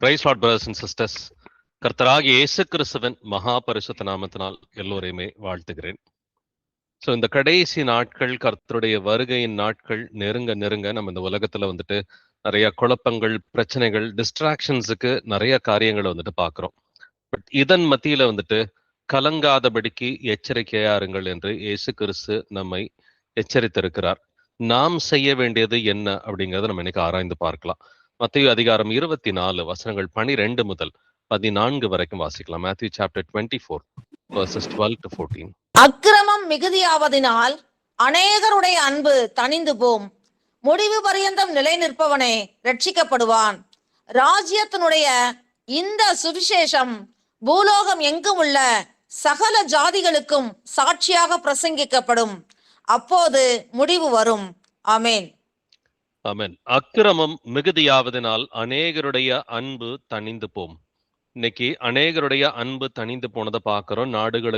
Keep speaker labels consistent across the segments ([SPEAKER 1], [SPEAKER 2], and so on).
[SPEAKER 1] Price Lord brothers and sisters. கர்த்தராகிய இயேசு கிறிஸ்துவின் மகா பரிசுத்த நாமத்தினால் எல்லோரையுமே வாழ்த்துகிறேன். ஸோ இந்த கடைசி நாட்கள், கர்த்தருடைய வருகையின் நாட்கள் நெருங்க நெருங்க நம்ம இந்த உலகத்துல நிறைய குழப்பங்கள், பிரச்சனைகள், டிஸ்ட்ராக்ஷன்ஸுக்கு நிறைய காரியங்களை பார்க்குறோம். பட் இதன் மத்தியில கலங்காதபடிக்கு எச்சரிக்கையா இருங்கள் என்று இயேசு கிறிஸ்து நம்மை எச்சரித்திருக்கிறார். நாம் செய்ய வேண்டியது என்ன அப்படிங்கிறத நம்ம இன்னைக்கு ஆராய்ந்து பார்க்கலாம். மத்தேயு அதிகாரம் 24 வசனங்கள் 12 முதல் 14 வரைக்கும் வாசிக்கலாம். Matthew chapter 24 verses 12 to 14.
[SPEAKER 2] அக்கிரமம் மிகுதியாவதினால் அநேகருடைய அன்பு தணிந்து போம். முடிவு பரியந்தம் நிலை நிற்பவனே ரட்சிக்கப்படுவான். ராஜ்யத்தினுடைய இந்த சுவிசேஷம் பூலோகம் எங்கும் உள்ள சகல ஜாதிகளுக்கும் சாட்சியாக பிரசங்கிக்கப்படும். அப்போது முடிவு வரும். ஆமென்.
[SPEAKER 1] ஆமென். அக்கிரமம் மிகுதியாவதனால் அநேகருடைய அன்பு தணிந்து போம். இன்னைக்கு அநேகருடைய அன்பு தணிந்து போனதை பார்க்கிறோம்.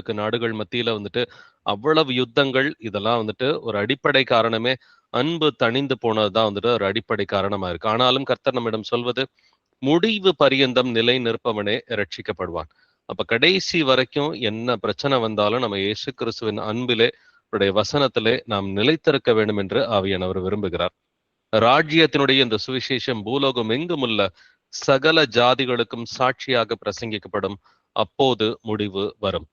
[SPEAKER 1] நாடுகள் மத்தியில அவ்வளவு யுத்தங்கள், இதெல்லாம் ஒரு அடிப்படை காரணமே அன்பு தணிந்து போனதுதான் ஒரு அடிப்படை காரணமா இருக்கு. ஆனாலும் கர்த்தர் நம்மிடம் சொல்வது, முடிவு பரியந்தம் நிலை நிற்பவனே ரட்சிக்கப்படுவான். அப்ப கடைசி வரைக்கும் என்ன பிரச்சனை வந்தாலும் நம்ம இயேசு கிறிஸ்துவின் அன்பிலே, அவருடைய வசனத்திலே நாம் நிலைத்திருக்க வேண்டும் என்று ஆவியானவர் விரும்புகிறார். ராஜ்யத்தினுடைய இந்த சுவிசேஷம் பூலோகம் எங்கும் உள்ள சகல ஜாதிகளுக்கும் சாட்சியாக பிரசங்கிக்கப்படும். அப்போது முடிவு வரும்.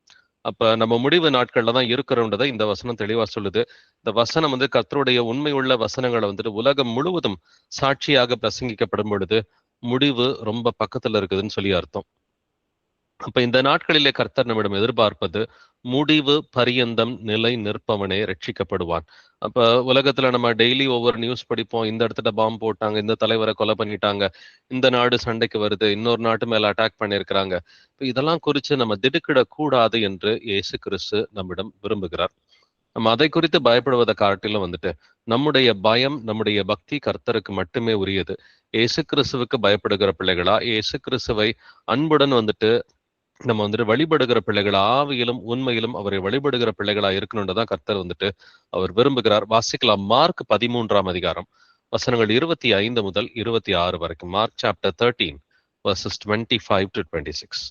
[SPEAKER 1] அப்ப நம்ம முடிவு நாட்கள்ல தான் இருக்கிறோன்றதை இந்த வசனம் தெளிவா சொல்லுது. இந்த வசனம் கர்த்தருடைய உண்மையுள்ள வசனங்களை உலகம் முழுவதும் சாட்சியாக பிரசங்கிக்கப்படும் பொழுது முடிவு ரொம்ப பக்கத்துல இருக்குதுன்னு சொல்லி அர்த்தம். அப்ப இந்த நாட்களிலே கர்த்தர் நம்மிடம் எதிர்பார்ப்பது, முடிவு பரியந்தம் நிலை நிற்பவனே ரட்சிக்கப்படுவான். அப்ப உலகத்துல நம்ம டெய்லி ஒவ்வொரு நியூஸ் படிப்போம். இந்த இடத்துல பாம்பு போட்டாங்க, இந்த தலைவரை கொலை பண்ணிட்டாங்க, இந்த நாடு சண்டைக்கு வருது, இன்னொரு நாட்டு மேல அட்டாக் பண்ணியிருக்கிறாங்க. இதெல்லாம் குறித்து நம்ம திடுக்கிடக்கூடாது என்று இயேசு கிறிஸ்து நம்மிடம் விரும்புகிறார். நம்ம அதை குறித்து பயப்படுவதை காட்டிலும் நம்முடைய பயம், நம்முடைய பக்தி கர்த்தருக்கு மட்டுமே உரியது. இயேசு கிறிஸ்துவுக்கு பயப்படுகிற பிள்ளைகளா, இயேசு கிறிஸ்துவை அன்புடன் நம்ம வழிபடுகிற பிள்ளைகளா, ஆவியிலும் உண்மையிலும் அவரை வழிபடுகிற பிள்ளைகளா இருக்கணும்ன்றதான் கர்த்தர் அவர் விரும்புகிறார். வாசிக்கலாம். மார்க் 13ஆம் அதிகாரம் வசனங்கள் 25 முதல் 26 வரைக்கும். Mark chapter 13 verses 25 to 26.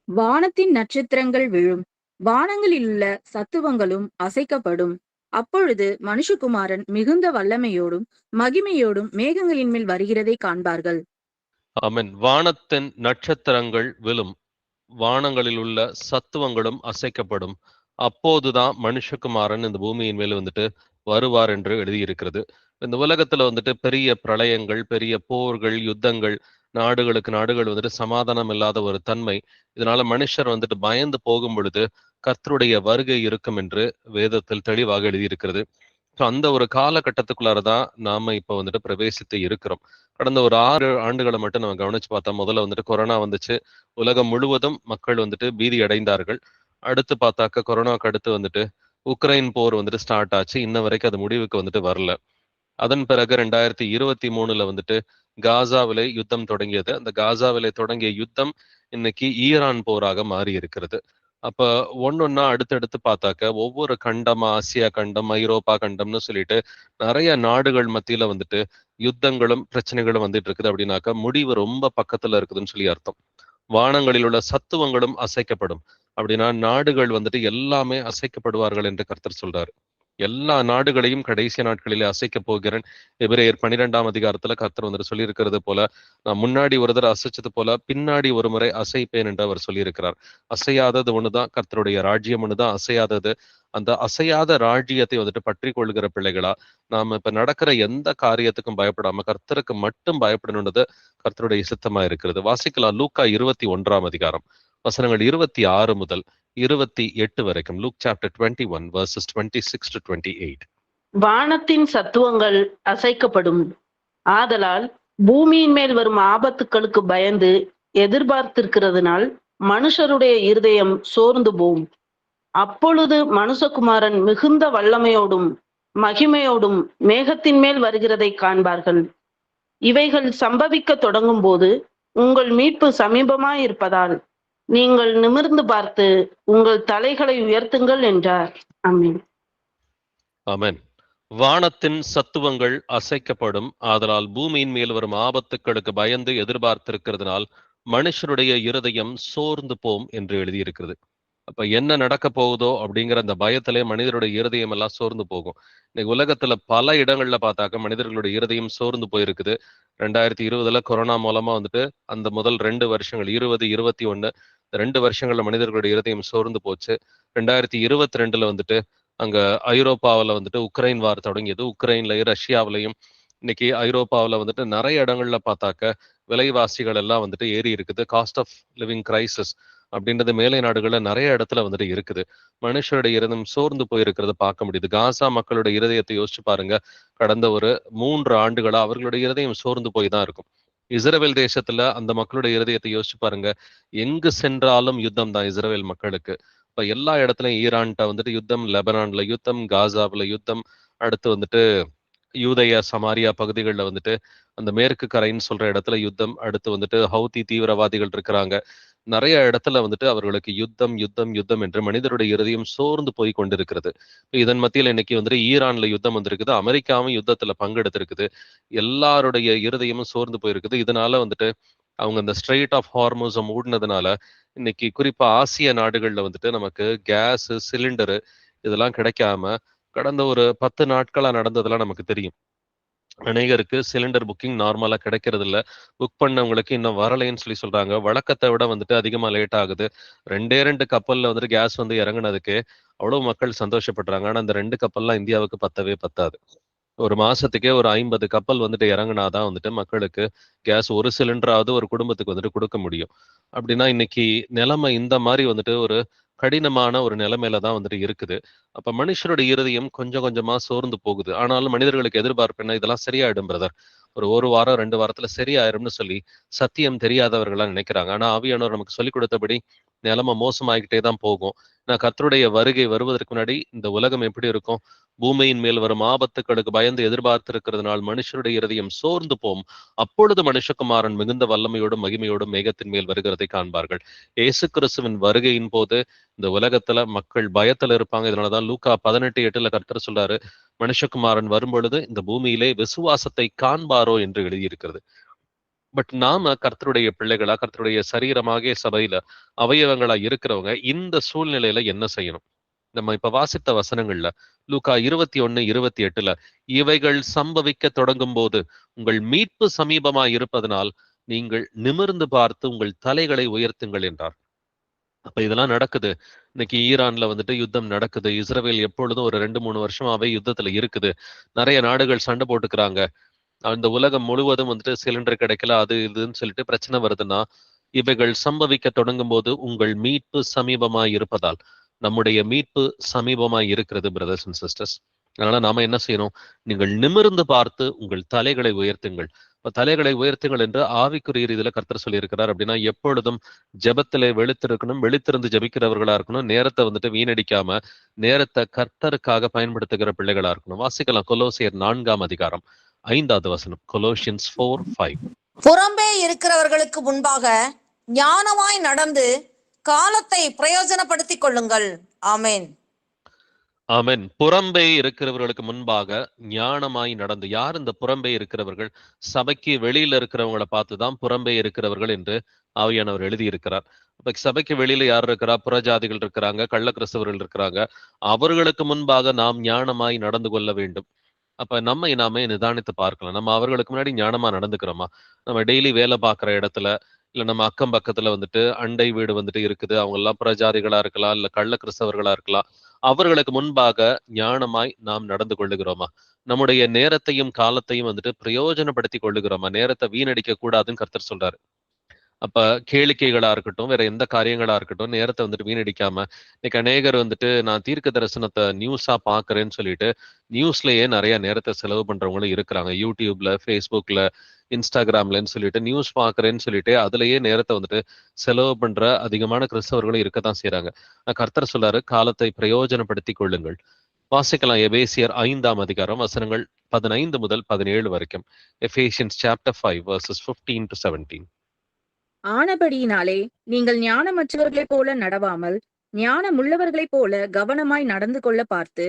[SPEAKER 3] வானத்தின் நட்சத்திரங்கள் விழும், வானங்களில் உள்ள சத்துவங்களும் அசைக்கப்படும். அப்பொழுது மனுஷகுமாரன் மிகுந்த வல்லமையோடும் மகிமையோடும் மேகங்களின் மேல் வருகிறதை காண்பார்கள்.
[SPEAKER 1] ஆமென். வானத்தின் நட்சத்திரங்கள் விழும், வானங்களில் உள்ள சத்துவங்களும் அசைக்கப்படும். அப்போதுதான் மனுஷகுமாரன் இந்த பூமியின் மேல் வருவார் என்று எழுதியிருக்கிறது. இந்த உலகத்துல பெரிய பிரளயங்கள், பெரிய போர்கள், யுத்தங்கள், நாடுகளுக்கு நாடுகள் சமாதானம் இல்லாத ஒரு தன்மை, இதனால மனுஷர் பயந்து போகும் பொழுது கர்த்தருடைய வருகை இருக்கும் என்று வேதத்தில் தெளிவாக எழுதியிருக்கிறது. அந்த ஒரு காலகட்டத்துக்குள்ளாரதான் நாம இப்ப பிரவேசித்து இருக்கிறோம். கடந்த ஒரு 6 ஆண்டுகளை மட்டும் நம்ம கவனிச்சு பார்த்தா, முதல்ல கொரோனா வந்துச்சு. உலகம் முழுவதும் மக்கள் பீதி அடைந்தார்கள். அடுத்து பார்த்தாக்க கொரோனாவுக்கு அடுத்து உக்ரைன் போர் ஸ்டார்ட் ஆச்சு. இன்ன வரைக்கும் அது முடிவுக்கு வரல. அதன் பிறகு 2023ல காசாவிலே யுத்தம் தொடங்கியது. அந்த காசாவிலே தொடங்கிய யுத்தம் இன்னைக்கு ஈரான் போராக மாறி இருக்கிறது. அப்ப ஒன்னொன்னா அடுத்தடுத்து பார்த்தாக்க ஒவ்வொரு கண்டமா, ஆசியா கண்டம், ஐரோப்பா கண்டம்னு சொல்லிட்டு நிறைய நாடுகள் மத்தியில யுத்தங்களும் பிரச்சனைகளும் இருக்குது. அப்படின்னாக்க முடிவு ரொம்ப பக்கத்துல இருக்குதுன்னு சொல்லி அர்த்தம். வானங்களில் உள்ள சத்துவங்களும் அசைக்கப்படும். அப்படின்னா நாடுகள் எல்லாமே அசைக்கப்படுவார்கள் என்று கர்த்தர் சொல்றாரு. எல்லா நாடுகளையும் கடைசி நாட்களிலே அசைக்க போகிறேன். எபிரேயர் 12ஆம் அதிகாரத்துல கர்த்தர் சொல்லியிருக்கிறது போல, நான் முன்னாடி ஒரு தடவை அசைச்சது போல பின்னாடி ஒரு முறை அசைப்பேன் என்று அவர் சொல்லியிருக்கிறார். அசையாதது ஒண்ணுதான் கர்த்தருடைய ராஜ்யம், ஒண்ணுதான் அசையாதது. அந்த அசையாத ராஜ்யத்தை பற்றி கொள்கிற பிள்ளைகளா நாம இப்ப நடக்கிற எந்த காரியத்துக்கும் பயப்படாம கர்த்தருக்கு மட்டும் பயப்படணுன்றது கர்த்தருடைய சித்தமா இருக்கிறது. வாசிக்கலாம். லூக்கா 21ஆம் அதிகாரம் வசனங்கள் 26 முதல் 28 வரைக்கும். Look chapter 21 verses 26 to 28.
[SPEAKER 4] வானத்தின் சத்துவங்கள் அசைக்கப்படும். ஆதலால் பூமியின் மேல் வரும் ஆபத்துக்களுக்கு பயந்து எதிர்பார்த்திருக்கிறதுனால் மனுஷருடைய இருதயம் சோர்ந்து போகும். அப்பொழுது மனுஷகுமாரன் மிகுந்த வல்லமையோடும் மகிமையோடும் மேகத்தின் மேல் வருகிறதை காண்பார்கள். இவைகள் சம்பவிக்க தொடங்கும் போது உங்கள் மீட்பு சமீபமாயிருப்பதால் நீங்கள் நிமிர்ந்து பார்த்து உங்கள் தலைகளை உயர்த்துங்கள் என்றார். ஆமென்.
[SPEAKER 1] ஆமென். வானத்தின் சத்துவங்கள் அசைக்கப்படும். ஆதலால் பூமியின் மேல் வரும் ஆபத்துக்களுக்கு பயந்து எதிர்பார்த்திருக்கிறதுனால் மனுஷருடைய இருதயம் சோர்ந்து போம் என்று எழுதியிருக்கிறது. அப்ப என்ன நடக்க போகுதோ அப்படிங்கிற அந்த பயத்திலே மனிதருடைய இருதயம் எல்லாம் சோர்ந்து போகும். இன்னைக்கு உலகத்துல பல இடங்கள்ல பார்த்தாக்க மனிதர்களுடைய இருதயம் சோர்ந்து போயிருக்குது. 2020 கொரோனா மூலமா வந்துட்டு அந்த முதல் 2 வருஷங்கள் 20, 21 2 வருஷங்கள்ல மனிதர்களுடைய இருதயம் சோர்ந்து போச்சு. 2022 வந்துட்டு அங்க ஐரோப்பாவில் வந்துட்டு உக்ரைன் வார் தொடங்கியது. உக்ரைன்லயும் ரஷ்யாவிலையும் இன்னைக்கு ஐரோப்பாவில் வந்துட்டு நிறைய இடங்கள்ல பார்த்தாக்க விலைவாசிகள் எல்லாம் வந்துட்டு ஏறி இருக்குது. காஸ்ட் ஆஃப் லிவிங் கிரைசிஸ் அப்படின்றது மேலை நாடுகள்ல நிறைய இடத்துல வந்துட்டு இருக்குது. மனுஷருடைய இருதயம் சோர்ந்து போயிருக்கிறத பார்க்க முடியுது. காசா மக்களுடைய இருதயத்தை யோசிச்சு பாருங்க. கடந்த ஒரு 3 ஆண்டுகளா அவர்களுடைய இருதயம் சோர்ந்து போய் தான் இருக்கும். இஸ்ரவேல் தேசத்துல அந்த மக்களுடைய இருதயத்தை யோசிச்சு பாருங்க. எங்கு சென்றாலும் யுத்தம் தான் இஸ்ரவேல் மக்களுக்கு. இப்ப எல்லா இடத்துலயும் ஈரான்கிட்ட வந்துட்டு யுத்தம், லெபனான்ல யுத்தம், காசாவுல யுத்தம், அடுத்து வந்துட்டு யூதேயா சமாரியா பகுதிகளில் வந்துட்டு அந்த மேற்கு கரைன்னு சொல்ற இடத்துல யுத்தம், அடுத்து வந்துட்டு ஹவுதி தீவிரவாதிகள் இருக்கிறாங்க. நிறைய இடத்துல வந்துட்டு அவர்களுக்கு யுத்தம் யுத்தம் யுத்தம் என்று மனிதருடைய இருதயம் சோர்ந்து போய் கொண்டிருக்கிறது. இதன் மத்தியில் இன்னைக்கு வந்துட்டு ஈரான்ல யுத்தம் வந்திருக்குது. அமெரிக்காவும் யுத்தத்துல பங்கெடுத்திருக்குது. எல்லாருடைய இருதயமும் சோர்ந்து போயிருக்குது. இதனால வந்துட்டு அவங்க இந்த ஸ்ட்ரெயிட் ஆஃப் ஹார்மோஸை மூடினதுனால இன்னைக்கு குறிப்பா ஆசிய நாடுகள்ல வந்துட்டு நமக்கு கேஸ், சிலிண்டரு இதெல்லாம் கிடைக்காம கடந்த ஒரு 10 நாட்களா நடந்ததெல்லாம் நமக்கு தெரியும். அநேகருக்கு சிலிண்டர் புக்கிங் நார்மலா கிடைக்கிறது இல்ல. புக் பண்ணவங்களுக்கு இன்னும் வரலைன்னு சொல்றாங்க. வழக்கத்தை விட வந்துட்டு அதிகமா லேட் ஆகுது. 2 கப்பல்ல வந்துட்டு கேஸ் வந்து இறங்குனதுக்கு அவ்வளவு மக்கள் சந்தோஷப்படுறாங்க. ஆனா அந்த 2 கப்பல்லாம் இந்தியாவுக்கு பத்தவே பத்தாது. ஒரு மாசத்துக்கே ஒரு 50 கப்பல் வந்துட்டு இறங்குனாதான் வந்துட்டு மக்களுக்கு கேஸ் ஒரு சிலிண்டராவது ஒரு குடும்பத்துக்கு வந்துட்டு கொடுக்க முடியும். அப்படின்னா இன்னைக்கு நிலைமை இந்த மாதிரி வந்துட்டு ஒரு கடினமான ஒரு நிலைமையில தான் வந்துட்டு இருக்குது. அப்ப மனுஷருடைய இருதயம் கொஞ்சம் கொஞ்சமா சோர்ந்து போகுது. ஆனாலும் மனிதர்களுக்கு எதிர்பார்ப்பு என்ன, இதெல்லாம் சரியாயிடும் பிரதர், ஒரு வாரம் 2 வாரத்துல சரியாயிரும்னு சொல்லி சத்தியம் தெரியாதவர்களா நினைக்கிறாங்க. ஆனா ஆவியானவர் நமக்கு சொல்லிக் கொடுத்தபடி நிலைமை மோசமாகிக்கிட்டே தான் போகும். கர்த்தருடைய வருகை வருவதற்கு முன்னாடி இந்த உலகம் எப்படி இருக்கும்? பூமியின் மேல் வரும் ஆபத்துக்களுக்கு பயந்து எதிர்பார்த்திருக்கிறதுனால் மனுஷருடைய இருதயம் சோர்ந்து போம். அப்பொழுது மனுஷகுமாரன் மிகுந்த வல்லமையோடும் மகிமையோடும் மேகத்தின் மேல் வருகிறதை காண்பார்கள். இயேசு கிறிஸ்துவின் வருகையின் போது இந்த உலகத்துல மக்கள் பயத்துல இருப்பாங்க. இதனாலதான் லூக்கா 18:8 கர்த்தர் சொல்றாரு, மனுஷகுமாரன் வரும்பொழுது இந்த பூமியிலே விசுவாசத்தை காண்பாரோ என்று எழுதியிருக்கிறது. பட் நாம கர்த்தருடைய பிள்ளைகளா, கர்த்தருடைய சரீரமாகிய சபையில அவயவங்களா இருக்கிறவங்க இந்த சூழ்நிலையில என்ன செய்யணும்? நம்ம இப்ப வாசித்த வசனங்கள்ல லூக்கா 21:28 இவைகள் சம்பவிக்க தொடங்கும் போது உங்கள் மீட்பு சமீபமாய் இருப்பதனால் நீங்கள் நிமிர்ந்து பார்த்து உங்கள் தலைகளை உயர்த்துங்கள் என்றார். அப்ப இதெல்லாம் நடக்குது. இன்னைக்கு ஈரான்ல வந்துட்டு யுத்தம் நடக்குது. இஸ்ரவேல் எப்பொழுதும் ஒரு 2-3 வருஷமாவே யுத்தத்துல இருக்குது. நிறைய நாடுகள் சண்டை போட்டுக்கிறாங்க. அந்த உலகம் முழுவதும் வந்துட்டு சிலிண்டர் கிடைக்கல, அது இதுன்னு சொல்லிட்டு பிரச்சனை வருதுன்னா, இவைகள் சம்பவிக்க தொடங்கும் போது உங்கள் மீட்பு சமீபமாய் இருப்பதால், நம்முடைய மீட்பு சமீபமாய் இருக்கிறது பிரதர்ஸ் அண்ட் சிஸ்டர்ஸ். அதனால நாம என்ன செய்யணும்? நீங்கள் நிமிர்ந்து பார்த்து உங்கள் தலைகளை உயர்த்துங்கள். இப்ப தலைகளை உயர்த்துங்கள் என்று ஆவிக்குரிய ரீதியில கர்த்தர் சொல்லியிருக்கிறார். அப்படின்னா எப்பொழுதும் ஜெபத்திலே விழித்திருக்கணும், விழித்திருந்து ஜெபிக்கிறவர்களா இருக்கணும். நேரத்தை வந்துட்டு வீணடிக்காம நேரத்தை கர்த்தருக்காக பயன்படுத்துகிற பிள்ளைகளா இருக்கணும். வாசிக்கலாம் கொலோசியர் 4:5 வசனம். கொலோசியன்ஸ் 4:5.
[SPEAKER 2] புறம்பே இருக்கிறவர்களுக்கு முன்பாக ஞானமாய் நடந்து காலத்தை பிரயோஜனப்படுத்திக் கொள்ளுங்கள். ஆமென்.
[SPEAKER 1] ஆமென். புறம்பே இருக்கிறவர்களுக்கு முன்பாக ஞானமாய் நடந்து. யார் இந்த புறம்பே இருக்கிறவர்கள்? சபைக்கு வெளியில இருக்கிறவங்களை பார்த்துதான் புறம்பே இருக்கிறவர்கள் என்று ஆவியானவர் எழுதியிருக்கிறார். இப்ப சபைக்கு வெளியில யார் இருக்கிறா? புறஜாதிகள் இருக்கிறாங்க, கள்ள கிறிஸ்தவர்கள் இருக்கிறாங்க. அவர்களுக்கு முன்பாக நாம் ஞானமாய் நடந்து கொள்ள வேண்டும். அப்ப நம்மை நாமே நிதானித்து பார்க்கலாம். நம்ம அவர்களுக்கு முன்னாடி ஞானமா நடந்துக்கிறோமா? நம்ம டெய்லி வேலை பார்க்குற இடத்துல, இல்ல நம்ம அக்கம் பக்கத்துல வந்துட்டு அண்டை வீடு வந்துட்டு இருக்குது. அவங்க எல்லாம் புறஜாதிகளா இருக்கலாம், இல்ல கள்ள கிறிஸ்தவர்களா இருக்கலாம். அவர்களுக்கு முன்பாக ஞானமாய் நாம் நடந்து கொள்ளுகிறோமா? நம்முடைய நேரத்தையும் காலத்தையும் வந்துட்டு பிரயோஜனப்படுத்தி கொள்ளுகிறோமா? நேரத்தை வீணடிக்க கூடாதுன்னு கர்த்தர் சொல்றாரு. அப்ப கேளிக்கைகளா இருக்கட்டும், வேற எந்த காரியங்களா இருக்கட்டும், நேரத்தை வந்துட்டு வீணடிக்காம, இன்னைக்கு அநேகர் வந்துட்டு நான் தீர்க்க தரிசனத்தை நியூஸா பாக்குறேன்னு சொல்லிட்டு நியூஸ்லயே நிறைய நேரத்தை செலவு பண்றவங்களும் இருக்கிறாங்க. யூடியூப்ல, ஃபேஸ்புக்ல, இன்ஸ்டாகிராம்லன்னு சொல்லிட்டு நியூஸ் பாக்குறேன்னு சொல்லிட்டு அதுலயே நேரத்தை வந்துட்டு செலவு பண்ற அதிகமான கிறிஸ்தவர்களும் இருக்கத்தான் செய்யறாங்க. கர்த்தர் சொல்றாரு, காலத்தை பிரயோஜனப்படுத்திக் கொள்ளுங்கள். வாசிக்கலாம் எபேசியர் 5 வசனங்கள் 15 முதல் 17 வரைக்கும். Ephesians chapter 5 verses 15 to 17.
[SPEAKER 3] ஆனபடியினாலே நீங்கள் ஞானமற்றவர்களைப் போல நடவாமல் ஞானமுள்ளவர்களைப் போல கவனமாய் நடந்து கொள்ள பார்த்து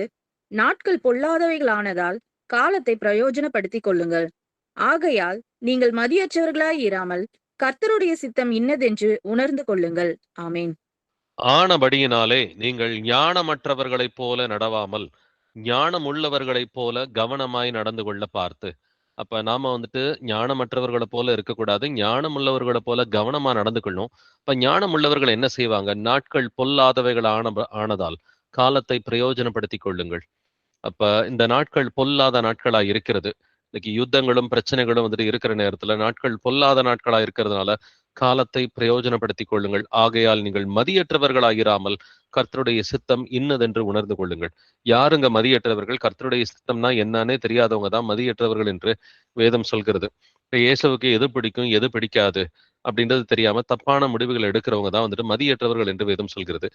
[SPEAKER 3] நாட்கள் பொல்லாதவைகளானதால் காலத்தை பிரயோஜனப்படுத்திக் கொள்ளுங்கள். ஆகையால் நீங்கள் மதியற்றவர்களாய் இராமல் கர்த்தருடைய சித்தம் இன்னதென்று உணர்ந்து கொள்ளுங்கள். ஆமேன்.
[SPEAKER 1] ஆனபடியினாலே நீங்கள் ஞானமற்றவர்களைப் போல நடவாமல் ஞானம் உள்ளவர்களைப் போல கவனமாய் நடந்து கொள்ள பார்த்து. அப்ப நாம வந்துட்டு ஞானமற்றவர்களை போல இருக்கக்கூடாது, ஞானம் உள்ளவர்களை போல கவனமா நடந்து கொள்ளணும். இப்ப ஞானம் உள்ளவர்கள் என்ன செய்வாங்க? நாட்கள் பொல்லாதவைகள் ஆனதால் காலத்தை பிரயோஜனப்படுத்திக் கொள்ளுங்கள். அப்ப இந்த நாட்கள் பொல்லாத நாட்களா இருக்கிறது. இன்னைக்கு யுத்தங்களும் பிரச்சனைகளும் வந்துட்டு இருக்கிற நேரத்துல நாட்கள் பொல்லாத நாட்களா இருக்கிறதுனால காலத்தை பிரயோஜனப்படுத்திக் கொள்ளுங்கள். ஆகையால் நீங்கள் மதியற்றவர்களாயிராமல் கர்த்தருடைய சித்தம் இன்னதென்று உணர்ந்து கொள்ளுங்கள். யாருங்க மதியற்றவர்கள்? கர்த்தருடைய சித்தம்னா என்னன்னே தெரியாதவங்க தான் மதியற்றவர்கள் என்று வேதம் சொல்கிறது. இப்ப இயேசுவுக்கு எது பிடிக்கும் எது பிடிக்காது அப்படின்றது தெரியாம தப்பான முடிவுகள் எடுக்கிறவங்க தான் வந்துட்டு மதியற்றவர்கள் என்று வேதம் சொல்கிறது.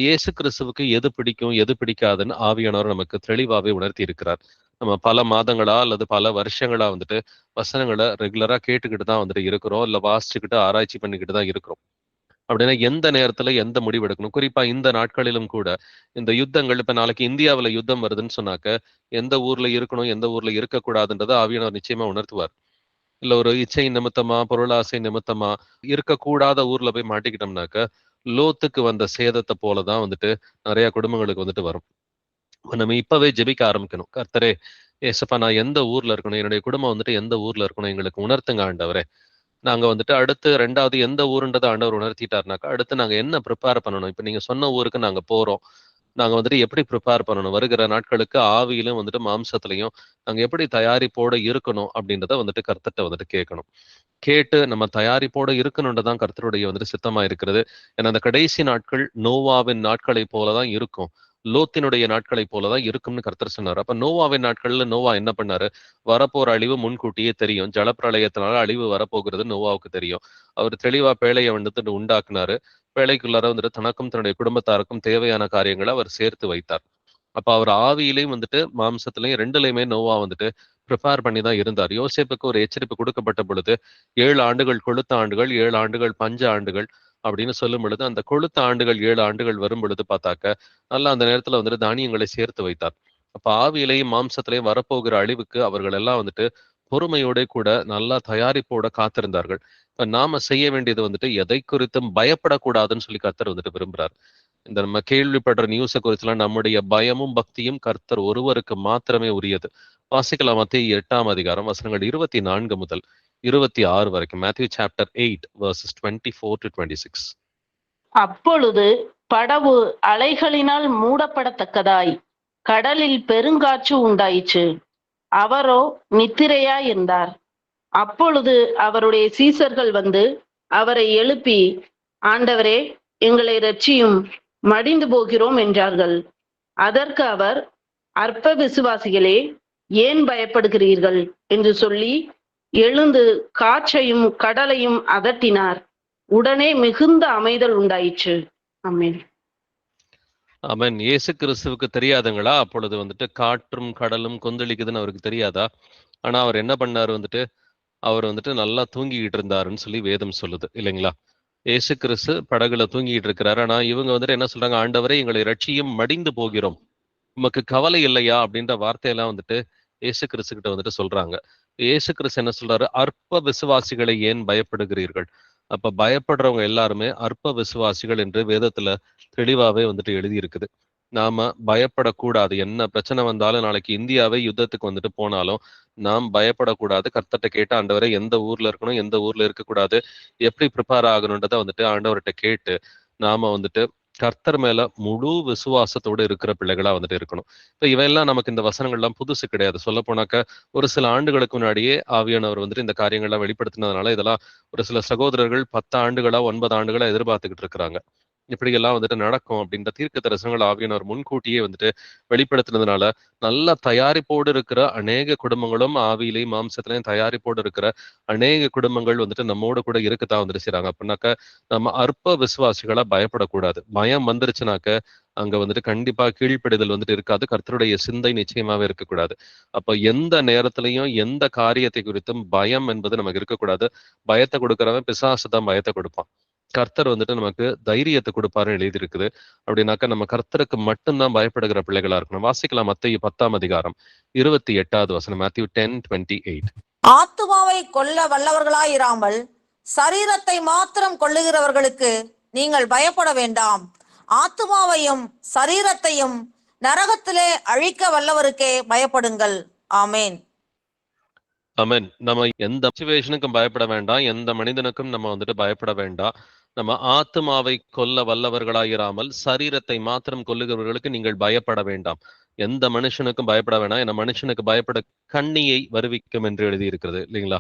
[SPEAKER 1] இயேசு கிறிஸ்துவுக்கு எது பிடிக்கும் எது பிடிக்காதுன்னு ஆவியானவர் நமக்கு தெளிவாவே உணர்த்தி இருக்கிறார். நம்ம பல மாதங்களா அல்லது பல வருஷங்களா வந்துட்டு வசனங்களை ரெகுலரா கேட்டுக்கிட்டு தான் வந்துட்டு இருக்கிறோம், இல்ல வாசிச்சுக்கிட்டு ஆராய்ச்சி பண்ணிக்கிட்டு தான் இருக்கிறோம். அப்படின்னா எந்த நேரத்துல எந்த முடிவு எடுக்கணும்? குறிப்பா இந்த நாட்களிலும் கூட இந்த யுத்தங்கள், இப்ப நாளைக்கு இந்தியாவுல யுத்தம் வருதுன்னு சொன்னாக்க எந்த ஊர்ல இருக்கணும் எந்த ஊர்ல இருக்கக்கூடாதுன்றதை ஆவியானவர் நிச்சயமா உணர்த்துவார். இல்ல ஒரு இச்சை நிமித்தமா பொருளாசை நிமித்தமா இருக்கக்கூடாத ஊர்ல போய் மாட்டிக்கிட்டோம்னாக்க லோத்துக்கு வந்த சேதத்தை போலதான் வந்துட்டு நிறைய குடும்பங்களுக்கு வந்துட்டு வரும். நம்ம இப்பவே ஜெபிக்க ஆரம்பிக்கணும். கர்த்தரே, ஏசப்பா, நான் எந்த ஊர்ல இருக்கணும், என்னுடைய குடும்பம் வந்துட்டு எந்த ஊர்ல இருக்கணும், எங்களுக்கு உணர்த்துங்க ஆண்டவரே. நாங்க வந்துட்டு அடுத்து 2வது எந்த ஊருன்றதை ஆண்டவர் உணர்த்திட்டாருனாக்கா அடுத்து நாங்க என்ன ப்ரிப்பேர் பண்ணணும்? இப்ப நீங்க சொன்ன ஊருக்கு நாங்க போறோம், நாங்க வந்துட்டு எப்படி ப்ரிப்பேர் பண்ணணும்? வருகிற நாட்களுக்கு ஆவியிலும் வந்துட்டு மாம்சத்திலையும் நாங்க எப்படி தயாரிப்போட இருக்கணும் அப்படின்றத வந்துட்டு கர்த்தர்ட்ட வந்துட்டு கேட்கணும். கேட்டு நம்ம தயாரிப்போட இருக்கணுன்றதான் கர்த்தருடைய வந்துட்டு சித்தமா இருக்கிறது. ஏன்னா அந்த கடைசி நாட்கள் நோவாவின் நாட்களை போலதான் இருக்கும், லோத்தினுடைய நாட்களை போலதான் இருக்கும்னு கர்த்தர் சொன்னார். அப்ப நோவாவின் நாட்கள்ல நோவா என்ன பண்ணாரு? வரப்போற அழிவு முன்கூட்டியே தெரியும். ஜலப்பிரளயத்தினால அழிவு வரப்போகிறது நோவாவுக்கு தெரியும். அவர் தெளிவா பேழையை வந்துட்டு உண்டாக்குனாரு. பேழைக்குள்ளார வந்துட்டு தனக்கும் தன்னுடைய குடும்பத்தாருக்கும் தேவையான காரியங்களை அவர் சேர்த்து வைத்தார். அப்ப அவர் ஆவியிலையும் வந்துட்டு மாம்சத்திலையும் ரெண்டுலையுமே நோவா வந்துட்டு ப்ரிப்பேர் பண்ணி தான் இருந்தார். யோசேப்புக்கு ஒரு எச்சரிப்பு கொடுக்கப்பட்ட பொழுது 7 ஆண்டுகள் கொழுத்த ஆண்டுகள், 7 ஆண்டுகள் பஞ்ச ஆண்டுகள் அப்படின்னு சொல்லும் பொழுது அந்த கொழுத்த ஆண்டுகள் 7 ஆண்டுகள் வரும் பொழுது பார்த்தாக்க நல்லா அந்த நேரத்துல வந்துட்டு தானியங்களை சேர்த்து வைத்தார். அப்ப ஆவியிலையும் மாம்சத்திலையும் வரப்போகிற அழிவுக்கு அவர்கள் எல்லாம் வந்துட்டு பொறுமையோட கூட நல்லா தயாரிப்போட காத்திருந்தார்கள். இப்ப நாம செய்ய வேண்டியது வந்துட்டு எதை குறித்தும் பயப்படக்கூடாதுன்னு சொல்லி கர்த்தர் வந்துட்டு விரும்புறார். இந்த நம்ம கேள்விப்படுற நியூஸை குறிச்சுலாம் நம்முடைய பயமும் பக்தியும் கர்த்தர் ஒருவருக்கு மாத்திரமே உரியது. வாசிக்கலாம் மத்தேயு 8ஆம் அதிகாரம் வசனங்கள் 24 முதல் 26 வரைக்கும். Matthew chapter 8 verses 24 to 26.
[SPEAKER 4] அப்பொழுது படவு அலைகளினால் மூடப்படத்தக்கதாய் கடலில் பெருங்காற்று உண்டாயிற்று. அவரோ நித்திரையா இருந்தார். அப்பொழுது அவருடைய சீசர்கள் வந்து அவரை எழுப்பி, ஆண்டவரே, எங்களை இரட்சியும், மடிந்து போகிறோம் என்றார்கள். அதற்கு அவர், அற்ப விசுவாசிகளே, ஏன் பயப்படுகிறீர்கள் என்று சொல்லி எழுந்து காற்றையும் கடலையும் அதட்டினார். உடனே மிகுந்த அமைதல் உண்டாயிற்று. ஆமென்.
[SPEAKER 1] அவன் இயேசு கிறிஸ்துவுக்கு தெரியாதுங்களா? அப்பொழுது வந்துட்டு காற்றும் கடலும் கொந்தளிக்குதுன்னு அவருக்கு தெரியாதா? ஆனா அவர் என்ன பண்ணாரு? வந்துட்டு அவர் வந்துட்டு நல்லா தூங்கிக்கிட்டு இருந்தாருன்னு சொல்லி வேதம் சொல்லுது இல்லைங்களா? இயேசு கிறிஸ்து படகுல தூங்கிட்டு இருக்கிறாரு. ஆனா இவங்க வந்துட்டு என்ன சொல்றாங்க? ஆண்டவரே, எங்களை இரட்சியும், மடிந்து போகிறோம், உமக்கு கவலை இல்லையா அப்படின்ற வார்த்தையெல்லாம் வந்துட்டு இயேசு கிறிஸ்து கிட்ட வந்துட்டு சொல்றாங்க. இயேசு கிறிஸ்து என்ன சொல்றாரு? அற்ப விசுவாசிகளை ஏன் பயப்படுகிறீர்கள்? அப்ப பயப்படுறவங்க எல்லாருமே அற்ப விசுவாசிகள் என்று வேதத்துல தெளிவாவே வந்துட்டு எழுதி இருக்குது. நாம பயப்படக்கூடாது. என்ன பிரச்சனை வந்தாலும், நாளைக்கு இந்தியாவே யுத்தத்துக்கு வந்துட்டு போனாலும் நாம் பயப்படக்கூடாது. கர்த்தர்ட்ட கேட்டு, ஆண்டவரே, எந்த ஊர்ல இருக்கணும் எந்த ஊர்ல இருக்கக்கூடாது, எப்படி ப்ரிப்பேர் ஆகணுன்றதை வந்துட்டு ஆண்டவர்கிட்ட கேட்டு நாம வந்துட்டு கர்த்தர் மேல முழு விசுவாசத்தோடு இருக்கிற பிள்ளைகளா வந்துட்டு இருக்கணும். இப்ப இவையெல்லாம் நமக்கு இந்த வசனங்கள்லாம் புதுசு கிடையாது. சொல்ல போனாக்க ஒரு சில ஆண்டுகளுக்கு முன்னாடியே ஆவியானவர் வந்துட்டு இந்த காரியங்கள்லாம் வெளிப்படுத்தினதுனால இதெல்லாம் ஒரு சில சகோதரர்கள் 10 ஆண்டுகளா 9 ஆண்டுகளா எதிர்பார்த்துக்கிட்டு இருக்கிறாங்க. இப்படியெல்லாம் வந்துட்டு நடக்கும் அப்படின்ற தீர்க்க தரிசனங்கள் ஆவியானவர் முன்கூட்டியே வந்துட்டு வெளிப்படுத்தினதுனால நல்ல தயாரிப்போடு இருக்கிற அநேக குடும்பங்களும், ஆவியிலையும் மாம்சத்திலையும் தயாரிப்போடு இருக்கிற அநேக குடும்பங்கள் வந்துட்டு நம்மோட கூட இருக்கத்தான் வந்துட்டு செய்றாங்க. அப்படின்னாக்க நம்ம அற்ப விசுவாசிகளா பயப்படக்கூடாது. பயம் வந்துருச்சுனாக்க அங்க வந்துட்டு கண்டிப்பா கீழ்ப்படிதல் வந்துட்டு இருக்காது. கர்த்தருடைய சிந்தை நிச்சயமாவே இருக்கக்கூடாது. அப்ப எந்த நேரத்திலையும் எந்த காரியத்தை குறித்தும் பயம் என்பது நமக்கு இருக்கக்கூடாது. பயத்தை கொடுக்கிறவன் பிசாசு தான் பயத்தை கொடுப்பான். கர்த்தர் வந்துட்டு நமக்கு தைரியத்தை கொடுப்பாருன்னு எழுதி இருக்குது. அப்படின்னாக்கா நம்ம கர்த்தருக்கு மட்டும்தான் பயப்படுகிற பிள்ளைகளா இருக்கணும். வாசிக்கலாம் மத்தேயு 10:28 Matthew 10:28.
[SPEAKER 2] ஆத்துமாவை கொல்ல வல்லவர்களாயிராமல் சரீரத்தை மாத்திரம் கொல்லுகிறவர்களுக்கு நீங்கள் பயப்பட வேண்டாம். ஆத்துமாவையும் சரீரத்தையும் நரகத்திலே அழிக்க வல்லவருக்கே பயப்படுங்கள். ஆமேன்.
[SPEAKER 1] ஆமென். நம்ம எந்த சிச்சுவேஷனுக்கும் பயப்பட வேண்டாம். எந்த மனிதனுக்கும் நம்ம வந்துட்டு பயப்பட வேண்டாம். நம்ம ஆத்துமாவை கொல்ல வல்லவர்களாயிராமல் சரீரத்தை மாத்திரம் கொல்லுகிறவர்களுக்கு நீங்கள் பயப்பட வேண்டாம். எந்த மனுஷனுக்கும் பயப்பட வேண்டாம். ஏன்னா மனுஷனுக்கு பயப்பட கண்ணியை வருவிக்கும் என்று எழுதி இருக்கிறது இல்லைங்களா?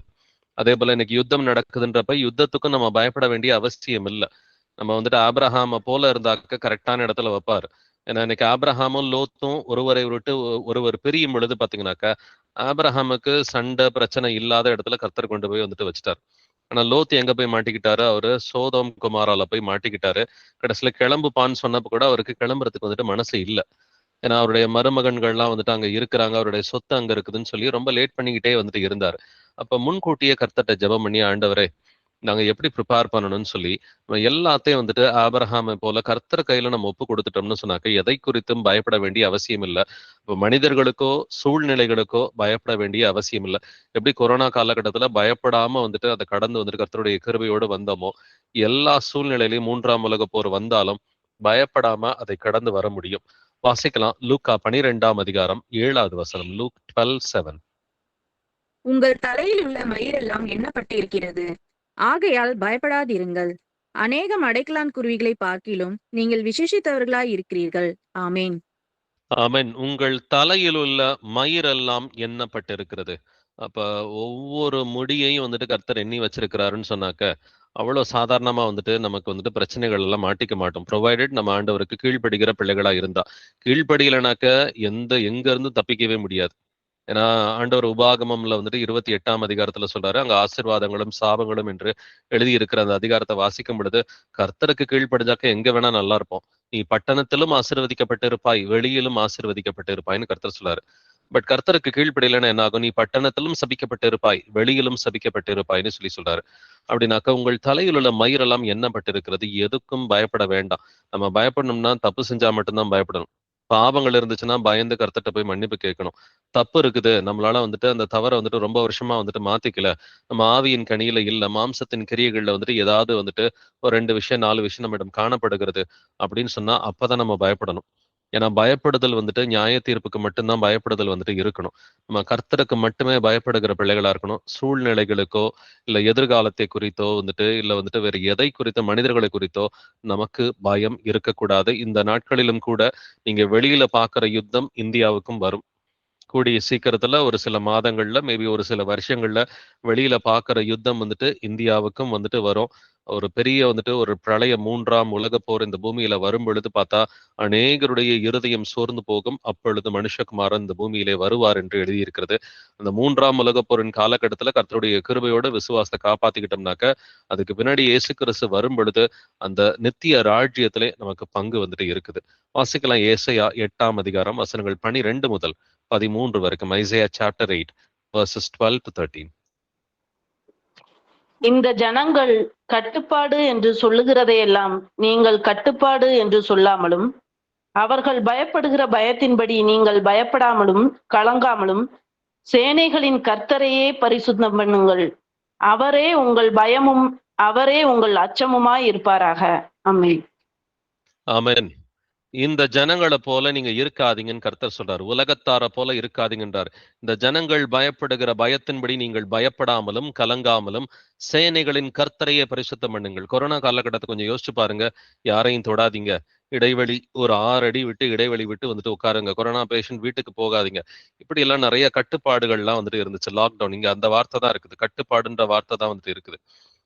[SPEAKER 1] அதே போல இன்னைக்கு யுத்தம் நடக்குதுன்றப்ப யுத்தத்துக்கும் நம்ம பயப்பட வேண்டிய அவசியம் இல்லை. நம்ம வந்துட்டு ஆபிரகாம போல இருந்தாக்க கரெக்டான இடத்துல வைப்பாரு. ஏன்னா இன்னைக்கு ஆபிரகாமும் லோத்தும் ஒருவரை விட்டு ஒருவர் பிரியும் பொழுது பாத்தீங்கன்னாக்கா ஆபிரகாமுக்கு சண்டை பிரச்சனை இல்லாத இடத்துல கர்த்தர் கொண்டு போய் வந்துட்டு வச்சுட்டாரு. ஆனா லோத் எங்க போய் மாட்டிக்கிட்டாரு? அவரு சோதோம் குமாரால போய் மாட்டிக்கிட்டாரு. கடைசியில கிளம்புப்பான்னு சொன்னப்ப கூட அவருக்கு கிளம்புறதுக்கு வந்துட்டு மனசு இல்லை. ஏன்னா அவருடைய மருமகன்கள்லாம் வந்துட்டு அங்க இருக்கிறாங்க, அவருடைய சொத்து அங்க இருக்குதுன்னு சொல்லி ரொம்ப லேட் பண்ணிக்கிட்டே வந்துட்டு இருந்தாரு. அப்ப முன்கூட்டியே கர்த்தர்ட்ட ஜெபம் பண்ணி, ஆண்டவரே நாங்க எப்படி ப்ரிப்பேர் பண்ணணும்னு சொல்லி நம்ம எல்லாத்தையும் வந்துட்டு ஆபிரகாமை போல கர்த்தர் கையில நம்ம ஒப்பு கொடுத்துட்டோம்னு சொன்னாக்க எதை குறித்தும் பயப்பட வேண்டிய அவசியம் இல்லை. இப்போ மனிதர்களுக்கோ சூழ்நிலைகளுக்கோ பயப்பட வேண்டிய அவசியம் இல்லை. எப்படி கொரோனா காலகட்டத்துல பயப்படாம வந்துட்டு அதை கடந்து வந்துட்டு கர்த்தருடைய கிருபையோடு வந்தோமோ, எல்லா சூழ்நிலையிலையும் 3ஆம் உலக போர் வந்தாலும் பயப்படாம அதை கடந்து வர முடியும். வாசிக்கலாம் லூக்கா 12:7. லூக் 12:7.
[SPEAKER 3] உங்கள் தலையில் உள்ள மயிரெல்லாம் எண்ணப்பட்டிருக்கிறது. ஆகையால் பயப்படாதிருங்கள். அநேகம் அடைக்கலான் குருவிகளை பார்க்கிலும் நீங்கள் விசேஷித்தவர்களாய் இருக்கிறீர்கள். ஆமேன்.
[SPEAKER 1] ஆமென். உங்கள் தலையில் உள்ள மயிரெல்லாம் எண்ணப்பட்டிருக்கிறது. அப்ப ஒவ்வொரு முடியையும் வந்துட்டு கர்த்தர் எண்ணி வச்சிருக்கிறாருன்னு சொன்னாக்க அவ்வளவு சாதாரணமா வந்துட்டு நமக்கு வந்துட்டு பிரச்சனைகள் எல்லாம் மாட்டிக்க மாட்டோம். ப்ரொவைடட் நம்ம ஆண்டவருக்கு கீழ்ப்படுகிற பிள்ளைகளா இருந்தா. கீழ்ப்படியலைனாக்க எங்க இருந்து தப்பிக்கவே முடியாது. ஏன்னா ஆண்டவர் உபாகமம்ல வந்துட்டு 28 சொல்றாரு, அங்க ஆசீர்வாதங்களும் சாபங்களும் என்று எழுதி இருக்கிற அந்த அதிகாரத்தை வாசிக்கும் பொழுது கர்த்தருக்கு கீழ்ப்படிஞ்சாக்க எங்க வேணா நல்லா இருப்போம். நீ பட்டணத்திலும் ஆசீர்வதிக்கப்பட்டு இருப்பாய், வெளியிலும் ஆசீர்வதிக்கப்பட்டு இருப்பாய்ன்னு கர்த்தர் சொல்றாரு. பட் கர்த்தருக்கு கீழ்ப்படியலைன்னா என்ன ஆகும்? நீ பட்டணத்திலும் சபிக்கப்பட்டு இருப்பாய், வெளியிலும் சபிக்கப்பட்டு இருப்பாய்ன்னு சொல்லி சொல்றாரு. அப்படின்னாக்க உங்கள் தலையில் உள்ள மயிரெல்லாம் எண்ணப்பட்டிருக்கிறது. எதுக்கும் பயப்பட வேண்டாம். நம்ம பயப்படணும்னா தப்பு செஞ்சா மட்டும்தான் பயப்படணும். பாவங்கள் இருந்துச்சுன்னா பயந்து கர்த்தர்ட்ட போய் மன்னிப்பு கேட்கணும். தப்பு இருக்குது, நம்மளால வந்துட்டு அந்த தவறை வந்துட்டு ரொம்ப வருஷமா வந்துட்டு மாத்திக்கல, நம்ம ஆவியின் கனியில இல்ல, மாம்சத்தின் கிரியைகள்ல வந்துட்டு ஏதாவது வந்துட்டு ஒரு 2 விஷயம் 4 விஷயம் நம்மிடம் காணப்படுகிறது அப்படின்னு சொன்னா அப்பதான் நம்ம பயப்படணும். ஏன்னா பயப்படுதல் வந்துட்டு நியாய தீர்ப்புக்கு மட்டும்தான் பயப்படுதல் வந்துட்டு இருக்கணும். நம்ம கர்த்தருக்கு மட்டுமே பயப்படுகிற பிள்ளைகளா இருக்கணும். சூழ்நிலைகளுக்கோ இல்ல எதிர்காலத்தை குறித்தோ வந்துட்டு இல்ல வந்துட்டு வேற எதை குறித்தோ மனிதர்களை குறித்தோ நமக்கு பயம் இருக்கக்கூடாது. இந்த நாட்களிலும் கூட நீங்க வெளியில பாக்குற யுத்தம் இந்தியாவுக்கும் வரும். கூடிய சீக்கிரத்துல ஒரு சில மாதங்கள்ல மேபி ஒரு சில வருஷங்கள்ல வெளியில பாக்குற யுத்தம் வந்துட்டு இந்தியாவுக்கும் வந்துட்டு வரும். ஒரு பெரிய வந்துட்டு ஒரு பிரளய 3ஆம் உலக போர் இந்த பூமியில வரும் பொழுது பார்த்தா அநேகருடைய இருதயம் சோர்ந்து போகும். அப்பொழுது மனுஷகுமாரன் இந்த பூமியிலே வருவார் என்று எழுதியிருக்கிறது. அந்த 3ஆம் உலக போரின் காலகட்டத்துல கர்த்தருடைய கிருபையோட விசுவாசத்தை காப்பாத்திக்கிட்டோம்னாக்க அதுக்கு பின்னாடி இயேசு கிறிஸ்து வரும் பொழுது அந்த நித்திய ராஜ்யத்திலே நமக்கு பங்கு வந்துட்டு இருக்குது. வாசிக்கலாம் ஏசாயா 8 வசனங்கள் 12 முதல் 13 வரைக்கும். Isaiah chapter 8 verses 12 to 13.
[SPEAKER 4] இந்த ஜனங்கள் கட்டுப்பாடு என்று சொல்லுகிறதையெல்லாம் நீங்கள் கட்டுப்பாடு என்று சொல்லாமலும், அவர்கள் பயப்படுகிற பயத்தின்படி நீங்கள் பயப்படாமலும் கலங்காமலும் சேனைகளின் கர்த்தரையே பரிசுத்தம் பண்ணுங்கள். அவரே உங்கள் பயமும் அவரே உங்கள் அச்சமுமாய் இருப்பாராக. ஆமென்.
[SPEAKER 1] ஆமென். இந்த ஜனங்களை போல நீங்க இருக்காதீங்கன்னு கர்த்தர் சொல்றாரு. உலகத்தார போல இருக்காதீங்கன்றார். இந்த ஜனங்கள் பயப்படுகிற பயத்தின்படி நீங்கள் பயப்படாமலும் கலங்காமலும் சேனைகளின் கர்த்தரையே பரிசுத்தம் பண்ணுங்கள். கொரோனா காலகட்டத்தை கொஞ்சம் யோசிச்சு பாருங்க. யாரையும் தொடாதீங்க. இடைவெளி ஒரு 6 அடி விட்டு இடைவெளி விட்டு வந்துட்டு உட்காருங்க. கொரோனா பேஷண்ட் வீட்டுக்கு போகாதீங்க. இப்படி எல்லாம் நிறைய கட்டுப்பாடுகள்லாம் வந்துட்டு இருந்துச்சு. லாக்டவுன் இங்க அந்த வார்த்தை தான் இருக்குது. கட்டுப்பாடுன்ற வார்த்தை தான் வந்துட்டு இருக்குது.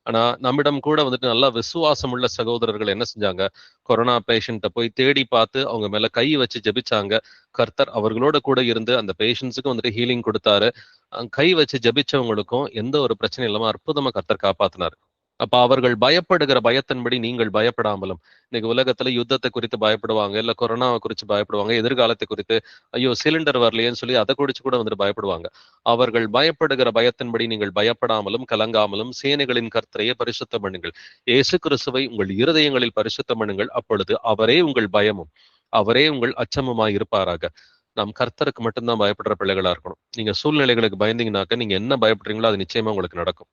[SPEAKER 1] ஆனா நம்மிடம் கூட வந்துட்டு நல்லா விசுவாசம் உள்ள சகோதரர்கள் என்ன செஞ்சாங்க? கொரோனா பேஷண்ட்டை போய் தேடி பார்த்து அவங்க மேல கை வச்சு ஜெபிச்சாங்க. கர்த்தர் அவர்களோட கூட இருந்து அந்த பேஷண்ட்ஸுக்கு வந்துட்டு ஹீலிங் கொடுத்தாரு. கை வச்சு ஜெபிச்சவங்களுக்கும் எந்த ஒரு பிரச்சனையும் இல்லாம அற்புதமா கர்த்தர் காப்பாத்தினாரு. அப்ப அவர்கள் பயப்படுகிற பயத்தின்படி நீங்கள் பயப்படாமலும், இன்னைக்கு உலகத்துல யுத்தத்தை குறித்து பயப்படுவாங்க, இல்ல கொரோனாவை குறித்து பயப்படுவாங்க, எதிர்காலத்தை குறித்து ஐயோ சிலிண்டர் வரலையேன்னு சொல்லி அதை குறிச்சு கூட வந்துட்டு பயப்படுவாங்க. அவர்கள் பயப்படுகிற பயத்தின்படி நீங்கள் பயப்படாமலும் கலங்காமலும் சேனைகளின் கர்த்தரையே பரிசுத்தம் பண்ணுங்கள். இயேசு கிறிஸ்துவை உங்கள் இருதயங்களில் பரிசுத்தம் பண்ணுங்கள். அப்பொழுது அவரே உங்கள் பயமும் அவரே உங்கள் அச்சமுமாய் இருப்பாராக. நாம் கர்த்தருக்கு மட்டும்தான் பயப்படுற பிள்ளைகளா இருக்கணும். நீங்க சூழ்நிலைகளுக்கு பயந்தீங்கன்னாக்க நீங்க என்ன பயப்படுறீங்களோ அது நிச்சயமா உங்களுக்கு நடக்கும்.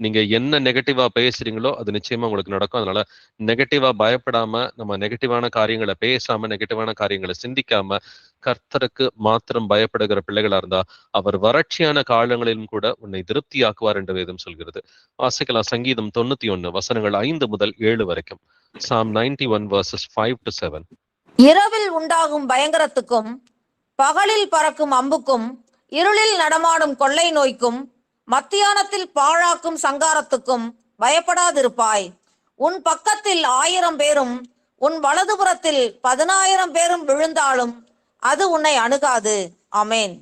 [SPEAKER 1] நீங்க என்ன நெகட்டிவா பேசுறீங்களோ அது நிச்சயமா உங்களுக்கு நடக்கும். அதனால நெகட்டிவா பயப்படாம, நம்ம நெகட்டிவான காரியங்களை பேசாம, நெகட்டிவான காரியங்களை சிந்திக்காம, கர்த்தருக்கு மாத்திரம் பயப்படுகிற பிள்ளைகளா இருந்தா அவர் வறட்சியான காலங்களிலும் கூட உன்னை திருப்தியாக்குவார் என்று வேதம் சொல்கிறது. வாசிக்கலாம் சங்கீதம் 91 வசனங்கள் 5 முதல் 7 வரைக்கும். Psalm 91 verses 5 to 7.
[SPEAKER 2] இரவில் உண்டாகும் பயங்கரத்துக்கும் பகலில் பறக்கும் அம்புக்கும் இருளில் நடமாடும் கொள்ளை நோய்க்கும் மத்தியானத்தில் பாழாக்கும் சங்காரத்துக்கும் பயப்படாதிருப்பாய். உன் பக்கத்தில் 1000 பேரும் உன் வலதுபுறத்தில் 10,000 பேரும் விழுந்தாலும் அது உன்னை அணுகாது. ஆமென்.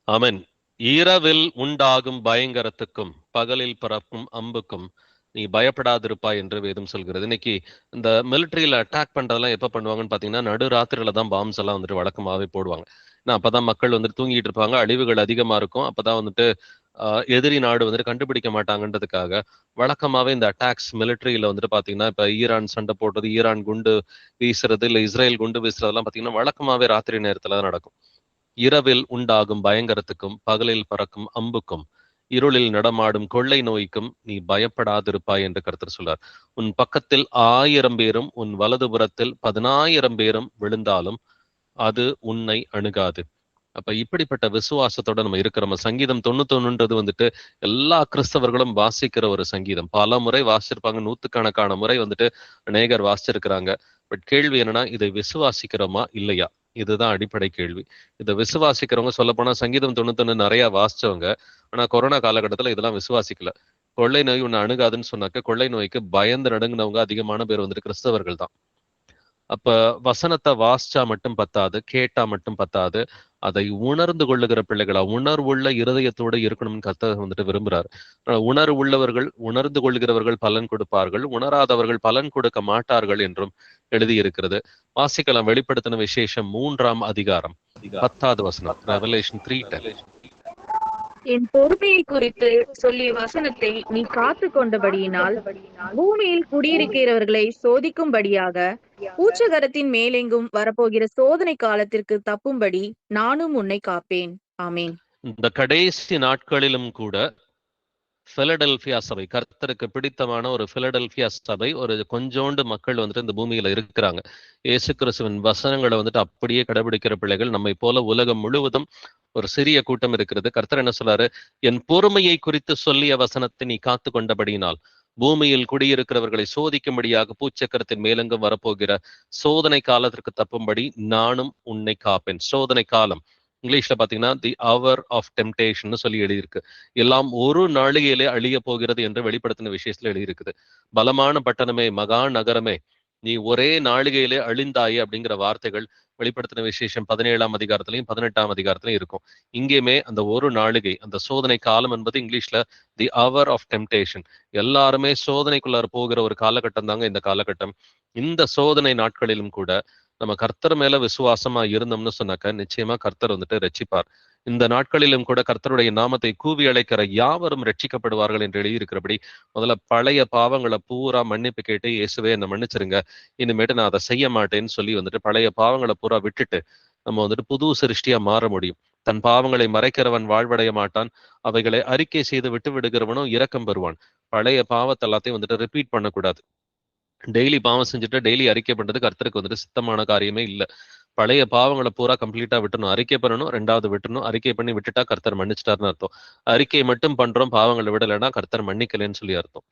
[SPEAKER 1] ஆமென். இரவில் உண்டாகும் பயங்கரத்துக்கும் பகலில் பறக்கும் அம்புக்கும் நீ பயப்படாதிருப்பாய் என்று வேதம் சொல்கிறது. இன்னைக்கு இந்த மிலிட்டரியில அட்டாக் பண்றதெல்லாம் எப்ப பண்ணுவாங்கன்னு பாத்தீங்கன்னா நடு ராத்திரில தான் பாம்ஸ் எல்லாம் வந்துட்டு வழக்கமாவே போடுவாங்க. ஏன்னா அப்பதான் மக்கள் வந்துட்டு தூங்கிட்டு இருப்பாங்க, அழிவுகள் அதிகமா இருக்கும். அப்பதான் வந்துட்டு எதிரி நாடு வந்துட்டு கண்டுபிடிக்க மாட்டாங்கன்றதுக்காக வழக்கமாவே இந்த அட்டாக்ஸ் மிலிட்டரியில வந்துட்டு பாத்தீங்கன்னா இப்ப ஈரான் சண்டை போடுறது, ஈரான் குண்டு வீசுறது, இல்ல இஸ்ரேல் குண்டு வீசுறதெல்லாம் பாத்தீங்கன்னா வழக்கமாவே ராத்திரி நேரத்துல தான் நடக்கும். இரவில் உண்டாகும் பயங்கரத்துக்கும் பகலில் பறக்கும் அம்புக்கும் இருளில் நடமாடும் கொள்ளை நோய்க்கும் நீ பயப்படாதிருப்பாய் என்று கர்த்தர் சொல்றார். உன் பக்கத்தில் 1000 பேரும் உன் வலதுபுறத்தில் 10,000 பேரும் விழுந்தாலும் அது உன்னை அணுகாது. அப்ப இப்படிப்பட்ட விசுவாசத்தோட நம்ம இருக்கிறோம். சங்கீதம் 91 வந்துட்டு எல்லா கிறிஸ்தவர்களும் வாசிக்கிற ஒரு சங்கீதம். பல முறை வாசிச்சிருப்பாங்க, நூத்துக்கணக்கான முறை வந்துட்டு அநேகர் வாசிச்சிருக்கிறாங்க. பட் கேள்வி என்னன்னா, இதை விசுவாசிக்கிறோமா இல்லையா? இதுதான் அடிப்படை கேள்வி. இதை விசுவாசிக்கிறவங்க, சொல்ல போனா சங்கீதம் 91 நிறைய வாசிச்சவங்க, ஆனா கொரோனா காலகட்டத்துல இதெல்லாம் விசுவாசிக்கல. கொள்ளை நோய் ஒண்ணு அணுகாதுன்னு சொன்னாக்க கொள்ளை நோய்க்கு பயந்து நடுங்கினவங்க அதிகமான பேர் வந்துட்டு கிறிஸ்தவர்கள் தான். அப்ப வசனத்தை வாசிச்சா மட்டும் பத்தாது, கேட்டா மட்டும் பத்தாது, அதை உணர்ந்து கொள்ளுகிற பிள்ளைகளா, உணர்வுள்ள இருதயத்தோடு இருக்கணும்னு கர்த்தர் வந்துட்டு விரும்புறாரு. உணர்வுள்ளவர்கள், உணர்ந்து கொள்கிறவர்கள் பலன் கொடுப்பார்கள், உணராதவர்கள் பலன் கொடுக்க மாட்டார்கள் என்றும் எழுதியிருக்கிறது. வாசிக்கலாம் வெளிப்படுத்தின விசேஷம் 3ஆம் அதிகாரம் 10வது வசனம். ரெவலேஷன் 3:10.
[SPEAKER 3] என் பொறுமையை குறித்து சொல்லிய வசனத்தை நீ காத்து கொண்டபடியினால் பூமியில் குடியிருக்கிறவர்களை சோதிக்கும்படியாக பூச்சகரத்தின் மேலெங்கும் வரப்போகிற சோதனை காலத்திற்கு தப்பும்படி நானும் உன்னை காப்பேன். ஆமேன்.
[SPEAKER 1] இந்த கடைசி நாட்களிலும் கூட பிலடெல்பியா சபை, கர்த்தருக்கு பிடித்தமான ஒரு பிலடெல்பியா சபை, ஒரு கொஞ்சோண்டு மக்கள் வந்துட்டு இந்த பூமியில இருக்கிறாங்க. இயேசு கிறிஸ்துவின் வசனங்களை வந்துட்டு அப்படியே கடைபிடிக்கிற பிள்ளைகள் நம்மை போல உலகம் முழுவதும் ஒரு சிறிய கூட்டம் இருக்கிறது. கர்த்தர் என்ன சொல்றாரு? என் பொறுமையை குறித்து சொல்லிய வசனத்தை நீ காத்து கொண்டபடியினால் பூமியில் குடியிருக்கிறவர்களை சோதிக்கும்படியாக பூச்சக்கரத்தின் மேலெங்கும் வரப்போகிற சோதனை காலத்திற்கு தப்பும்படி நானும் உன்னை காப்பேன். சோதனை காலம் இங்கிலீஷ்ல பாத்தீங்கன்னா தி அவர் ஆஃப் டெம்டேஷன் சொல்லி எழுதியிருக்கு. எல்லாம் ஒரு நாளிகையிலே அழிய போகிறது என்று வெளிப்படுத்தின விஷயத்துல எழுதியிருக்குது. பலமான பட்டணமே, மகா நகரமே, நீ ஒரே நாளிகையிலே அழிந்தாயே அப்படிங்கிற வார்த்தைகள் வெளிப்படுத்தின விசேஷம் 17ஆம் அதிகாரத்திலையும் 18ஆம் அதிகாரத்திலையும் இருக்கும். இங்கேயுமே அந்த ஒரு நாளிகை, அந்த சோதனை காலம் என்பது இங்கிலீஷ்ல தி அவர் ஆஃப் டெம்டேஷன். எல்லாருமே சோதனைக்குள்ளார போகிற ஒரு காலகட்டம் தாங்க இந்த காலகட்டம். இந்த சோதனை நாட்களிலும் கூட நம்ம கர்த்தர் மேல விசுவாசமா இருந்தோம்னு சொன்னாக்க நிச்சயமா கர்த்தர் வந்துட்டு ரட்சிப்பார். இந்த நாட்களிலும் கூட கர்த்தருடைய நாமத்தை கூவி அழைக்கிற யாவரும் ரட்சிக்கப்படுவார்கள் என்று எழுதியிருக்கிறபடி முதல்ல பழைய பாவங்களை பூரா மன்னிப்பு கேட்டு, இயேசுவே என்னை மன்னிச்சிருங்க, இனிமேட்டு நான் அதை செய்ய மாட்டேன்னு சொல்லி வந்துட்டு பழைய பாவங்களை பூரா விட்டுட்டு நம்ம வந்துட்டு புது சிருஷ்டியா மாற முடியும். தன் பாவங்களை மறைக்கிறவன் வாழ்வடைய மாட்டான், அவைகளை அறிக்கை செய்து விட்டு விடுகிறவனும் இரக்கம் பெறுவான். பழைய பாவத்தை எல்லாத்தையும் வந்துட்டு ரிப்பீட் பண்ணக்கூடாது. டெய்லி பாவம் செஞ்சுட்டு டெய்லி அறிக்கை பண்றது கர்த்தருக்கு வந்துட்டு சித்தமான காரியமே இல்லை. பழைய பாவங்களை பூரா கம்ப்ளீட்டா விட்டுணும். அறிக்கை பண்ணணும், 2வது விட்டுணும். அறிக்கை பண்ணி விட்டுட்டா கர்த்தர் மன்னிச்சிட்டாருன்னு அர்த்தம். அறிக்கை மட்டும் பண்றோம், பாவங்களை விடலைன்னா கர்த்தர் மன்னிக்கலைன்னு சொல்லி அர்த்தம்.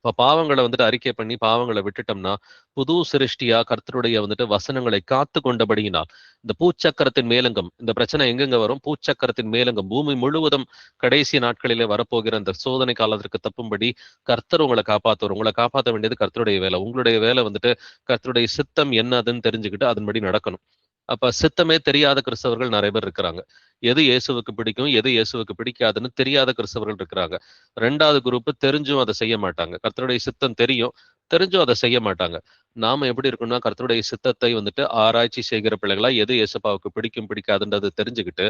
[SPEAKER 1] இப்ப பாவங்களை வந்துட்டு அறிக்கை பண்ணி பாவங்களை விட்டுட்டோம்னா புது சிருஷ்டியா கர்த்தருடைய வந்துட்டு வசனங்களை காத்து கொண்டபடியினால் இந்த பூச்சக்கரத்தின் மேலங்கம், இந்த பிரச்சனை எங்கெங்க வரும்? பூச்சக்கரத்தின் மேலங்கம், பூமி முழுவதும் கடைசி நாட்களிலே வரப்போகிற அந்த சோதனை காலத்திற்கு தப்பும்படி கர்த்தர் உங்களை காப்பாற்றுவார். உங்களை காப்பாற்ற வேண்டியது கர்த்தருடைய வேலை. உங்களுடைய வேலை வந்துட்டு கர்த்தருடைய சித்தம் என்னதுன்னு தெரிஞ்சுக்கிட்டு அதன்படி நடக்கணும். அப்ப சித்தமே தெரியாத கிறிஸ்தவர்கள் நிறைய பேர் இருக்கிறாங்க. எது இயேசுவுக்கு பிடிக்கும், எது இயேசுவுக்கு பிடிக்காதுன்னு தெரியாத கிறிஸ்தவர்கள் இருக்கிறாங்க. 2வது குரூப் தெரிஞ்சும் அதை செய்ய மாட்டாங்க. கர்த்தருடைய சித்தம் தெரியும், தெரிஞ்சும் அதை செய்ய மாட்டாங்க. நாம எப்படி இருக்கணும்னா, கர்த்தருடைய சித்தத்தை வந்துட்டு ஆராய்ச்சி செய்கிற பிள்ளைகளா, எது இயேசுப்பாவுக்கு பிடிக்கும் பிடிக்காதுன்றது தெரிஞ்சுக்கிட்டு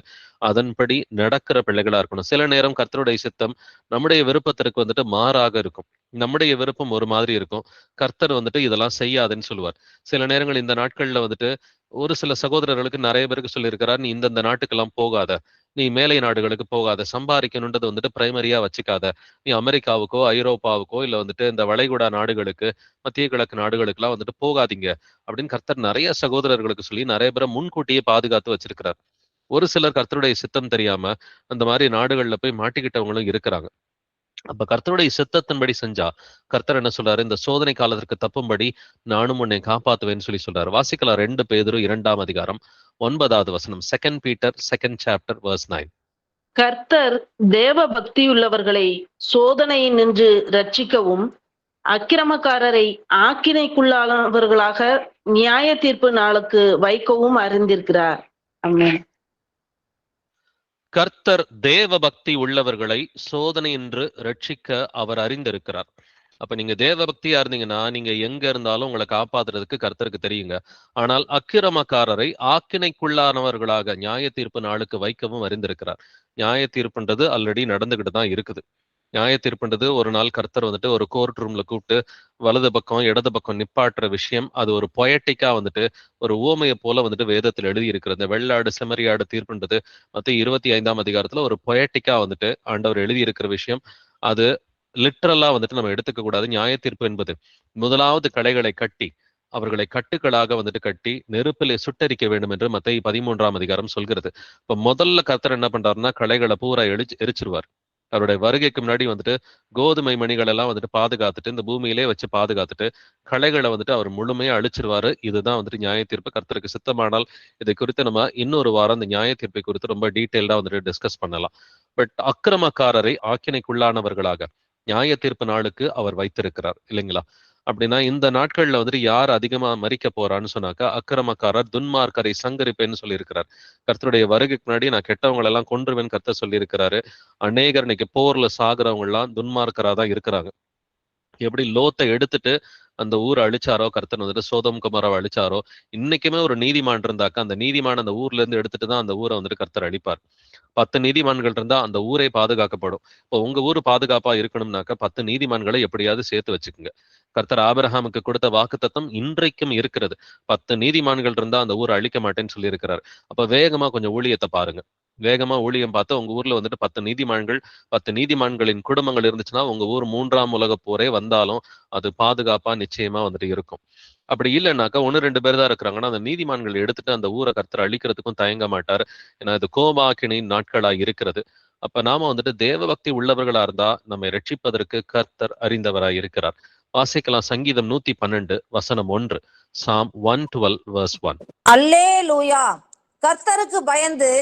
[SPEAKER 1] அதன்படி நடக்கிற பிள்ளைகளா இருக்கணும். சில நேரம் கர்த்தருடைய சித்தம் நம்முடைய விருப்பத்திற்கு வந்துட்டு மாறாக இருக்கும். நம்முடைய விருப்பம் ஒரு மாதிரி இருக்கும், கர்த்தர் வந்துட்டு இதெல்லாம் செய்யாதுன்னு சொல்லுவார். சில நேரங்கள் இந்த நாட்கள்ல வந்துட்டு ஒரு சில சகோதரர்களுக்கு நிறைய பேருக்கு சொல்லியிருக்கிறார், நீ இந்தந்த நாட்டுக்கெல்லாம் போகாத, நீ மேலை நாடுகளுக்கு போகாத, சம்பாதிக்கணுன்றது வந்துட்டு பிரைமரியா வச்சுக்காத, நீ அமெரிக்காவுக்கோ ஐரோப்பாவுக்கோ இல்ல வந்துட்டு இந்த வளைகுடா நாடுகளுக்கு, மத்திய கிழக்கு நாடுகளுக்கெல்லாம் வந்துட்டு போகாதீங்க அப்படின்னு கர்த்தர் நிறைய சகோதரர்களுக்கு சொல்லி நிறைய பேரை முன்கூட்டியே பாதுகாத்து வச்சிருக்கிறார். ஒரு சிலர் கர்த்தருடைய சித்தம் தெரியாம அந்த மாதிரி நாடுகள்ல போய் மாட்டிக்கிட்டவங்களும் இருக்கிறாங்க. அப்ப கர்த்தருடைய சித்தத்தின்படி செஞ்சா கர்த்தர் என்ன சொல்றாரு, இந்த சோதனை காலத்திற்கு தப்பும்படி நானும் உன்னை காப்பாத்துவேன்னு சொல்றாரு. வாசிக்கலாம் 2 பேதுரு 2ஆம் அதிகாரம் 9வது வசனம். 2 Peter 2nd chapter verse 9.
[SPEAKER 4] கர்த்தர் தேவ பக்தியுள்ளவர்களை சோதனையினின்று ரட்சிக்கவும் அக்கிரமக்காரரை ஆக்கினைக்குள்ளானவர்களாக நியாய தீர்ப்பு நாளுக்கு வைக்கவும் அறிந்திருக்கிறார். ஆமென்.
[SPEAKER 1] கர்த்தர் தேவ பக்தி உள்ளவர்களை சோதனையின்று ரட்சிக்க அவர் அறிந்திருக்கிறார். அப்ப நீங்க தேவ பக்தியா இருந்தீங்கன்னா நீங்க எங்க இருந்தாலும் உங்களை காப்பாத்துறதுக்கு கர்த்தருக்கு தெரியுங்க. ஆனால் அக்கிரமக்காரரை ஆக்கினைக்குள்ளானவர்களாக நியாய தீர்ப்பு நாளுக்கு வைக்கவும் அறிந்திருக்கிறார். நியாய தீர்ப்புன்றது ஆல்ரெடி நடந்துகிட்டு தான் இருக்குது. நியாய தீர்ப்புன்றது ஒரு நாள் கர்த்தர் வந்துட்டு ஒரு கோர்ட் ரூம்ல கூப்பிட்டு வலது பக்கம் இடது பக்கம் நிப்பாட்டுற விஷயம், அது ஒரு பொயட்டிக்கா வந்துட்டு ஒரு ஊமையை போல வந்துட்டு வேதத்தில் எழுதி இருக்கிறது. இந்த வெள்ளாடு செம்மறியாடு தீர்ப்புன்றது மத்திய 25ஆம் அதிகாரத்துல ஒரு பொயட்டிக்கா வந்துட்டு ஆண்டவர் எழுதி இருக்கிற விஷயம். அது லிட்ரலா வந்துட்டு நம்ம எடுத்துக்க கூடாது. நியாய தீர்ப்பு என்பது முதலாவது களைகளை கட்டி அவர்களை கட்டுக்களாக வந்துட்டு கட்டி நெருப்பிலே சுட்டரிக்க வேண்டும் என்று மத்திய 13ஆம் அதிகாரம் சொல்கிறது. இப்ப முதல்ல கர்த்தர் என்ன பண்றாருன்னா களைகளை பூரா எரிச்சிருவார். அவருடைய வருகைக்கு முன்னாடி வந்துட்டு கோதுமை மணிகள் எல்லாம் வந்துட்டு பாதுகாத்துட்டு இந்த பூமியிலே வச்சு பாதுகாத்துட்டு களைகளை வந்துட்டு அவர் முழுமையா அழிச்சிருவாரு. இதுதான் வந்துட்டு நியாய தீர்ப்பு. கர்த்தருக்கு சித்தமானால் இதை குறித்து நம்ம இன்னொரு வாரம் இந்த நியாய தீர்ப்பை குறித்து ரொம்ப டீட்டெயில்டா வந்துட்டு டிஸ்கஸ் பண்ணலாம். பட் அக்கிரமக்காரரை ஆக்கினைக்குள்ளானவர்களாக நியாய தீர்ப்பு நாளுக்கு அவர் வைத்திருக்கிறார் இல்லைங்களா? அப்படின்னா இந்த நாட்கள்ல வந்துட்டு யார் அதிகமா மரிக்க போறான்னு சொன்னாக்கா அக்கிரமக்காரர் துன்மார்க்கரை சங்கரிப்பேன்னு சொல்லியிருக்கிறார். கர்த்தருடைய வருகைக்கு முன்னாடி நான் கெட்டவங்களை எல்லாம் கொன்றுவேன் கர்த்தர் சொல்லியிருக்கிறாரு. அநேகர் இன்னைக்கு போர்ல சாகுறவங்க எல்லாம் துன்மார்க்கரா தான் இருக்கிறாங்க. எப்படி லோத்தை எடுத்துட்டு அந்த ஊரை அழிச்சாரோ கர்த்தன் வந்துட்டு சோதம் குமாராவை அழிச்சாரோ, இன்னைக்குமே ஒரு நீதிமான் இருந்தாக்கா அந்த நீதிமான் அந்த ஊர்ல இருந்து எடுத்துட்டு தான் அந்த ஊரை வந்துட்டு கர்த்தர் அழிப்பார். 10 நீதிமான்கள் இருந்தா அந்த ஊரே பாதுகாக்கப்படும். இப்போ உங்க ஊர் பாதுகாப்பா இருக்கணும்னாக்க 10 நீதிமான்களை எப்படியாவது சேர்த்து வச்சுக்கோங்க. கர்த்தர் ஆபிரகாமுக்கு கொடுத்த வாக்குத்தத்தம் இன்றைக்கும் இருக்கிறது. 10 நீதிமான்கள் இருந்தா அந்த ஊரை அழிக்க மாட்டேன்னு சொல்லி இருக்கிறார். அப்ப வேகமா கொஞ்சம் ஊழியத்தை பாருங்க. வேகமா ஊழியம் பார்த்தா உங்க ஊர்ல வந்துட்டு 10 நீதிமான்களின் குடும்பங்கள் இருந்துச்சுன்னா உங்க ஊர் 3ஆம் உலக போரே வந்தாலும் அது பாதுகாப்பா நிச்சயமா வந்துட்டு இருக்கும். அப்படி இல்லைன்னாக்கா 1-2 பேர் தான் இருக்கிறாங்கன்னா அந்த நீதிமான்கள் எடுத்துட்டு அந்த ஊரை கர்த்தர் அழிக்கிறதுக்கும் தயங்க மாட்டார். ஏன்னா இது கோபாக்கினின் நாட்களா இருக்கிறது. அப்ப நாம வந்துட்டு தேவ பக்தி உள்ளவர்களா இருந்தா நம்மை ரட்சிப்பதற்கு கர்த்தர் அறிந்தவராய் இருக்கிறார். வாசிக்கலாம் சங்கீதம் 112 வசனம் 1. Psalm 112 verse 1.
[SPEAKER 2] அல்லேலூயா. கர்த்தருக்கு பயந்து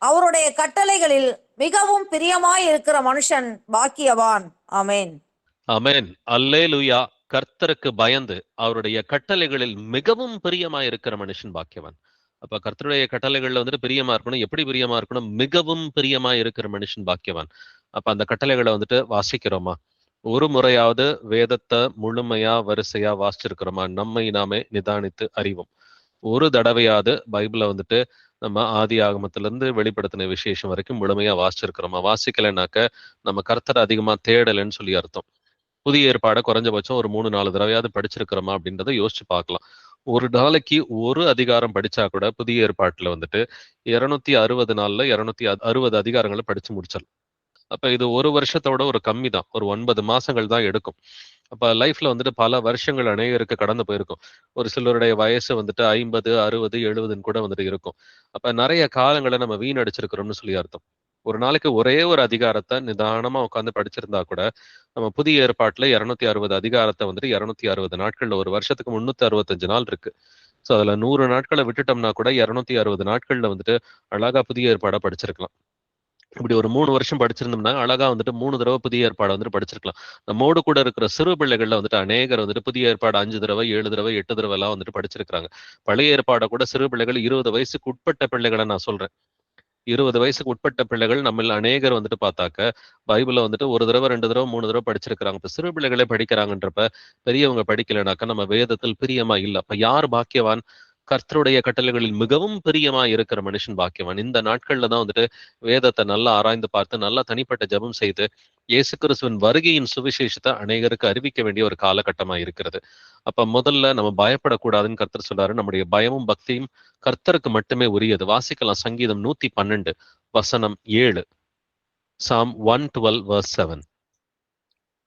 [SPEAKER 2] அவருடைய கட்டளைகளில் மிகவும் பிரியமாய் இருக்கிற மனுஷன் பாக்கியவான். ஆமென்.
[SPEAKER 1] ஆமென். அல்லேலூயா. கர்த்தருக்கு பயந்து அவருடைய கட்டளைகளில் மிகவும் பிரியமா இருக்கிற மனுஷன் பாக்கியவான். அப்ப கர்த்தருடைய கட்டளைகள்ல வந்துட்டு பிரியமா இருக்கணும். எப்படி பிரியமா இருக்கணும்? மிகவும் பிரியமா இருக்கிற மனுஷன் பாக்கியவான். அப்ப அந்த கட்டளைகளை வந்துட்டு வாசிக்கிறோமா? ஒரு முறையாவது வேதத்தை முழுமையா வரிசையா வாசிச்சிருக்கிறோமா? நம்மை நாமே நிதானித்து அறிவோம். ஒரு தடவையாவது பைபிளை வந்துட்டு நம்ம ஆதி ஆகமத்துல இருந்து வெளிப்படுத்தின விசேஷம் வரைக்கும் முழுமையா வாசிச்சிருக்கிறோமா? வாசிக்கலைனாக்க நம்ம கர்த்தரை அதிகமா தேடலைன்னு சொல்லி அர்த்தம். புதிய ஏற்பாடை குறைஞ்சபட்சம் ஒரு 3-4 தடவையாவது படிச்சிருக்கிறோமா அப்படின்றத யோசிச்சு பார்க்கலாம். ஒரு நாளைக்கு ஒரு அதிகாரம் படிச்சா கூட புதிய ஏற்பாட்டுல வந்துட்டு 260 நாள்ல 260 அதிகாரங்களை படிச்சு முடிச்சிடலாம். அப்ப இது ஒரு வருஷத்தோட ஒரு கம்மி தான். ஒரு 9 மாசங்கள் தான் எடுக்கும். அப்ப லைஃப்ல வந்துட்டு பல வருஷங்கள் அநேகருக்கு கடந்து போயிருக்கும். ஒரு சிலருடைய வயசு வந்துட்டு 50, 60, 70 கூட வந்துட்டு இருக்கும். அப்ப நிறைய காலங்களை நம்ம வீணடிச்சிருக்கிறோம்னு சொல்லி அர்த்தம். ஒரு நாளைக்கு ஒரே ஒரு அதிகாரத்தை நிதானமா உட்காந்து படிச்சிருந்தா கூட நம்ம புதிய ஏற்பாட்டுல 260 அதிகாரத்தை வந்துட்டு 260 நாட்கள்ல, ஒரு வருஷத்துக்கு 365 நாள் இருக்கு. சோ அதுல 100 நாட்களை விட்டுட்டோம்னா கூட 260 நாட்கள்ல வந்துட்டு அழகா புதிய ஏற்பாடை படிச்சிருக்கலாம். இப்படி ஒரு 3 வருஷம் படிச்சிருந்தோம்னா அழகா வந்துட்டு 3 தடவை புதிய ஏற்பாடு வந்துட்டு படிச்சிருக்கலாம். நம்மோடு கூட இருக்கிற சிறு பிள்ளைகள்ல வந்துட்டு அநேகர் வந்துட்டு புதிய ஏற்பாடு 5 தடவை 7 தடவை 8 தடவை எல்லாம் வந்துட்டு படிச்சிருக்காங்க. பழைய ஏற்பாடை கூட சிறு பிள்ளைகள் 20 வயசுக்கு உட்பட்ட பிள்ளைகளை நான் சொல்றேன். 20 வயசுக்கு உட்பட்ட பிள்ளைகள் நம்மள அநேகர் வந்துட்டு பார்த்தாக்க பைபிள வந்துட்டு 1 தடவை 2 தடவை 3 தடவை படிச்சிருக்கிறாங்க. இப்ப சிறு பிள்ளைகளே படிக்கிறாங்கன்றப்ப பெரியவங்க படிக்கலைனாக்கா நம்ம வேதத்தில் பிரியமா இல்ல. அப்ப யார் பாக்கியவான்? கர்த்தருடைய கட்டளைகளில் மிகவும் பிரியமா இருக்கிற மனுஷன் பாக்கியவான். இந்த நாட்கள்ல தான் வந்துட்டு வேதத்தை நல்லா ஆராய்ந்து பார்த்து நல்லா தனிப்பட்ட ஜெபம் செய்து இயேசு கிறிஸ்துவின் வருகையின் சுவிசேஷத்தை அநேகருக்கு அறிவிக்க வேண்டிய ஒரு காலகட்டமா இருக்கிறது. அப்ப முதல்ல நம்ம பயப்படக்கூடாதுன்னு கர்த்தர் சொல்றாரு. நம்முடைய பயமும் பக்தியும் கர்த்தருக்கு மட்டுமே உரியது. வாசிக்கலாம் சங்கீதம் 112 வசனம் 7. Psalm 112 verse 7.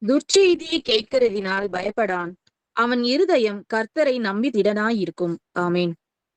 [SPEAKER 3] துர்ச்செய்தியை கேட்கிறதினால் பயப்படான். அவன் இருதயம் கர்த்தரை நம்பி திடனாயிருக்கும். ஆமேன்.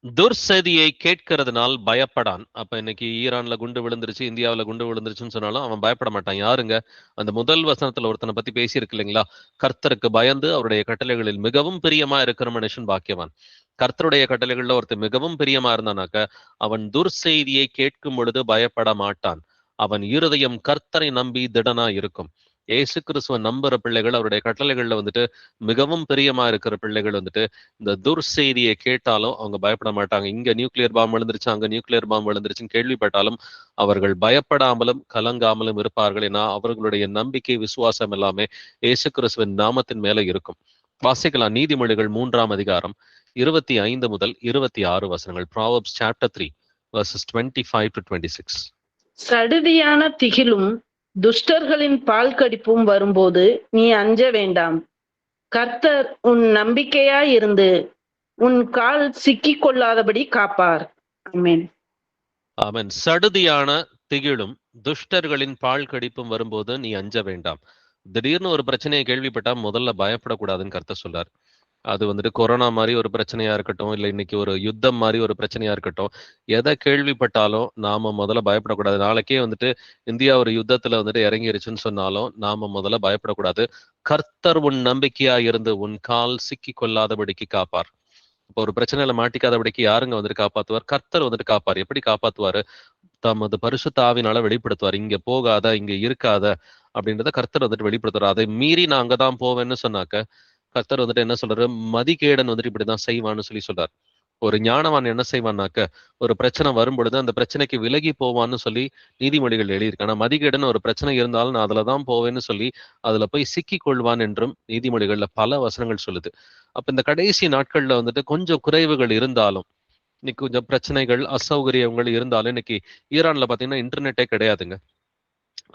[SPEAKER 1] துர்செய்தியை கேட்கிறதுனால் பயப்படான். அப்ப இன்னைக்கு ஈரான்ல குண்டு விழுந்துருச்சு, இந்தியாவுல குண்டு விழுந்துருச்சுன்னு சொன்னாலும் அவன் பயப்பட மாட்டான். யாருங்க? அந்த முதல் வசனத்துல ஒருத்தனை பத்தி பேசியிருக்கு இல்லைங்களா? கர்த்தருக்கு பயந்து அவருடைய கட்டளைகளில் மிகவும் பிரியமா இருக்கிற மனுஷன் பாக்கியவான். கர்த்தருடைய கட்டளைகள்ல ஒருத்தர் மிகவும் பிரியமா இருந்தானாக்க அவன் துர்செய்தியை கேட்கும் பொழுது பயப்பட மாட்டான். அவன் இருதயம் கர்த்தரை நம்பி திடனா இருக்கும். ஏசு கிறிஸ்துவ நம்புற பிள்ளைகள் அவருடைய கட்டளைகள்ல வந்துட்டு மிகவும் பிரியமா இருக்கிற பிள்ளைகள் வந்துட்டு இந்த துர்செய்தியை கேட்டாலும் அவங்க பயப்பட மாட்டாங்க. இங்க நியூக்ளியர் பாம்பு விழுந்துருச்சு, அங்க நியூக்ளியர் பாம்பு விழுந்துருச்சுன்னு கேள்விப்பட்டாலும் அவர்கள் பயப்படாமலும் கலங்காமலும் இருப்பார்கள். ஏன்னா அவர்களுடைய நம்பிக்கை விசுவாசம் எல்லாமே ஏசு கிறிஸ்துவின் நாமத்தின் மேல இருக்கும். வாசிக்கலாம் நீதிமொழிகள் 3ஆம் அதிகாரம் 25 முதல் 26 வசனங்கள். Proverbs chapter 3 verses 25 to 26.
[SPEAKER 4] சடுதியான திகிலும் துஷ்டர்களின் பால் கடிப்பும் வரும்போது நீ அஞ்ச வேண்டாம். கர்த்தர் உன் நம்பிக்கையாயிருந்து உன் கால் சிக்கிக் கொள்ளாதபடி காப்பார். ஆமென்.
[SPEAKER 1] ஆமென். சடுதியான திகிலும் துஷ்டர்களின் பால் கடிப்பும் வரும்போது நீ அஞ்ச வேண்டாம். திடீர்னு ஒரு பிரச்சனையை கேள்விப்பட்டா முதல்ல பயப்படக்கூடாதுன்னு கர்த்தர் சொல்றார். அது வந்துட்டு கொரோனா மாதிரி ஒரு பிரச்சனையா இருக்கட்டும், இல்லை இன்னைக்கு ஒரு யுத்தம் மாதிரி ஒரு பிரச்சனையா இருக்கட்டும், எதை கேள்விப்பட்டாலும் நாம முதல்ல பயப்படக்கூடாது. நாளைக்கே வந்துட்டு இந்தியா ஒரு யுத்தத்துல வந்துட்டு இறங்கிருச்சுன்னு சொன்னாலும் நாம முதல்ல பயப்படக்கூடாது. கர்த்தர் உன் நம்பிக்கையா இருந்து உன் கால் சிக்கி கொள்ளாதபடிக்கு காப்பார். இப்போ ஒரு பிரச்சனையில மாட்டிக்காதபடிக்கு யாருங்க வந்துட்டு காப்பாத்துவார்? கர்த்தர் வந்துட்டு காப்பார். எப்படி காப்பாத்துவாரு? தமது பரிசுத்த ஆவினால வெளிப்படுத்துவார். இங்க போகாத, இங்க இருக்காத அப்படின்றத கர்த்தர் வந்துட்டு வெளிப்படுத்துவார். அதை மீறி நான் அங்கதான் போவேன்னு சொன்னாக்க கர்த்தர் வந்துட்டு என்ன சொல்றாரு? மதிகேடன் வந்துட்டு இப்படிதான் செய்வான்னு சொல்றார். ஒரு ஞானவான் என்ன செய்வான்னாக்க ஒரு பிரச்சனை வரும் பொழுது அந்த பிரச்சனைக்கு விலகி போவான்னு சொல்லி நீதிமொழிகள் எழுதியிருக்கு. ஆனா மதிகேடன் ஒரு பிரச்சனை இருந்தாலும் நான் அதுலதான் போவேன்னு சொல்லி அதுல போய் சிக்கி கொள்வான் என்றும் நீதிமொழிகள்ல பல வசனங்கள் சொல்லுது. அப்ப இந்த கடைசி நாட்கள்ல வந்துட்டு கொஞ்சம் குறைவுகள் இருந்தாலும் இன்னைக்கு கொஞ்சம் பிரச்சனைகள் அசௌகரியங்கள் இருந்தாலும் இன்னைக்கு ஈரான்ல பாத்தீங்கன்னா இன்டர்நெட்டே கிடையாதுங்க.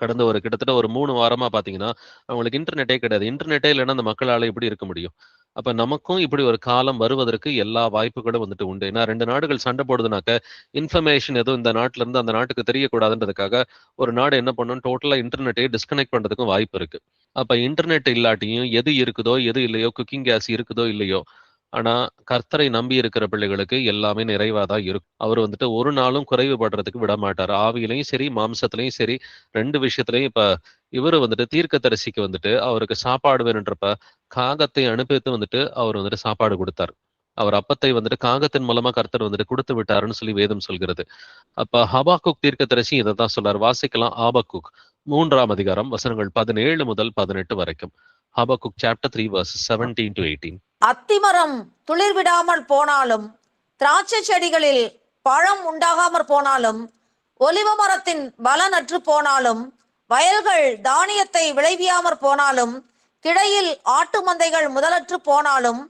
[SPEAKER 1] கடந்த ஒரு கிட்டத்தட்ட ஒரு 3 வாரமா பாத்தீங்கன்னா அவங்களுக்கு இன்டர்நெட்டே கிடையாது. இன்டர்நெட்டே இல்லைன்னா அந்த மக்களால எப்படி இருக்க முடியும்? அப்ப நமக்கும் இப்படி ஒரு காலம் வருவதற்கு எல்லா வாய்ப்புகளும் வந்துட்டு உண்டு. ஏன்னா 2 நாடுகள் சண்டை போடுதுனாக்க இன்ஃபர்மேஷன் எதுவும் இந்த நாட்டுல இருந்து அந்த நாட்டுக்கு தெரியக்கூடாதுன்றதுக்காக ஒரு நாடு என்ன பண்ணும், டோட்டலா இன்டர்நெட்டை டிஸ்கனெக்ட் பண்றதுக்கும் வாய்ப்பு இருக்கு. அப்ப இன்டர்நெட் இல்லாட்டியும் எது இருக்குதோ எது இல்லையோ, குக்கிங் கேஸ் இருக்குதோ இல்லையோ, ஆனா கர்த்தரை நம்பி இருக்கிற பிள்ளைகளுக்கு எல்லாமே நிறைவாதான் இருக்கும். அவர் வந்துட்டு ஒரு நாளும் குறைவுபடுறதுக்கு விட மாட்டார். ஆவியிலையும் சரி மாம்சத்திலையும் சரி 2 விஷயத்திலையும். இப்ப இவரு வந்துட்டு தீர்க்கதரிசிக்கு வந்துட்டு அவருக்கு சாப்பாடு வேணுன்றப்ப காகத்தை அனுப்பித்து வந்துட்டு அவர் வந்துட்டு சாப்பாடு கொடுத்தார். அவர் அப்பத்தை வந்துட்டு காகத்தின் மூலமா கர்த்தர் வந்துட்டு கொடுத்து விட்டாருன்னு சொல்லி வேதம் சொல்கிறது. அப்ப ஹபாக்குக் தீர்க்கதரிசி இதைத்தான் சொல்றார். வாசிக்கலாம் ஆபக்குக் 3ஆம் அதிகாரம் வசனங்கள் 17 முதல் 18 வரைக்கும். ஹபாக்குக் சாப்டர் 3 verses 17 to 18.
[SPEAKER 2] அத்திமரம் துளிர் விடாமல் போனாலும், திராட்சை செடிகளில் பழம் உண்டாகாமற் போனாலும், ஒலிவ மரத்தின் பலனற்று போனாலும், வயல்கள் தானியத்தை விளைவியாமற் போனாலும், கிடையில் ஆட்டு மந்தைகள் முதலற்று போனாலும்,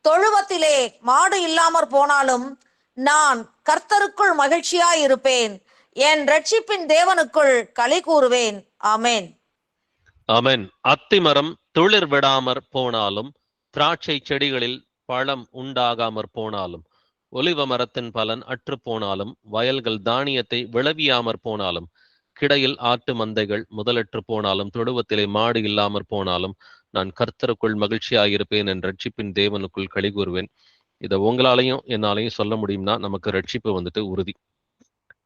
[SPEAKER 2] தொழுவத்திலே மாடு இல்லாமற் போனாலும், நான் கர்த்தருக்குள் மகிழ்ச்சியாயிருப்பேன், என் இரட்சிப்பின் தேவனுக்குள் களி கூறுவேன். ஆமென்.
[SPEAKER 1] ஆமென். அத்திமரம் துளிர் விடாமற் போனாலும், திராட்சை செடிகளில் பழம் உண்டாகாமற் போனாலும், ஒலிவ மரத்தின் பலன் அற்று போனாலும், வயல்கள் தானியத்தை விளைவியாமற் போனாலும், கிடையில் ஆட்டு மந்தைகள் முதலற்று போனாலும், தொழுவத்திலே மாடு இல்லாமற் போனாலும், நான் கர்த்தருக்குள் மகிழ்ச்சியாயிருப்பேன், என் ரட்சிப்பின் தேவனுக்குள் களி கூறுவேன். இதை உங்களாலையும் என்னாலையும் சொல்ல முடியும்னா நமக்கு ரட்சிப்பு வந்துட்டு உறுதி.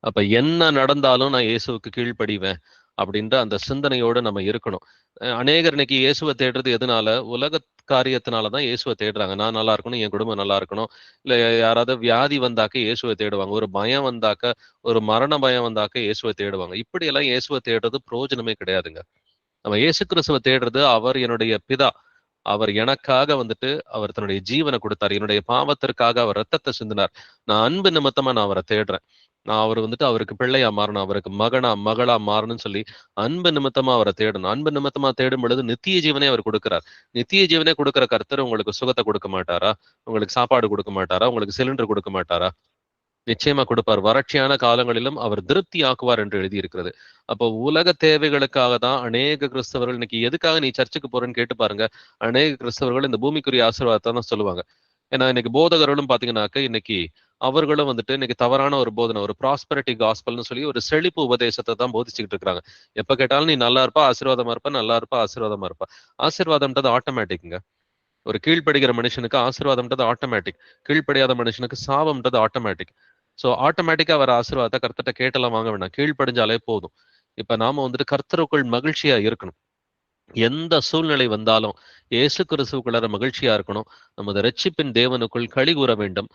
[SPEAKER 1] அப்ப என்ன நடந்தாலும் நான் இயேசுவுக்கு கீழ்ப்படிவேன் அப்படின்ற அந்த சிந்தனையோடு நம்ம இருக்கணும். அநேகர் இன்னைக்கு இயேசுவை தேடுறது எதனால? உலக காரியத்தினாலதான் இயேசுவை தேடுறாங்க. நான் நல்லா இருக்கணும், என் குடும்பம் நல்லா இருக்கணும், இல்ல யாராவது வியாதி வந்தாக்க இயேசுவை தேடுவாங்க, ஒரு பயம் வந்தாக்க, ஒரு மரண பயம் வந்தாக்க இயேசுவை தேடுவாங்க. இப்படி எல்லாம் இயேசுவை தேடுறது பிரயோஜனமே கிடையாதுங்க. நம்ம இயேசு கிறிஸ்துவை தேடுறது அவர் என்னுடைய பிதா, அவர் எனக்காக வந்துட்டு அவர் தன்னுடைய ஜீவனை கொடுத்தார், என்னுடைய பாவத்திற்காக அவர் ரத்தத்தை சிந்தினார். நான் அன்பு நிமித்தமா நான் அவரை தேடுறேன். நான் அவர் வந்துட்டு அவருக்கு பிள்ளையா மாறணும், அவருக்கு மகனா மகளா மாறணும்னு சொல்லி அன்பு நிமித்தமா அவரை தேடணும். அன்பு நிமித்தமா தேடும் பொழுது நித்திய ஜீவனே அவர் கொடுக்கிறார். நித்திய ஜீவனே கொடுக்கிற கர்த்தர் உங்களுக்கு சுகத்தை கொடுக்க மாட்டாரா? உங்களுக்கு சாப்பாடு கொடுக்க மாட்டாரா? உங்களுக்கு சிலிண்டர் கொடுக்க மாட்டாரா? நிச்சயமா கொடுப்பார். வறட்சியான காலங்களிலும் அவர் திருப்தி ஆக்குவார் என்று எழுதியிருக்கிறது. அப்போ உலக தேவைகளுக்காக தான் அநேக கிறிஸ்தவர்கள் இன்னைக்கு எதுக்காக நீ சர்ச்சுக்கு போறேன்னு கேட்டு பாருங்க. அநேக கிறிஸ்தவர்கள் இந்த பூமிக்குரிய ஆசீர்வாதத்தை தான் சொல்லுவாங்க. ஏன்னா இன்னைக்கு போதகர்களும் பாத்தீங்கன்னாக்க இன்னைக்கு அவர்களும் வந்துட்டு இன்னைக்கு தவறான ஒரு போதனை, ஒரு ப்ராஸ்பரிட்டி காஸ்பல்னு சொல்லி ஒரு செழிப்பு உபதேசத்தை தான் போதிச்சுக்கிட்டு இருக்காங்க. எப்ப கேட்டாலும் நீ நல்லா இருப்பா, ஆசீர்வாதமா இருப்பா, நல்லா இருப்பா, ஆசீர்வாதமா இருப்பா. ஆசீர்வாதம்ன்றது ஆட்டோமேட்டிக்ங்க. ஒரு கீழ்ப்படுகிற மனுஷனுக்கு ஆசீர்வாதம்ன்றது ஆட்டோமேட்டிக். கீழ்ப்படியாத மனுஷனுக்கு சாபம்ன்றது ஆட்டோமேட்டிக். ஸோ ஆட்டோமேட்டிக்கா வர ஆசீர்வாதத்தை கர்த்தர்ட்ட கேட்டெல்லாம் வாங்க வேண்டாம். கீழ்ப்படிஞ்சாலே போதும். இப்ப நாம வந்துட்டு கர்த்தருக்குள் மகிழ்ச்சியா இருக்கணும். எந்த சூழ்நிலை வந்தாலும் இயேசு கிறிஸ்துவுக்குள்ளார மகிழ்ச்சியா இருக்கணும். நமது ரட்சிப்பின் தேவனுக்குள் களி கூற வேண்டும்.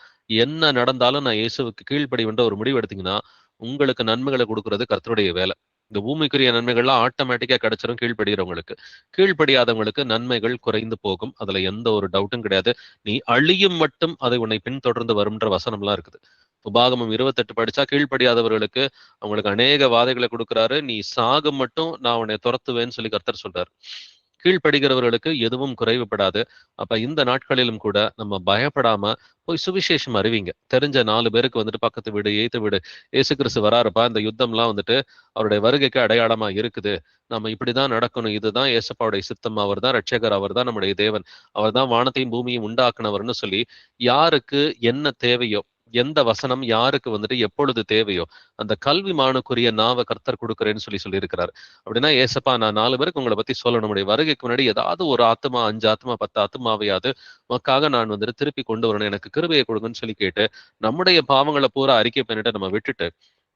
[SPEAKER 1] என்ன நடந்தாலும் நான் இயேசுவுக்கு கீழ்ப்படிவேன்ற ஒரு முடிவு எடுத்தீங்கன்னா உங்களுக்கு நன்மைகளை கொடுக்கறது கர்த்தருடைய வேலை. இந்த பூமிக்குரிய நன்மைகள்லாம் ஆட்டோமேட்டிக்கா கிடைச்சிரும் கீழ்ப்படுகிறவங்களுக்கு. கீழ்ப்படியாதவங்களுக்கு நன்மைகள் குறைந்து போகும். அதுல எந்த ஒரு டவுட்டும் கிடையாது. நீ அழியும் மட்டும் அதை உன்னை பின்தொடர்ந்து வரும்ன்ற வசனம்லாம் இருக்குது. உபாகமம் 28 படிச்சா கீழ்ப்படியாதவர்களுக்கு அவங்களுக்கு அநேக வாதைகளை கொடுக்குறாரு. நீ சாகும் மட்டும் நான் உன்னை துரத்துவேன்னு சொல்லி கர்த்தர் சொல்றாரு. கீழ்ப்படுகிறவர்களுக்கு எதுவும் குறைவுபடாது. அப்ப இந்த நாட்களிலும் கூட நம்ம பயப்படாம போய் சுவிசேஷம் அறிவிங்க. தெரிஞ்ச 4 பேருக்கு வந்துட்டு பக்கத்து வீடு, எய்த்து வீடு, இயேசு கிறிஸ்து வராருப்பா, இந்த யுத்தம்லாம் வந்துட்டு அவருடைய வருகைக்கு அடையாளமா இருக்குது, நம்ம இப்படிதான் நடக்கணும், இதுதான் ஏசப்பாவுடைய சித்தம், அவர் தான் ரட்சகர், அவர் தான் நம்முடைய தேவன், அவர் தான் வானத்தையும் பூமியும் உண்டாக்குனவர்னு சொல்லி யாருக்கு என்ன தேவையோ, எந்த வசனம் யாருக்கு வந்துட்டு எப்பொழுது தேவையோ அந்த கல்விமானுக்குரிய நாவ கர்த்தர் கொடுக்குறேன்னு சொல்லியிருக்கிறார். அப்படின்னா ஏசப்பா நான் 4 பேருக்கு உங்களை பத்தி சொல்லணும், நம்முடைய வருகைக்கு முன்னாடி ஏதாவது ஒரு ஆத்மா, 5 ஆத்மா, 10 ஆத்மாவையாவது மக்காக நான் வந்துட்டு திருப்பி கொண்டு வரணும், எனக்கு கிருபையை கொடுங்கன்னு சொல்லி கேட்டு நம்முடைய பாவங்களை பூரா அறிக்கை பண்ணிட்டு நம்ம விட்டுட்டு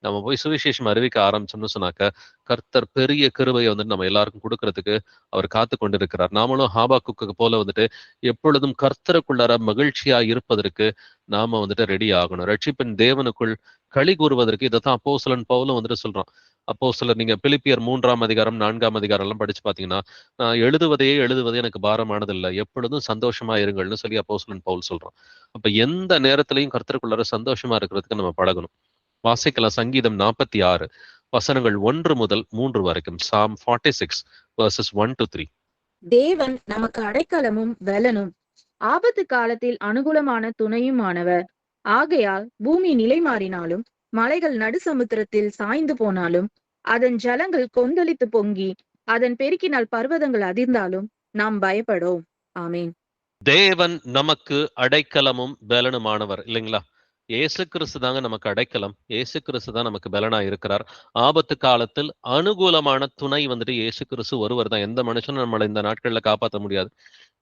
[SPEAKER 1] நம்ம போய் சுவிசேஷம் அறிவிக்க ஆரம்பிச்சோம்னு சொன்னாக்க கர்த்தர் பெரிய கிருபையை வந்துட்டு நம்ம எல்லாருக்கும் கொடுக்கறதுக்கு அவர் காத்து கொண்டிருக்கிறார். நாமளும் ஹாபாக்குக்கு போல வந்துட்டு எப்பொழுதும் கர்த்தருக்குள்ளார மகிழ்ச்சியா இருப்பதற்கு நாம வந்துட்டு ரெடி ஆகணும். ரட்சிப்பின் தேவனுக்குள் களி கூறுவதற்கு இதைத்தான் அப்போஸ்தலன் பவுலும் வந்துட்டு சொல்றான். அப்போஸ்தலர் நீங்க பிலிப்பியர் 3ஆம் அதிகாரம் 4ஆம் அதிகாரம் எல்லாம் படிச்சு பாத்தீங்கன்னா, நான் எழுதுவதே எனக்கு பாரமானது இல்லை, எப்பொழுதும் சந்தோஷமா இருங்கள்னு சொல்லி அப்போஸ்தலன் பவுல் சொல்றான். அப்ப எந்த நேரத்திலையும் கர்த்தருக்குள்ளார சந்தோஷமா இருக்கிறதுக்கு நம்ம பழகணும். வாசிக்கலாம் சங்கீதம் 46 வசனங்கள் 1 முதல் 3 வரைக்கும். Psalm 46 verses 1 to 3.
[SPEAKER 3] தேவன் நமக்கு அடைக்கலமும் பலனும் ஆபத்து காலத்தில் அனுகூலமான துணையுமானவர். ஆகையால் பூமி நிலை மாறினாலும் மலைகள் நடுசமுத்திரத்தில் சாய்ந்து போனாலும் அதன் ஜலங்கள் கொந்தளித்து பொங்கி அதன் பெருக்கினால் பர்வதங்கள் அதிர்ந்தாலும் நாம் பயப்படோம். ஆமீன்.
[SPEAKER 1] தேவன் நமக்கு அடைக்கலமும் பலனுமானவர் இல்லைங்களா? இயேசு கிறிஸ்து தாங்க நமக்கு அடைக்கலம். இயேசு கிறிஸ்து தான் நமக்கு பலனா இருக்கிறார். ஆபத்து காலத்தில் அனுகூலமான துணை வந்துட்டு இயேசு கிறிஸ்து ஒருவர் தான். எந்த மனுஷனும் நம்மளை இந்த நாட்கள்ல காப்பாற்ற முடியாது.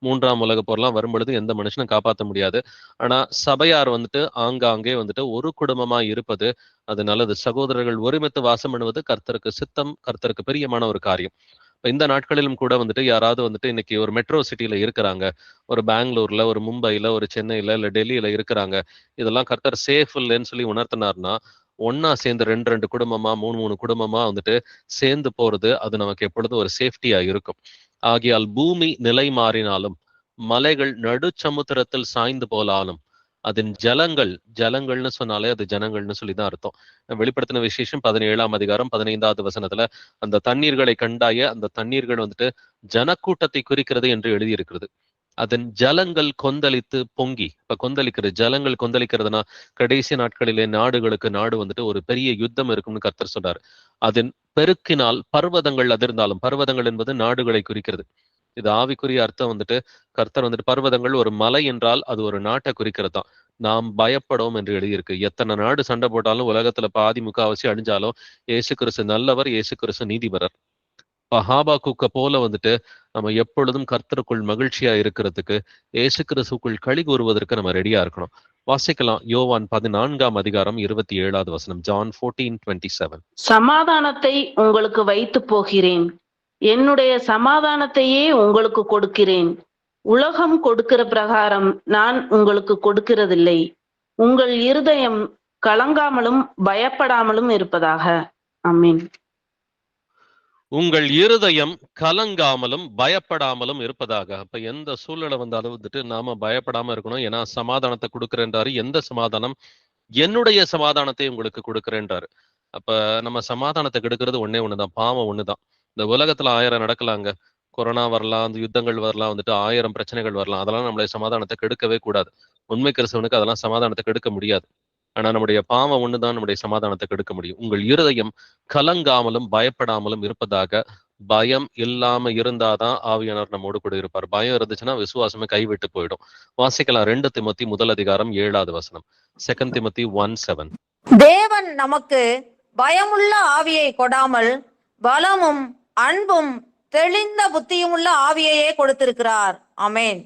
[SPEAKER 1] 3ஆம் உலக போர்லாம் வரும் பொழுது எந்த மனுஷனும் காப்பாற்ற முடியாது. ஆனா சபையார் வந்துட்டு ஆங்காங்கே வந்துட்டு ஒரு குடும்பமா இருப்பது அது நல்லது. சகோதரர்கள் ஒருமித்து வாசம் பண்ணுவது கர்த்தருக்கு சித்தம், கர்த்தருக்கு பிரியமான ஒரு காரியம். இந்த நாட்களிலும் கூட வந்துட்டு யாராவது வந்துட்டு இன்னைக்கு ஒரு மெட்ரோ சிட்டியில இருக்கிறாங்க, ஒரு பெங்களூர்ல, ஒரு மும்பைல, ஒரு சென்னையில, இல்ல டெல்லியில இருக்கிறாங்க, இதெல்லாம் கர்த்தர் சேஃப் இல்லைன்னு சொல்லி உணர்த்தினார்னா ஒன்னா சேர்ந்து 2 குடும்பமா 3 குடும்பமா வந்துட்டு சேர்ந்து போறது அது நமக்கு எப்பொழுதும் ஒரு சேஃப்டியா இருக்கும். ஆகையால் பூமி நிலை மாறினாலும் மலைகள் நடுச்சமுத்திரத்தில் சாய்ந்து போலாலும் அதன் ஜலங்கள்னு சொன்னாலே அது ஜனங்கள்னு சொல்லிதான் அர்த்தம். வெளிப்படுத்தின விசேஷம் 17ஆம் அதிகாரம் 15வது வசனத்துல அந்த தண்ணீர்களை கண்டாய அந்த தண்ணீர்கள் வந்துட்டு ஜனக்கூட்டத்தை குறிக்கிறது என்று எழுதியிருக்கிறது. அதன் ஜலங்கள் கொந்தளித்து பொங்கி, இப்ப கொந்தளிக்கிறது, ஜலங்கள் கொந்தளிக்கிறதுனா கடைசி நாட்களிலே நாடுகளுக்கு நாடு வந்துட்டு ஒரு பெரிய யுத்தம் இருக்கும்னு கர்த்தர் சொல்றாரு. அதன் பெருக்கினால் பர்வதங்கள் அதிர்ந்தாலும், பர்வதங்கள் என்பது நாடுகளை குறிக்கிறது. இது ஆவிக்குரிய அர்த்தம் வந்துட்டு கர்த்தர் வந்துட்டு பர்வதங்கள் ஒரு மலை என்றால் அது ஒரு நாட்டை குறிக்கிறது தான். நாம் பயப்படவும் என்று எழுதியிருக்கு. எத்தனை நாடு சண்டை போட்டாலும் உலகத்துல பாதி முக்காவாசி அழிஞ்சாலும் இயேசு கிறிஸ்து நல்லவர், இயேசு கிறிஸ்து நீதிபரர். ஹாபாக்குக்க போல வந்துட்டு நம்ம எப்பொழுதும் கர்த்தருக்குள் மகிழ்ச்சியா இருக்கிறதுக்கு, இயேசு கிறிஸ்துக்குள் களி கூறுவதற்கு நம்ம ரெடியா இருக்கணும். வாசிக்கலாம். யோவான் 14 வசனம். ஜான் 14:27.
[SPEAKER 4] சமாதானத்தை உங்களுக்கு வைத்து போகிறேன், என்னுடைய சமாதானத்தையே உங்களுக்கு கொடுக்கிறேன். உலகம் கொடுக்கிற பிரகாரம் நான் உங்களுக்கு கொடுக்கிறதில்லை. உங்கள் இருதயம் கலங்காமலும் பயப்படாமலும் இருப்பதாக. ஆமென்.
[SPEAKER 1] உங்கள் இருதயம் கலங்காமலும் பயப்படாமலும் இருப்பதாக. அப்ப எந்த சூழ்நிலை வந்தாலும் வந்துட்டு நாம பயப்படாம இருக்கணும். ஏன்னா சமாதானத்தை கொடுக்கிறேன்றாரு. எந்த சமாதானம்? என்னுடைய சமாதானத்தை உங்களுக்கு கொடுக்கிறேன்றாரு. அப்ப நம்ம சமாதானத்தை கெடுக்கிறது ஒண்ணே ஒண்ணுதான், பாவம் ஒண்ணுதான். இந்த உலகத்துல 1000 நடக்கலாங்க. கொரோனா வரலாம், அந்த யுத்தங்கள் வரலாம், வந்துட்டு 1000 பிரச்சனைகள் வரலாம். அதெல்லாம் நம்மளுடைய சமாதானத்தை கெடுக்கவே கூடாது. உண்மை கிறிஸ்தவனுக்கு அதெல்லாம் சமாதானத்தை கெடுக்க முடியாது. ஆனா நம்முடைய பாவம் ஒண்ணுதான் நம்முடைய சமாதானத்தை கெடுக்க முடியும். உங்கள் இருதயம் கலங்காமலும் பயப்படாமலும் இருப்பதாக. பயம் இல்லாம இருந்தாதான் ஆவியானவர் நம்மோடு கூட இருப்பார். பயம் இருந்துச்சுன்னா விசுவாசமே கைவிட்டு போயிடும். வாசிக்கலாம் 2 திமோத்தி 1 வசனம். 2 திமோத்தி 1:7.
[SPEAKER 2] தேவன் நமக்கு பயமுள்ள ஆவியை கொடாமல் பலமும் அன்பும் தெளிந்த புத்தியுமுள்ள ஆவியையே கொடுத்திருக்கிறார். ஆமென்.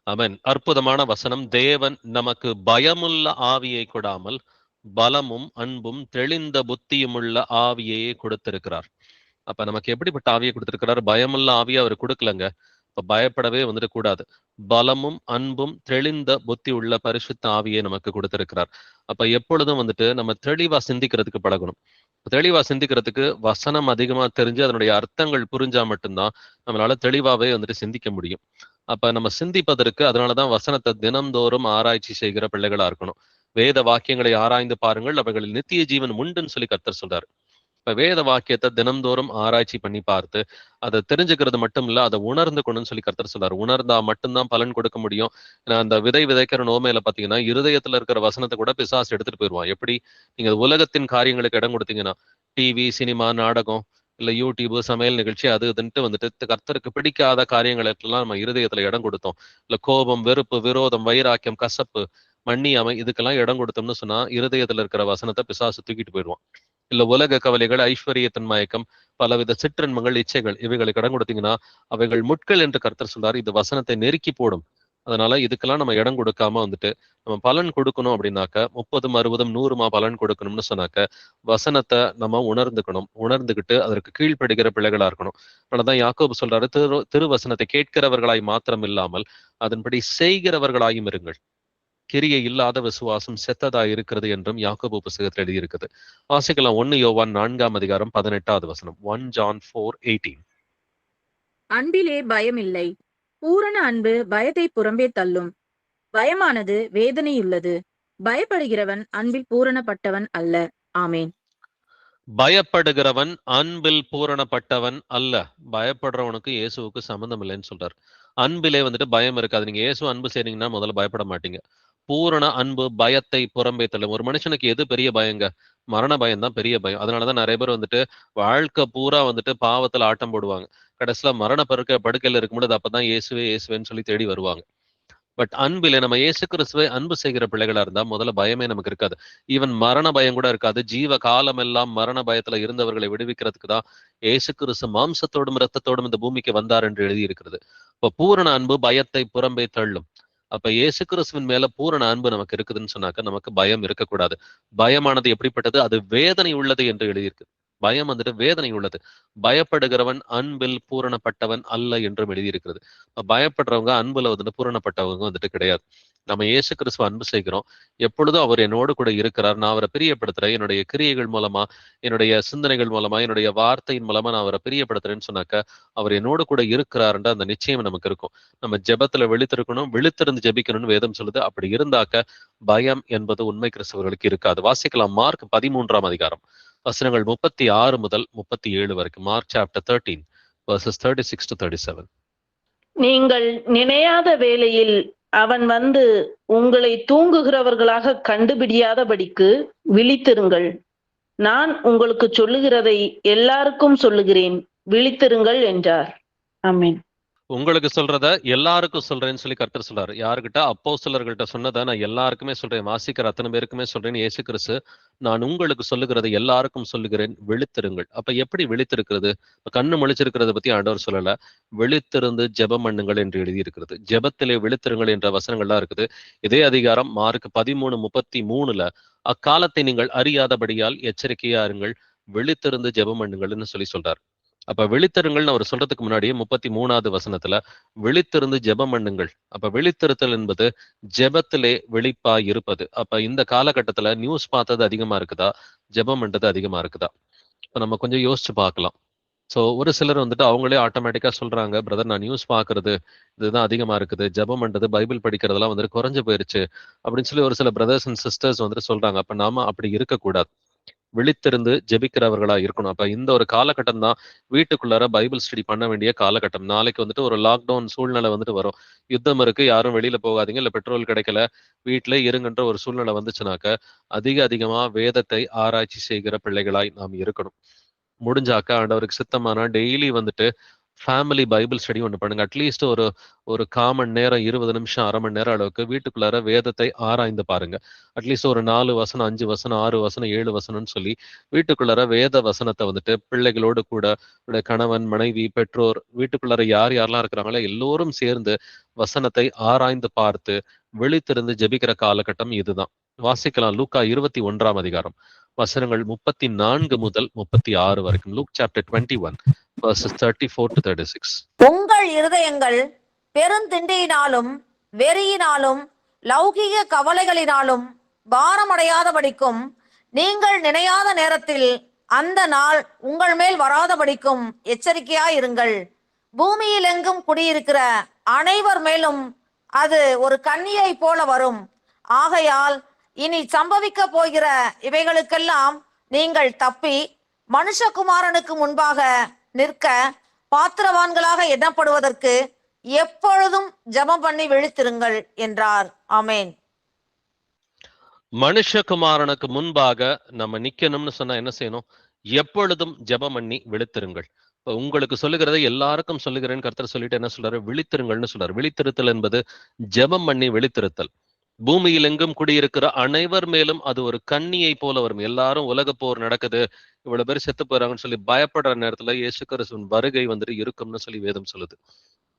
[SPEAKER 1] ஆமென். அற்புதமான வசனம். தேவன் நமக்கு பயமுள்ள ஆவியை கொடாமல் பலமும் அன்பும் தெளிந்த புத்தியுமுள்ள ஆவியையே கொடுத்திருக்கிறார். அப்ப நமக்கு எப்படிப்பட்ட ஆவியை கொடுத்திருக்கிறார்? பயமுள்ள ஆவியை அவர் கொடுக்கலங்க. இப்ப பயப்படவே வந்துட்டு கூடாது. பலமும் அன்பும் தெளிந்த புத்தி உள்ள பரிசுத்த ஆவியை நமக்கு கொடுத்திருக்கிறார். அப்ப எப்பொழுதும் வந்துட்டு நம்ம தெளிவா சிந்திக்கிறதுக்கு பழகணும். தெளிவா சிந்திக்கிறதுக்கு வசனம் அதிகமா தெரிஞ்சு அதனுடைய அர்த்தங்கள் புரிஞ்சா மட்டும்தான் நம்மளால தெளிவாவே வந்துட்டு சிந்திக்க முடியும். அப்ப நம்ம சிந்திப்பதற்கு அதனாலதான் வசனத்தை தினம்தோறும் ஆராய்ச்சி செய்கிற பிள்ளைகளா இருக்கணும். வேத வாக்கியங்களை ஆராய்ந்து பாருங்கள், அவைகளில் நித்திய ஜீவன் உண்டுன்னு சொல்லி கர்த்தர் சொல்றாரு. இப்ப வேத வாக்கியத்தை தினம்தோறும் ஆராய்ச்சி பண்ணி பார்த்து அதை தெரிஞ்சுக்கிறது மட்டும் இல்ல, அதை உணர்ந்து கொண்டுன்னு சொல்லி கர்த்தர் சொல்றாரு. உணர்ந்தா மட்டும்தான் பலன் கொடுக்க முடியும். ஏன்னா அந்த விதை விதைக்கிற நோமையில பாத்தீங்கன்னா இருதயத்துல இருக்கிற வசனத்தை கூட பிசாசு எடுத்துட்டு போயிடுவான். எப்படி? நீங்க உலகத்தின் காரியங்களுக்கு இடம் கொடுத்தீங்கன்னா, டிவி, சினிமா, நாடகம், இல்ல யூடியூப், சமையல் நிகழ்ச்சி, அது இதுன்ட்டு வந்துட்டு கர்த்தருக்கு பிடிக்காத காரியங்களுக்கெல்லாம் நம்ம இருதயத்துல இடம் கொடுத்தோம். இல்ல கோபம், வெறுப்பு, விரோதம், வைராக்கியம், கசப்பு, மன்னியாமை, இதுக்கெல்லாம் இடம் கொடுத்தோம்னு சொன்னா இருதயத்துல இருக்கிற வசனத்தை பிசாசு தூக்கிட்டு போயிடுவான். இல்ல உலக கவலைகள், ஐஸ்வர்யத்தின் மயக்கம், பலவித சிற்றின்மங்கள், இச்சைகள், இவைகளுக்கு இடம் கொடுத்தீங்கன்னா அவைகள் முட்கள் என்று கர்த்தர் சொல்றாரு. இது வசனத்தை நெருக்கி போடும். அதனால இதுக்கெல்லாம் நம்ம இடம் கொடுக்காம வந்துட்டு நம்ம பலன் கொடுக்கணும் அப்படின்னாக்க 30, 60, 100 பலன் கொடுக்கணும்னு சொன்னாக்க வசனத்தை நம்ம உணர்ந்துக்கணும். உணர்ந்துகிட்டு அதற்கு கீழ்ப்படுகிற பிள்ளைகளா இருக்கணும். அதனாலதான் யாக்கோபு சொல்றாரு, திருவசனத்தை கேட்கிறவர்களாய் மாத்திரம் இல்லாமல் அதன்படி செய்கிறவர்களாயும் இருங்கள். கிரியை இல்லாத விசுவாசம் செத்ததா இருக்கிறது என்றும் யாக்கோபு புத்தகத்தில் எழுதியிருக்குது. வாசிக்கலாம் 1 யோவான் 4 வசனம். 1 John 4:18.
[SPEAKER 3] அன்பிலே பயம் இல்லை, பூரண அன்பு பயத்தை புறம்பே தள்ளும். பயமானது வேதனையுள்ளது, பயப்படுகிறவன் அன்பில் பூரணப்பட்டவன் அல்ல. ஆமேன்.
[SPEAKER 1] பயப்படுகிறவன் அன்பில் பூரணப்பட்டவன் அல்ல. பயப்படுறவனுக்கு இயேசுவுக்கு சம்பந்தம் இல்லைன்னு சொல்றாரு. அன்பிலே வந்துட்டு பயம் இருக்காது. நீங்க இயேசு அன்பு செய்றீங்கன்னா முதல்ல பயப்பட மாட்டீங்க. பூரண அன்பு பயத்தை புறம்பே தள்ளும். ஒரு மனுஷனுக்கு எது பெரிய பயங்க? மரண பயம் தான் பெரிய பயம். அதனாலதான் நிறைய பேர் வந்துட்டு வாழ்க்கை பூரா வந்துட்டு பாவத்துல ஆட்டம் போடுவாங்க. கடைசியில மரண படுக்கையில இருக்கும்போது அப்பதான் இயேசுவே இயேசுவேன்னு சொல்லி தேடி வருவாங்க. பட் அன்பிலே நம்ம இயேசு கிறிஸ்துவை அன்பு செய்கிற பிள்ளைகளா இருந்தா முதல்ல பயமே நமக்கு இருக்காது. ஈவன் மரண பயம் கூட இருக்காது. ஜீவ காலம் எல்லாம் மரண பயத்துல இருந்தவர்களை விடுவிக்கிறதுக்கு தான் இயேசு கிறிஸ்து மாம்சத்தோடும் இரத்தத்தோடும் இந்த பூமிக்கு வந்தார் என்று எழுதி இருக்கிறது. இப்ப பூரண அன்பு பயத்தை புறம்பே தள்ளும். அப்ப இயேசு கிறிஸ்துவின் மேல பூரண அன்பு நமக்கு இருக்குதுன்னு சொன்னாக்க நமக்கு பயம் இருக்கக்கூடாது. பயமானது எப்படிப்பட்டது? அது வேதனை உள்ளது என்று எழுதியிருக்கு. பயம் வந்துட்டு வேதனை உள்ளது. பயப்படுகிறவன் அன்பில் பூரணப்பட்டவன் அல்ல என்றும் எழுதியிருக்கிறது. பயப்படுறவங்க அன்புல வந்துட்டு பூரணப்பட்டவங்க வந்துட்டு கிடையாது. நம்ம இயேசு கிறிஸ்துவ அன்பு செய்கிறோம். எப்பொழுதும் அவர் என்னோடு கூட இருக்கிறார். நான் அவரை பிரியப்படுத்துறேன். என்னுடைய கிரியைகள் மூலமா, என்னுடைய சிந்தனைகள் மூலமா, என்னுடைய வார்த்தையின் மூலமா நான் அவரை பிரியப்படுத்துறேன்னு சொன்னாக்க அவர் என்னோடு கூட இருக்கிறாருன்ற அந்த நிச்சயம் நமக்கு இருக்கும். நம்ம ஜெபத்துல விழித்திருக்கணும், விழித்திருந்து ஜெபிக்கணும்னு வேதம் சொல்லுது. அப்படி இருந்தாக்க பயம் என்பது உண்மை கிறிஸ்தவர்களுக்கு இருக்காது. வாசிக்கலாம் மார்க் 13 வசனங்கள் 36 முதல் 37 வரைக்கும். Mark chapter 13 verses 36 to 37.
[SPEAKER 4] நீங்கள் நினையாத வேளையில் அவன் வந்து உங்களை தூங்குகிறவர்களாக கண்டுபிடியாதபடிக்கு விழித்திருங்கள். நான் உங்களுக்கு சொல்லுகிறதை எல்லாருக்கும் சொல்லுகிறேன், விழித்திருங்கள் என்றார். ஆமென்.
[SPEAKER 1] உங்களுக்கு சொல்றத எல்லாருக்கும் சொல்றேன்னு சொல்லி கர்த்தர் சொல்றாரு. யாருக்கிட்ட? அப்போஸ்தலர்கள்ட்ட சொன்னதை நான் எல்லாருக்குமே சொல்றேன், வாசிக்கிற அத்தனை பேருக்குமே சொல்றேன்னு இயேசு கிறிஸ்து, நான் உங்களுக்கு சொல்லுகிறதை எல்லாருக்கும் சொல்லுகிறேன், விழித்திருங்கள். அப்ப எப்படி விழித்திருக்கிறது? கண்ணு முழிச்சிருக்கிறத பத்தி ஆண்டவர் சொல்லல. விழித்திருந்து ஜெபம் பண்ணுங்கள் என்று எழுதியிருக்கிறது. ஜெபத்திலே விழித்திருங்கள் என்ற வசனங்கள்லாம் இருக்குது. இதே அதிகாரம் மார்க் 13:33 அக்காலத்தை நீங்கள் அறியாதபடியால் எச்சரிக்கையா இருங்கள், விழித்திருந்து ஜெபம் பண்ணுங்கள்னு சொல்லி சொல்றார். அப்ப விழித்திருங்கள்னு அவர் சொல்றதுக்கு முன்னாடியே 33வது வசனத்துல விழித்திருந்து ஜெபம் பண்ணுங்கள். அப்ப விழித்திருத்தல் என்பது ஜெபத்திலே விழிப்பா இருப்பது. அப்ப இந்த காலகட்டத்துல நியூஸ் பார்த்தது அதிகமா இருக்குதா, ஜெபம் பண்றது அதிகமா இருக்குதா? இப்ப நம்ம கொஞ்சம் யோசிச்சு பார்க்கலாம். ஸோ ஒரு சிலர் வந்துட்டு அவங்களே ஆட்டோமேட்டிக்கா சொல்றாங்க, பிரதர் நான் நியூஸ் பார்க்கறது இதுதான் அதிகமா இருக்குது, ஜெபம் பண்றது பைபிள் படிக்கிறதெல்லாம் வந்துட்டு குறைஞ்சு போயிருச்சு அப்படின்னு சொல்லி ஒரு சில பிரதர்ஸ் அண்ட் சிஸ்டர்ஸ் வந்துட்டு சொல்றாங்க. அப்ப நாம அப்படி இருக்கக்கூடாது, விழித்திருந்து ஜெபிக்கிறவர்களா இருக்கணும். அப்ப இந்த ஒரு காலகட்டம் தான் வீட்டுக்குள்ளார பைபிள் ஸ்டடி பண்ண வேண்டிய காலகட்டம். நாளைக்கு வந்துட்டு ஒரு லாக்டவுன் சூழ்நிலை வந்துட்டு வரும், யுத்தம் இருக்கு, யாரும் வெளியில போகாதீங்க, இல்ல பெட்ரோல் கிடைக்கல, வீட்டிலே இருங்கன்ற ஒரு சூழ்நிலை வந்துச்சுனாக்க அதிகமா வேதத்தை ஆராய்ச்சி செய்கிற பிள்ளைகளாய் நாம் இருக்கணும். முடிஞ்சாக்க ஆண்டவருக்கு சித்தமானா டெய்லி வந்துட்டு ஃபேமிலி பைபிள் ஸ்டடி ஒன்று பண்ணுங்க. அட்லீஸ்ட் ஒரு 1/4 மணி நேரம், 20 நிமிஷம், அரை மணி நேரம் அளவுக்கு வீட்டுக்குள்ளார வேதத்தை ஆராய்ந்து பாருங்க. அட்லீஸ்ட் ஒரு 4 வசனம், 5 வசனம், 6 வசனம், 7 வசனம்னு சொல்லி வீட்டுக்குள்ளார வேத வசனத்தை வந்துட்டு பிள்ளைகளோடு கூட கணவன், மனைவி, பெற்றோர், வீட்டுக்குள்ளார யார் யாரெல்லாம் இருக்கிறாங்களோ எல்லோரும் சேர்ந்து வசனத்தை ஆராய்ந்து பார்த்து விழித்திருந்து ஜெபிக்கிற காலகட்டம் இதுதான். வாசிக்கலாம் லூக்கா 21ஆம் அதிகாரம் வசனங்கள் 34 முதல் 36 வரைக்கும். Look chapter 21 verses 34 to 36.
[SPEAKER 2] உங்கள் இருதயங்கள் பெருந்திண்டியினாலும் வெறியினாலும் லௌகிக கவலைகளினாலும் பாரமடையாதபடிக்கும் நீங்கள் நினையாத நேரத்தில் அந்த நாள் உங்கள் மேல் வராதபடிக்கும் எச்சரிக்கையாயிருங்கள். பூமியில் எங்கும் குடியிருக்கிற அனைவர் மேலும் அது ஒரு கன்னியை போல வரும். ஆகையால் இனி சம்பவிக்க போகிற இவைகளுக்கெல்லாம் நீங்கள் தப்பி மனுஷகுமாரனுக்கு முன்பாக நிற்க பாத்திரவான்களாக எண்ணப்படுவதற்கு எப்பொழுதும் ஜெபம் பண்ணி விழித்திருங்கள் என்றார். ஆமென்.
[SPEAKER 1] மனுஷகுமாரனுக்கு முன்பாக நம்ம நிக்கணும்னு சொன்னா என்ன செய்யணும்? எப்பொழுதும் ஜெபம் பண்ணி விழித்திருங்கள். இப்ப உங்களுக்கு சொல்லுகிறதை எல்லாருக்கும் சொல்லுகிறேன்னு கர்த்தர் சொல்லிட்டு என்ன சொல்றாரு? விழித்திருங்கள்னு சொல்றாரு. விழித்திருத்தல் என்பது ஜெபம் பண்ணி விழித்திருத்தல். பூமியில் எங்கும் குடியிருக்கிற அனைவர் மேலும் அது ஒரு கன்னியை போல வரும். எல்லாரும் உலக போர் நடக்குது, இவ்வளவு பேர் செத்து போறாங்கன்னு சொல்லி பயப்படுற நேரத்துல இயேசு கிறிஸ்துவின் வருகை வந்துட்டு இருக்கும்னு சொல்லி வேதம் சொல்லுது.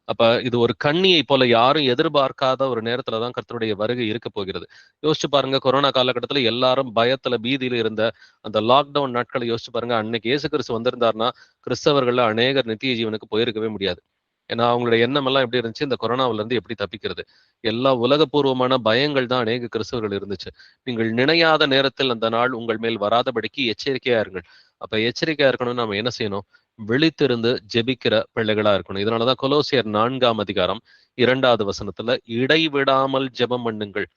[SPEAKER 1] அப்ப இது ஒரு கன்னியை போல யாரும் எதிர்பார்க்காத ஒரு நேரத்துலதான் கர்த்தருடைய வருகை இருக்க போகிறது. யோசிச்சு பாருங்க, கொரோனா காலகட்டத்துல எல்லாரும் பயத்துல பீதியில இருந்த அந்த லாக்டவுன் நாட்களை யோசிச்சு பாருங்க. அன்னைக்கு இயேசு கிறிஸ்து வந்திருந்தாருன்னா கிறிஸ்தவர்கள்ல அநேகர் நித்திய ஜீவனுக்கு போயிருக்கவே முடியாது. ஏன்னா அவங்களுடைய எண்ணம் எல்லாம் எப்படி இருந்துச்சு? இந்த கொரோனாவில இருந்து எப்படி தப்பிக்கிறது, எல்லா உலகபூர்வமான பயங்கள் தான் அநேக கிறிஸ்தவர்கள் இருந்துச்சு. நீங்கள் நினையாத நேரத்தில் அந்த நாள் உங்கள் மேல் வராதபடிக்கு எச்சரிக்கையா இருங்கள். அப்ப எச்சரிக்கையா இருக்கணும்னு நம்ம என்ன செய்யணும்? விழித்திருந்து ஜெபிக்கிற பிள்ளைகளா இருக்கணும். இதனாலதான் கொலோசியர் 4ஆம் அதிகாரம் 2வது வசனத்துல இடைவிடாமல் ஜெபம் பண்ணுங்கள்,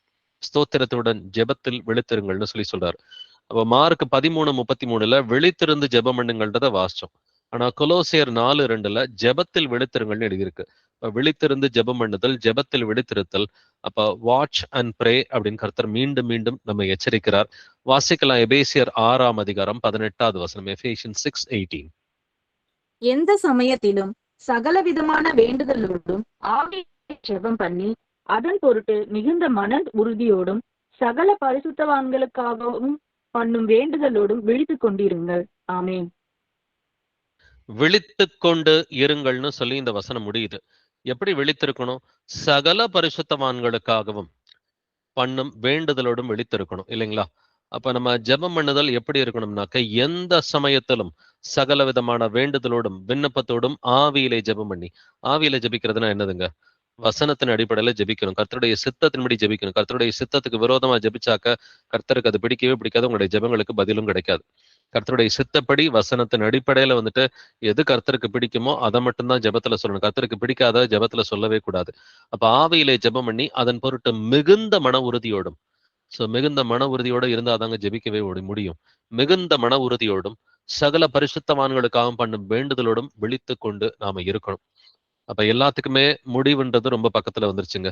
[SPEAKER 1] ஸ்தோத்திரத்துடன் ஜெபத்தில் விழித்திருங்கள்னு சொல்லி சொல்றாரு. அப்ப மார்க் 13:33 விழித்திருந்து ஜெபம் பண்ணுங்கள்ன்றத வாசிச்சோம். ஆனா கொலோசியர் 4:2 ஜெபத்தில் விழித்திருங்கள்னு எழுதியிருக்கு. விழித்திருந்து ஜெபம் பண்ணுதல், ஜெபத்தில் விழித்திருத்தல். அப்ப வாட்ச் அண்ட் ப்ரே அப்படின்னு கர்த்தர் மீண்டும் மீண்டும் நம்ம எச்சரிக்கிறார். வாசிக்கலாம் எபேசியர் 6ஆம் அதிகாரம் 18வது வசனம். எபேசியன்ஸ் 6:18.
[SPEAKER 3] எந்த சமயத்திலும் சகலவிதமான வேண்டுதலோடும் ஆவியிலே ஜெபம் பண்ணி அதன் பொருட்டு மிகுந்த மன உறுதியோடும் சகல பரிசுத்தவான்களுக்காகவும் பண்ணும் வேண்டுதலோடும் விழித்துக் கொண்டிருங்கள். ஆமென்.
[SPEAKER 1] விழித்துக் கொண்டு இருங்கள்னு சொல்லி இந்த வசனம் முடியுது. எப்படி விழித்திருக்கணும்? சகல பரிசுத்தவான்களுக்காகவும் பண்ணும் வேண்டுதலோடும் விழித்திருக்கணும், இல்லைங்களா? அப்ப நம்ம ஜெபம் பண்ணுதல் எப்படி இருக்கணும்னாக்க, எந்த சமயத்திலும் சகல விதமான வேண்டுதலோடும் விண்ணப்பத்தோடும் ஆவியிலே ஜெபம் பண்ணி. ஆவியில ஜெபிக்கிறதுனா என்னதுங்க? வசனத்தின் அடிப்படையில ஜெபிக்கணும், கர்த்தருடைய சித்தத்தின்படி ஜெபிக்கணும். கர்த்தருடைய சித்தத்துக்கு விரோதமா ஜெபிச்சாக்க கர்த்தருக்கு அது பிடிக்கவே பிடிக்காது, உங்களுடைய ஜெபங்களுக்கு பதிலும் கிடைக்காது. கர்த்தருடைய சித்தப்படி வசனத்தின் அடிப்படையில வந்துட்டு எது கர்த்தருக்கு பிடிக்குமோ அதை மட்டும்தான் ஜெபத்துல சொல்லணும். கர்த்தருக்கு பிடிக்காத ஜெபத்துல சொல்லவே கூடாது. அப்ப ஆவியிலே ஜெபம் பண்ணி அதன் பொருட்டு மிகுந்த மன உறுதியோடும். மிகுந்த மன உறுதியோட இருந்தா தாங்க ஜெபிக்கவே முடியும். மிகுந்த மன உறுதியோடும் சகல பரிசுத்தவான்களுக்காக பண்ணும் வேண்டுதலோடும் விழித்து கொண்டு நாம இருக்கணும். அப்ப எல்லாத்துக்குமே முடிவுன்றது ரொம்ப பக்கத்துல வந்துருச்சுங்க.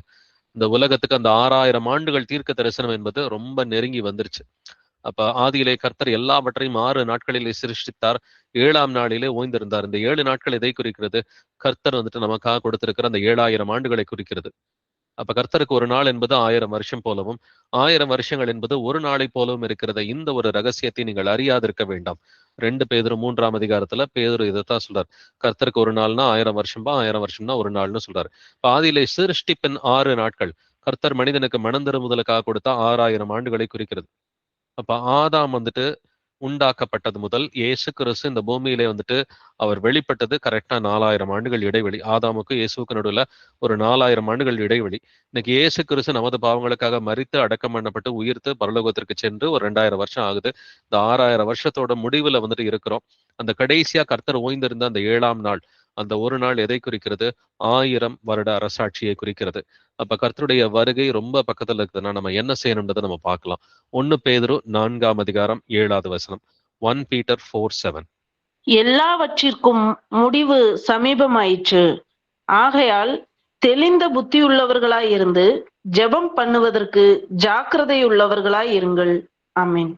[SPEAKER 1] இந்த உலகத்துக்கு அந்த 6000 ஆண்டுகள் தீர்க்க தரிசனம் என்பது ரொம்ப நெருங்கி வந்துருச்சு. அப்ப ஆதியிலே கர்த்தர் எல்லாவற்றையும் 6 நாட்களிலே சிருஷ்டித்தார், 7ஆம் நாளிலே ஓய்ந்திருந்தார். இந்த 7 நாட்கள் எதை குறிக்கிறது? கர்த்தர் வந்துட்டு நமக்காக கொடுத்திருக்கிற அந்த 7000 ஆண்டுகளை குறிக்கிறது. அப்ப கர்த்தருக்கு ஒரு நாள் என்பது 1000 வருஷம் போலவும், 1000 வருஷங்கள் என்பது ஒரு நாளை போலவும் இருக்கிறத இந்த ஒரு ரகசியத்தை நீங்கள் அறியாதிருக்க வேண்டாம். 2 பேதுரு 3ஆம் அதிகாரத்துல பேதுரு இதைத்தான் சொல்றார். கர்த்தருக்கு ஒரு நாள்னா 1000 வருஷம்பா, 1000 வருஷம்னா ஒரு நாள்னு சொல்றாரு. இப்ப ஆதியிலே சிருஷ்டிப்பின் 6 நாட்கள் கர்த்தர் மனிதனுக்கு மனம் திரும்புதலுக்காக கொடுத்த 6000 ஆண்டுகளை குறிக்கிறது. அப்ப ஆதாம் வந்துட்டு உண்டாக்கப்பட்டது முதல் இயேசு கிறிஸ்து இந்த பூமியிலே வந்துட்டு அவர் வெளிப்பட்டது கரெக்டா 4000 ஆண்டுகள் இடைவெளி. ஆதாமுக்கு இயேசுக்கு நடுவுல ஒரு 4000 ஆண்டுகள் இடைவெளி. இன்னைக்கு இயேசு கிறிஸ்து நமது பாவங்களுக்காக மரித்து அடக்கம் பண்ணப்பட்டு உயிர்த்து பரலோகத்திற்கு சென்று ஒரு 2000 வருஷம் ஆகுது. இந்த 6000 வருஷத்தோட முடிவுல வந்துட்டு இருக்கிறோம். அந்த கடைசியா கர்த்தர் ஓய்ந்திருந்த அந்த 7ஆம் நாள், அந்த ஒரு நாள் எதை குறிக்கிறது? 1000 வருட அரசாட்சியை குறிக்கிறது. அப்ப கர்த்தருடைய வருகை ரொம்ப பக்கத்துல இருக்குதுன்னா நம்ம என்ன செய்யணும்ன்றதை நம்ம பார்க்கலாம். 1 பேதுரு 4ஆம் அதிகாரம் 7வது வசனம். 1 Peter 4:7.
[SPEAKER 4] எல்லாவற்றிற்கும் முடிவு சமீபமாயிற்று. ஆகையால் தெளிந்த புத்தியுள்ளவர்களாய் இருந்து ஜெபம் பண்ணுவதற்கு ஜாக்கிரதையுள்ளவர்களாய் இருங்கள். ஆமென்.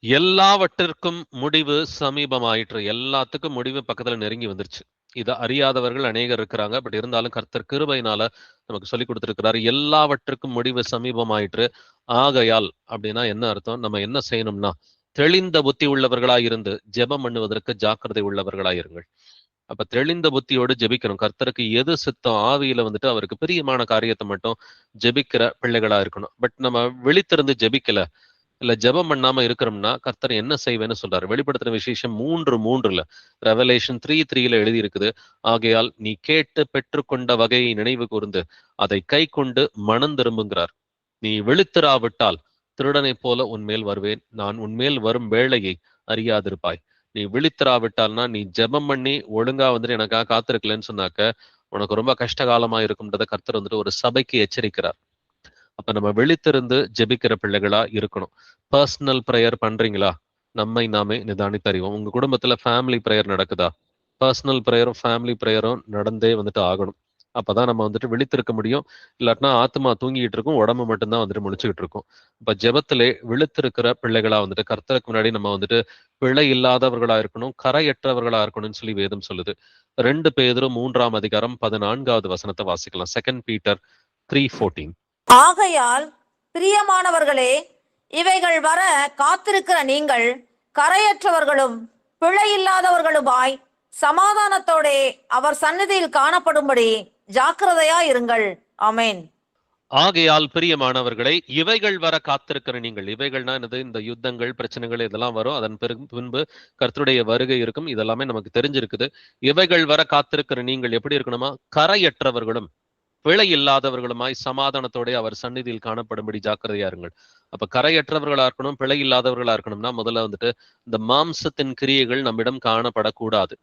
[SPEAKER 1] எல்லாவற்றிற்கும் முடிவு சமீபமாயிற்று. எல்லாத்துக்கும் முடிவு பக்கத்துல நெருங்கி வந்துருச்சு. இதை அறியாதவர்கள் அநேகர் இருக்கிறாங்க. பட் இருந்தாலும் கர்த்தர் கிருபையினால நமக்கு சொல்லி கொடுத்திருக்கிறாரு. எல்லாவற்றுக்கும் முடிவு சமீபமாயிற்று. ஆகையால் அப்படின்னா என்ன அர்த்தம்? நம்ம என்ன செய்யணும்னா தெளிந்த புத்தி உள்ளவர்களாய் இருந்து ஜெபம் பண்ணுவதற்கு ஜாக்கிரதை உள்ளவர்களாய் இருங்கள். அப்ப தெளிந்த புத்தியோடு ஜெபிக்கணும். கர்த்தருக்கு எது சித்தம் ஆவியில வந்துட்டு அவருக்கு பிரியமான காரியத்தை மட்டும் ஜெபிக்கிற பிள்ளைகளா இருக்கணும். பட் நம்ம விழித்திருந்து ஜெபிக்கல, இல்ல ஜெபம் பண்ணாம இருக்கிறோம்னா கர்த்தர் என்ன செய்வேன்னு சொல்றாரு. வெளிப்படுத்துற விசேஷம் 3:3 ரெவலேஷன் 3:3 எழுதி இருக்குது. ஆகையால் நீ கேட்டு பெற்றுக்கொண்ட வகையை நினைவு கூர்ந்து அதை கை கொண்டு மனம் திரும்புங்கிறார். நீ விழித்திராவிட்டால் திருடனைப் போல உன்மேல் வருவேன், நான் உன்மேல் வரும் வேளையை அறியாதிருப்பாய். நீ விழித்திராவிட்டால்னா நீ ஜெபம் பண்ணி ஒழுங்கா வந்துட்டு எனக்காக காத்திருக்கலன்னு சொன்னாக்க உனக்கு ரொம்ப கஷ்டகாலமா இருக்கும்ன்றத கர்த்தர் வந்துட்டு ஒரு சபைக்கு எச்சரிக்கிறார். அப்ப நம்ம விழித்திருந்து ஜெபிக்கிற பிள்ளைகளா இருக்கணும். பர்சனல் ப்ரேயர் பண்றீங்களா? நம்மை நாமே நிதானித்தறிவோம். உங்க குடும்பத்துல ஃபேமிலி ப்ரேயர் நடக்குதா? பர்சனல் ப்ரேயரும் ஃபேமிலி ப்ரேயரும் நடந்தே வந்துட்டு ஆகணும். அப்பதான் நம்ம வந்துட்டு விழித்திருக்க முடியும். இல்லாட்டினா ஆத்மா தூங்கிட்டு இருக்கும், உடம்பு மட்டும்தான் வந்துட்டு முழிச்சுக்கிட்டு இருக்கும். இப்ப ஜெபத்திலே விழித்திருக்கிற பிள்ளைகளா வந்துட்டு கர்த்தருக்கு முன்னாடி நம்ம வந்துட்டு பிழை இல்லாதவர்களா இருக்கணும், கரையற்றவர்களா இருக்கணும்னு சொல்லி வேதம் சொல்லுது. 2 பேதுரு 3ஆம் அதிகாரம் 14வது வசனத்தை வாசிக்கலாம். 2 Peter 3:14.
[SPEAKER 2] ஆகையால் பிரியமானவர்களே, இவைகள் வர காத்திருக்கிற நீங்கள் கரையற்றவர்களும் பிழையில்லாதவர்களுமாய் சமாதானத்தோடே அவர் சந்நிதியில் காணப்படும்படி ஜாக்கிரதையா இருங்கள். ஆமென்.
[SPEAKER 1] ஆகையால் பிரியமானவர்களை, இவைகள் வர காத்திருக்கிற நீங்கள், இவைகள்னா என்னது? இந்த யுத்தங்கள், பிரச்சனைகள் இதெல்லாம் வரும். அதன் பின்பு கர்த்தருடைய வருகை இருக்கும். இதெல்லாமே நமக்கு தெரிஞ்சிருக்குது. இவைகள் வர காத்திருக்கிற நீங்கள் எப்படி இருக்கணுமா? கரையற்றவர்களும் பிழை இல்லாதவர்களுமாய் சமாதானத்தோட அவர் சந்நிதியில் காணப்படும்படி ஜாக்கிரதையா இருங்கள். அப்ப கரையற்றவர்களா இருக்கணும், பிழை இல்லாதவர்களா இருக்கணும்னா முதல்ல வந்துட்டு இந்த மாம்சத்தின் கிரியைகள் நம்மிடம் காணப்படக்கூடாது.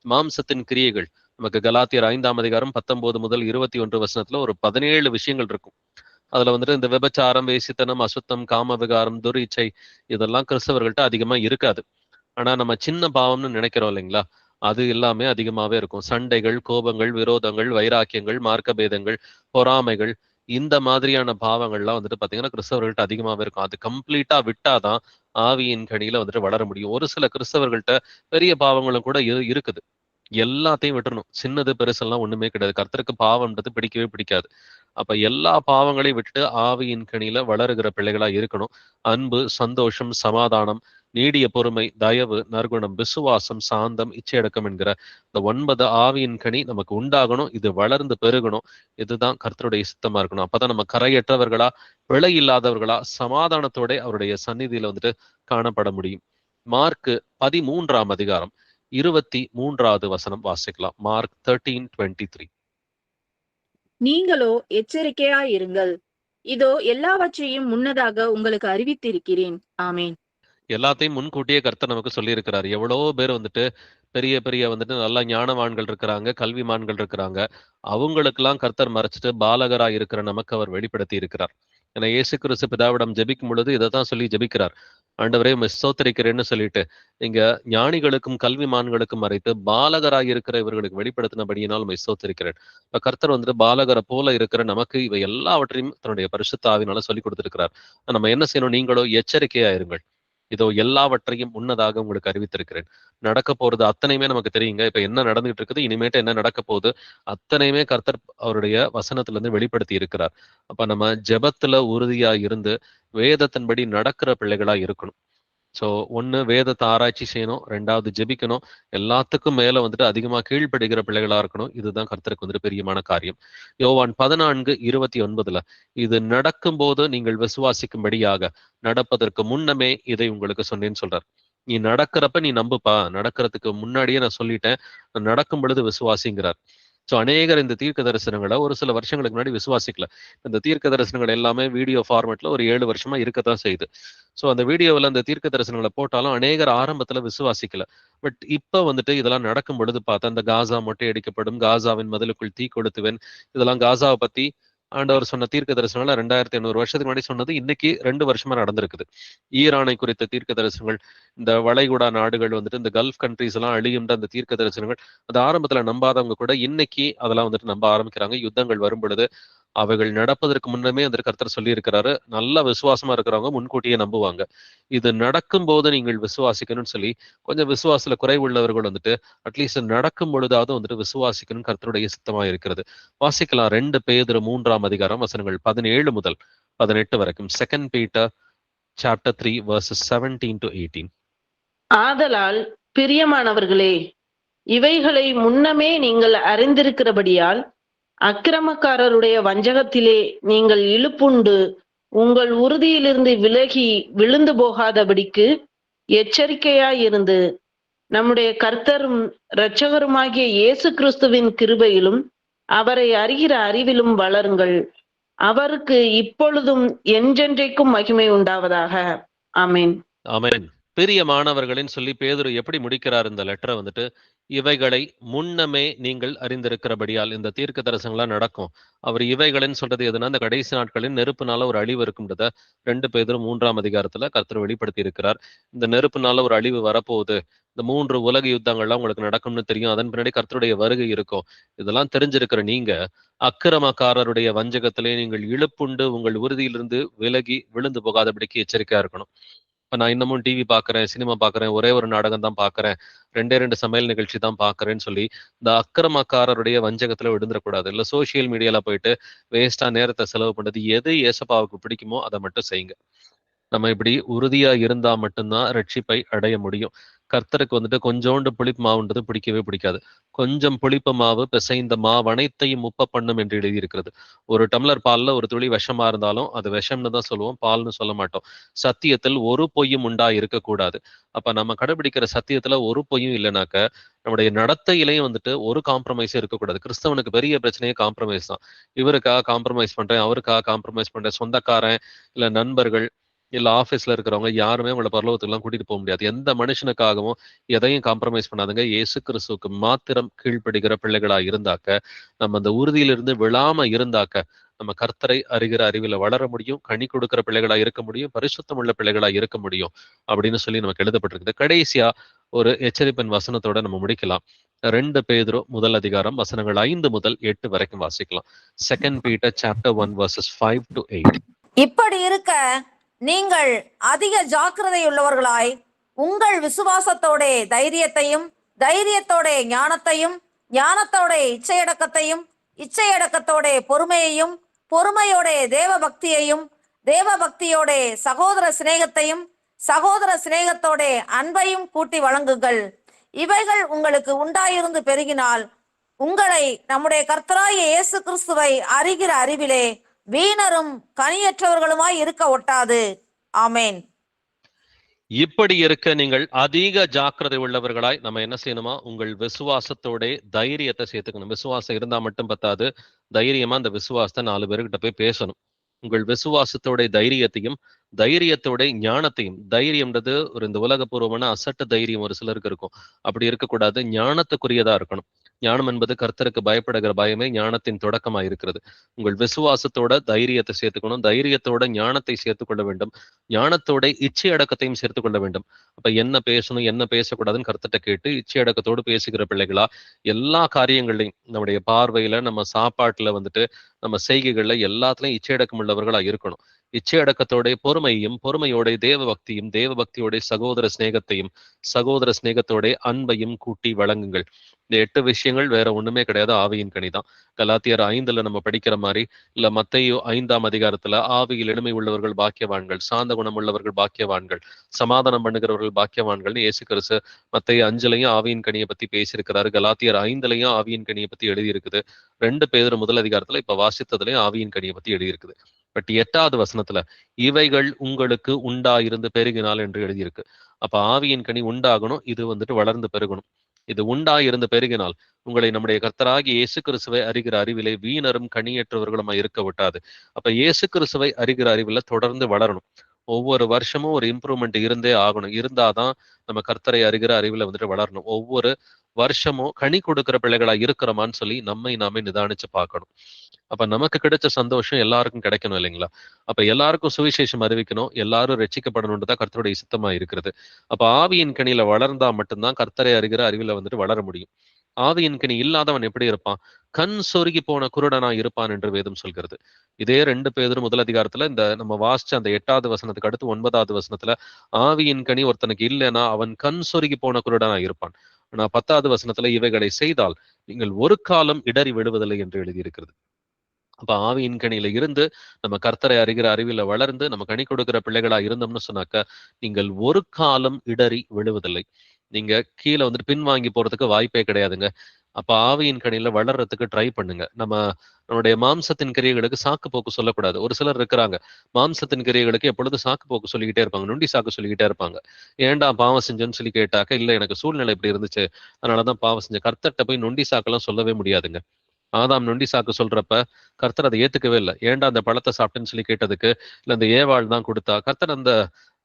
[SPEAKER 1] மாம்சத்தின் கிரியைகள் நமக்கு கலாத்தியர் 5ஆம் அதிகாரம் 19 முதல் 21 வசனத்துல ஒரு 17 விஷயங்கள் இருக்கும். அதுல வந்துட்டு இந்த விபச்சாரம், வேசித்தனம், அசுத்தம், காம விகாரம், துரிச்சை இதெல்லாம் கிறிஸ்தவர்கள்ட்ட அதிகமா இருக்காது. ஆனா நம்ம சின்ன பாவம்னு நினைக்கிறோம் இல்லைங்களா? அது எல்லாமே அதிகமாவே இருக்கும். சண்டைகள், கோபங்கள், விரோதங்கள், வைராக்கியங்கள், மார்க்க பேதங்கள், பொறாமைகள், இந்த மாதிரியான பாவங்கள்லாம் வந்துட்டு பாத்தீங்கன்னா கிறிஸ்தவர்கள்ட்ட அதிகமாவே இருக்கும். அது கம்ப்ளீட்டா விட்டாதான் ஆவியின் கனியில வந்துட்டு வளர முடியும். ஒரு சில கிறிஸ்தவர்கள்ட்ட பெரிய பாவங்களும் கூட இருக்குது. எல்லாத்தையும் விட்டுறணும். சின்னது பெருசெல்லாம் ஒண்ணுமே கிடையாது. கர்த்தருக்கு பாவம்ன்றது பிடிக்கவே பிடிக்காது. அப்ப எல்லா பாவங்களையும் விட்டுட்டு ஆவியின் கனியில வளருகிற பிள்ளைகளா இருக்கணும். அன்பு, சந்தோஷம், சமாதானம், நீடிய பொறுமை, தயவு, நற்குணம், விசுவாசம், சாந்தம், இச்சையடக்கம் என்கிற இந்த 9 ஆவியின் கனி நமக்கு உண்டாகணும். இது வளர்ந்து பெருகணும். இதுதான் கர்த்தருடைய சித்தமா இருக்கணும். அப்பதான் நம்ம கரையற்றவர்களா, பிழை இல்லாதவர்களா, சமாதானத்தோட அவருடைய சந்நிதியில வந்துட்டு காணப்பட முடியும். மார்க் 13ஆம் அதிகாரம் 23வது வசனம் வாசிக்கலாம். மார்க் 13:23.
[SPEAKER 3] நீங்களோ எச்சரிக்கையாயிருங்கள். இதோ எல்லாவற்றையும் முன்னதாக உங்களுக்கு அறிவித்திருக்கிறேன். ஆமென்.
[SPEAKER 1] எல்லாத்தையும் முன்கூட்டியே கர்த்தர் நமக்கு சொல்லி இருக்கிறார். எவ்வளவோ பேர் வந்துட்டு பெரிய பெரிய வந்துட்டு நல்ல ஞானவான்கள் இருக்கிறாங்க, கல்விமான்கள் இருக்கிறாங்க. அவங்களுக்கெல்லாம் கர்த்தர் மறைச்சிட்டு பாலகரா இருக்கிற நமக்கு அவர் வெளிப்படுத்தி இருக்கிறார். ஏன்னா இயேசு கிறிஸ்து பிதாவிடம் ஜெபிக்கும் பொழுது இதை தான் சொல்லி ஜெபிக்கிறார். ஆண்டவரே உம்மை ஸ்தோத்திரிக்கிறேன்னு சொல்லிட்டு, இங்க ஞானிகளுக்கும் கல்விமான்களுக்கும் மறைத்து பாலகராய் இருக்கிற இவர்களுக்கு வெளிப்படுத்தினபடியினால் உம்மை ஸ்தோத்திரிக்கிறேன். இப்ப கர்த்தர் வந்துட்டு பாலகரை போல இருக்கிற நமக்கு இவை எல்லாவற்றையும் தன்னுடைய பரிசுத்த ஆவியினால சொல்லி கொடுத்திருக்கிறார். நம்ம என்ன செய்யணும்? நீங்களோ எச்சரிக்கையா இருங்கள். இதோ எல்லாவற்றையும் முன்னதாக உங்களுக்கு அறிவித்திருக்கிறேன். நடக்க போறது அத்தனையுமே நமக்கு தெரியுங்க. இப்ப என்ன நடந்துகிட்டு இருக்குது, இனிமேட்டு என்ன நடக்க போகுது, அத்தனையுமே கர்த்தர் அவருடைய வசனத்துல இருந்து வெளிப்படுத்தி இருக்கிறார். அப்ப நம்ம ஜெபத்துல உறுதியா இருந்து வேதத்தின்படி நடக்கிற பிள்ளைகளா இருக்கணும். ஸோ ஒண்ணு வேதத்தை ஆராய்ச்சி செய்யணும், 2வது ஜெபிக்கணும், எல்லாத்துக்கும் மேல வந்துட்டு அதிகமா கீழ்ப்படுகிற பிள்ளைகளா இருக்கணும். இதுதான் கர்த்தருக்கு வந்துட்டு பெரியமான காரியம். யோவான் 14:29 இது நடக்கும்போது நீங்கள் விசுவாசிக்கும்படியாக நடப்பதற்கு முன்னமே இதை உங்களுக்கு சொன்னேன்னு சொல்றார். நீ நடக்கிறப்ப நீ நம்புப்பா, நடக்கிறதுக்கு முன்னாடியே நான் சொல்லிட்டேன், நடக்கும் பொழுது விசுவாசிங்கிறார். ஸோ அநேகர் இந்த தீர்க்க தரிசனங்களை ஒரு சில வருஷங்களுக்கு முன்னாடி விசுவாசிக்கல. இந்த தீர்க்க தரிசனங்கள் எல்லாமே வீடியோ ஃபார்மேட்ல ஒரு 7 வருஷமா இருக்கத்தான் செய்யுது. ஸோ அந்த வீடியோவில் அந்த தீர்க்க தரிசனங்களை போட்டாலும் அநேகர் ஆரம்பத்துல விசுவாசிக்கல. பட் இப்ப வந்துட்டு இதெல்லாம் நடக்கும் பொழுது பார்த்தா, இந்த காசா மொட்டையடிக்கப்படும், காசாவின் மதிலுக்குள் தீ கொளுத்துவேன், இதெல்லாம் காசாவை பத்தி ஆண்டவர் சொன்ன தீர்க்க தரிசனங்கள் 2500 வருஷத்துக்கு முன்னாடி சொன்னது இன்னைக்கு 2 வருஷமா நடந்திருக்குது. ஈரானை குறித்த தீர்க்க தரிசனங்கள், இந்த வளைகுடா நாடுகள் வந்துட்டு இந்த கல்ஃப் கண்ட்ரீஸ் எல்லாம் அழியுன்ற அந்த தீர்க்க தரிசனங்கள், அது ஆரம்பத்துல நம்பாதவங்க கூட இன்னைக்கு அதெல்லாம் வந்துட்டு நம்ப ஆரம்பிக்கிறாங்க. யுத்தங்கள் வரும் பொழுது அவைகள் நடப்பதற்கு முன்னமே அந்த கர்த்தர் சொல்லி இருக்கிறாரு. நல்ல விசுவாசமா இருக்கிறவங்க முன்கூட்டியே நம்புவாங்க. இது நடக்கும் போது நீங்கள் விசுவாசிக்கணும்னு சொல்லி கொஞ்சம் விசுவாசத்துல குறைவுள்ளவர்கள் வந்துட்டு அட்லீஸ்ட் நடக்கும் பொழுதாவது வந்துட்டு விசுவாசிக்கணும் கர்த்தருடைய சித்தமா இருக்கிறது. வாசிக்கலாம் 2 பேதுரு 3ஆம் அதிகாரம் வசனங்கள் 17 முதல் 18 வரைக்கும். 2 Peter chapter 3 verses 17 to 18.
[SPEAKER 4] ஆதலால் பிரியமானவர்களே, இவைகளை முன்னமே நீங்கள் அறிந்திருக்கிறபடியால் அக்கிரமக்காரருடைய வஞ்சகத்திலே நீங்கள் இழுப்புண்டு உங்கள் உறுதியிலிருந்து விலகி விழுந்து போகாதபடிக்கு எச்சரிக்கையாயிருந்து நம்முடைய கர்த்தரும் இரட்சகருமாகிய இயேசு கிறிஸ்துவின் கிருபையிலும் அவரை அறிகிற அறிவிலும் வளருங்கள். அவருக்கு இப்பொழுதும் என்றென்றைக்கும் மகிமை உண்டாவதாக. ஆமென்.
[SPEAKER 1] ஆமென். பிரியமானவர்களின் சொல்லி பேதுரு எப்படி முடிக்கிறார் இந்த லெட்டரை வந்துட்டு, இவைகளை முன்னமே நீங்கள் அறிந்திருக்கிறபடியால், இந்த தீர்க்க தரிசனங்கள்லாம் நடக்கும். அவர் இவைகள்னு சொல்றது எதுனா, இந்த கடைசி நாட்களின் நெருப்புனால ஒரு அழிவு இருக்கும்ன்றத 2 பேதுரு 3ஆம் அதிகாரத்துல கர்த்தர் வெளிப்படுத்தி இருக்கிறார். இந்த நெருப்புனால ஒரு அழிவு வரப்போகுது, இந்த 3 உலக யுத்தங்கள்லாம் உங்களுக்கு நடக்கும்னு தெரியும், அதன் பின்னாடி கர்த்தருடைய வருகை இருக்கும். இதெல்லாம் தெரிஞ்சிருக்கிற நீங்க அக்கிரமக்காரருடைய வஞ்சகத்திலே நீங்கள் இழுப்புண்டு உங்கள் உறுதியிலிருந்து விலகி விழுந்து போகாதபடிக்கு எச்சரிக்கையா இருக்கணும். இப்ப நான் இன்னமும் டிவி பாக்குறேன், சினிமா பாக்குறேன், ஒரே ஒரு நாடகம் தான் பாக்குறேன், 2 சமையல் நிகழ்ச்சி தான் பாக்குறேன்னு சொல்லி இந்த அக்கிரமக்காரருடைய வஞ்சகத்துல விழுந்துடக்கூடாது. இல்ல சோசியல் மீடியால போயிட்டு வேஸ்டா நேரத்தை செலவு பண்றது, எது ஏசப்பாவுக்கு பிடிக்குமோ அதை மட்டும் செய்யுங்க. நம்ம இப்படி உறுதியா இருந்தா மட்டும்தான் ரட்சிப்பை அடைய முடியும். கர்த்தருக்கு வந்துட்டு கொஞ்சோண்டு புளிப்பு மாவுன்றது பிடிக்கவே பிடிக்காது. கொஞ்சம் புளிப்பு மாவு பிசைந்த மாவு அனைத்தையும் உப்ப பண்ணும் என்று எழுதியிருக்கிறது. ஒரு டம்ளர் பால்ல ஒரு துளி விஷமா இருந்தாலும் அது விஷம்னு தான் சொல்லுவோம், பால்னு சொல்ல மாட்டோம். சத்தியத்தில் ஒரு பொய்யும் உண்டா இருக்கக்கூடாது. அப்ப நம்ம கடைபிடிக்கிற சத்தியத்துல ஒரு பொய்யும் இல்லைனாக்க நம்முடைய நடத்தையிலையும் வந்துட்டு ஒரு காம்ப்ரமைஸும் இருக்கக்கூடாது. கிறிஸ்தவனுக்கு பெரிய பிரச்சனையே காம்ப்ரமைஸ் தான். இவருக்காக காம்ப்ரமைஸ் பண்றேன், அவருக்காக காம்ப்ரமைஸ் பண்றேன், சொந்தக்காரன் இல்ல நண்பர்கள் இல்ல ஆபீஸ்ல இருக்கிறவங்க யாருமே உங்களை பரலோகத்துக்கு எல்லாம் கூட்டிட்டு போக முடியாது. எந்த மனுஷனுக்காகவும் எதையும் காம்ப்ரமைஸ் பண்ணாதுங்க. இயேசு கிறிஸ்துவுக்கு மாத்திரம் கீழ்ப்படுகிற பிள்ளைகளா இருந்தாக்க, நம்ம அந்த உறுதியிலிருந்து விழாம இருந்தாக்க, நம்ம கர்த்தரை அறிகிற அறிவில வளர முடியும், கனி கொடுக்கிற பிள்ளைகளா இருக்க முடியும், பரிசுத்தம் உள்ள பிள்ளைகளா இருக்க முடியும் அப்படின்னு சொல்லி நமக்கு எழுதப்பட்டிருக்குது. கடைசியா ஒரு எச்சரிப்பின் வசனத்தோட நம்ம முடிக்கலாம். 2 பேதுரு 1 அதிகாரம் வசனங்கள் 5 முதல் 8 வரைக்கும் வாசிக்கலாம். 2 Peter chapter 1 verses 5 to 8.
[SPEAKER 2] இப்படி இருக்க நீங்கள் அதிக ஜாக்கிரதையுள்ளவர்களாய் உங்கள் விசுவாசத்தோட தைரியத்தையும், தைரியத்தோட ஞானத்தையும், ஞானத்தோட இச்சையடக்கத்தையும், இச்சையடக்கத்தோட பொறுமையையும், பொறுமையோட தேவ பக்தியையும், தேவ பக்தியோட சகோதர சிநேகத்தையும், சகோதர சிநேகத்தோட அன்பையும் கூட்டி வழங்குங்கள். இவைகள் உங்களுக்கு உண்டாயிருந்து பெருகினால் உங்களை நம்முடைய கர்த்தராகிய இயேசு கிறிஸ்துவை அறிகிற அறிவிலே வீணரும் கனியற்றவர்களுமாய் இருக்க ஒட்டாது. ஆமேன்.
[SPEAKER 1] இப்படி இருக்க நீங்கள் அதிக ஜாக்கிரதை உள்ளவர்களாய் நம்ம என்ன செய்யணுமா, உங்கள் விசுவாசத்தோட தைரியத்தை சேர்த்துக்கணும். விசுவாசம் இருந்தா மட்டும் பத்தாது, தைரியமா அந்த விசுவாசத்தை 4 பேர்கிட்ட போய் பேசணும். உங்கள் விசுவாசத்தோட தைரியத்தையும் தைரியத்தோட ஞானத்தையும், தைரியம்ன்றது ஒரு இந்த உலகபூர்வமான அசட்டு தைரியம் ஒரு சிலருக்கு இருக்கும். அப்படி இருக்கக்கூடாது, ஞானத்துக்குரியதா இருக்கணும். ஞானம் என்பது கர்த்தருக்கு பயப்படுகிற பயமே ஞானத்தின் தொடக்கமா இருக்கிறது. உங்கள் விசுவாசத்தோட தைரியத்தை சேர்த்துக்கணும், தைரியத்தோட ஞானத்தை சேர்த்துக்கொள்ள வேண்டும், ஞானத்தோட இச்சை அடக்கத்தையும் சேர்த்துக்கொள்ள வேண்டும். அப்ப என்ன பேசணும் என்ன பேசக்கூடாதுன்னு கர்த்தர்ட்ட கேட்டு இச்சை அடக்கத்தோடு பேசுகிற பிள்ளைகளா எல்லா காரியங்களையும், நம்முடைய பார்வையில, நம்ம சாப்பாட்டுல வந்துட்டு, நம்ம செய்கைகள்ல எல்லாத்துலயும் இச்சை அடக்கம் உள்ளவர்களா இருக்கணும். இச்சை அடக்கத்தோட பொறுமையும், பொறுமையோட தேவ பக்தியும், தேவ பக்தியோட சகோதர சிநேகத்தையும், சகோதர சிநேகத்தோட அன்பையும் கூட்டி வழங்குங்கள். இந்த 8 விஷயங்கள் வேற ஒண்ணுமே கிடையாது, ஆவியின் கனிதான். கலாத்தியர் 5ல நம்ம படிக்கிற மாதிரி, இல்ல மத்தேயு 5ஆம் அதிகாரத்துல ஆவியில் எளிமை உள்ளவர்கள் பாக்கியவான்கள், சாந்த குணம் உள்ளவர்கள் பாக்கியவான்கள், சமாதானம் பண்ணுகிறவர்கள் பாக்கியவான்கள்னு இயேசு கிறிஸ்து மத்தேயு 5லயும் ஆவியின் கனியை பத்தி பேசியிருக்கிறாரு. கலாத்தியர் 5லயும் ஆவியின் கனியை பத்தி எழுதியிருக்குது. 2 பேதுரு முதல் அதிகாரத்துல இப்ப வாசித்ததுலயும் ஆவியின் கனியை பத்தி எழுதியிருக்குது. பட் 8வது வசனத்துல இவைகள் உங்களுக்கு உண்டாயிருந்து பெருகினால் என்று எழுதியிருக்கு. அப்ப ஆவியின் கனி உண்டாகணும், இது வந்துட்டு வளர்ந்து பெருகணும். இது உண்டாயிருந்து பெருகினால் உங்களை நம்முடைய கர்த்தராகிய இயேசு கிறிஸ்துவை அறிகிற அறிவிலே வீணரும் கனியற்றவர்களுமா இருக்க விட்டாது. அப்ப இயேசு கிறிஸ்துவை அறிகிற அறிவில தொடர்ந்து வளரணும். ஒவ்வொரு வருஷமும் ஒரு இம்ப்ரூவ்மெண்ட் இருந்தே ஆகணும். இருந்தாதான் நம்ம கர்த்தரை அறிகிற அறிவில வந்துட்டு வளரணும். ஒவ்வொரு வருஷமும் கனி கொடுக்கிற பிள்ளைகளா இருக்கிறோமான்னு சொல்லி நம்மை நாமே நிதானிச்சு பார்க்கணும். அப்ப நமக்கு கிடைச்ச சந்தோஷம் எல்லாருக்கும் கிடைக்கணும் இல்லைங்களா? அப்ப எல்லாருக்கும் சுவிசேஷம் அறிவிக்கணும், எல்லாரும் ரட்சிக்கப்படணும்ன்றதான் கர்த்தருடைய சித்தமா இருக்கிறது. அப்ப ஆவியின் கனியில வளர்ந்தா மட்டும்தான் கர்த்தரை அறிகிற அறிவில வந்துட்டு வளர முடியும். ஆவியின் கனி இல்லாதவன் எப்படி இருப்பான்? கண் சொருகி போன குருடனா இருப்பான் என்று வேதம் சொல்கிறது. இதே 2 பேதுரு முதல் அதிகாரத்துல இந்த நம்ம வாசிச்ச அந்த 8வது வசனத்துக்கு அடுத்து 9வது வசனத்துல ஆவியின் கனி ஒருத்தனுக்கு இல்லைன்னா அவன் கண் சொருகி போன குருடனா இருப்பான். ஆனா 10வது வசனத்துல இவைகளை செய்தால் நீங்கள் ஒரு காலம் இடறி விடுவதில்லை என்று எழுதியிருக்கிறது. அப்ப ஆவியின் கனியில இருந்து நம்ம கர்த்தரை அறிகிற அறிவில வளர்ந்து நம்ம கனி கொடுக்கிற பிள்ளைகளா இருந்தோம்னு சொன்னாக்க நீங்கள் ஒரு காலம் இடறி விழுவதில்லை. நீங்க கீழே வந்துட்டு பின்வாங்கி போறதுக்கு வாய்ப்பே கிடையாதுங்க. அப்ப ஆவியின் கனியில வளர்றதுக்கு ட்ரை பண்ணுங்க. நம்மளுடைய மாம்சத்தின் கிரியைகளுக்கு சாக்கு போக்கு சொல்லக்கூடாது. ஒரு சிலர் இருக்கிறாங்க, மாம்சத்தின் கிரியைகளுக்கு எப்பொழுதும் சாக்கு போக்கு சொல்லிக்கிட்டே இருப்பாங்க, நொண்டி சாக்கு சொல்லிக்கிட்டே இருப்பாங்க. ஏன்டா பாவம் செஞ்சேன்னு சொல்லி கேட்டாக்க, இல்ல எனக்கு சூழ்நிலை இப்படி இருந்துச்சு, அதனாலதான் பாவம் செஞ்சேன். கர்த்தர்ட்ட போய் நொண்டி சாக்கெல்லாம் சொல்லவே முடியாதுங்க. ஆதாம் நொண்டி சாக்கு சொல்றப்ப கர்த்தர் அதை ஏத்துக்கவே இல்லை. ஏன்டா அந்த பழத்தை சாப்பிட்டேன்னு சொல்லி கேட்டதுக்கு, இல்ல அந்த ஏவாள் தான் கொடுத்தா, கர்த்தர் அந்த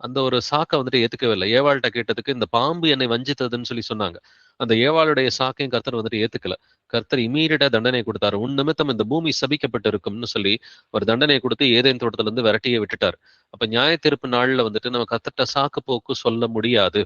[SPEAKER 1] அந்த ஒரு சாக்கை வந்துட்டு ஏத்துக்கவே இல்லை. ஏவாள்கிட்ட கேட்டதுக்கு இந்த பாம்பு என்னை வஞ்சித்ததுன்னு சொல்லி சொன்னாங்க. அந்த ஏவாளுடைய சாக்கையும் கர்த்தர் வந்துட்டு ஏத்துக்கல. கர்த்தர் இமீடியட்டா தண்டனை கொடுத்தாரு. உன் நிமித்தம் இந்த பூமி சபிக்கப்பட்டு இருக்கும்னு சொல்லி ஒரு தண்டனை கொடுத்து ஏதேன் தோட்டத்துல இருந்து விரட்டியே விட்டுட்டார். அப்ப நியாய தீர்ப்பு நாள்ல வந்துட்டு நம்ம கர்த்தர்ட்ட சாக்கு போக்கு சொல்ல முடியாது.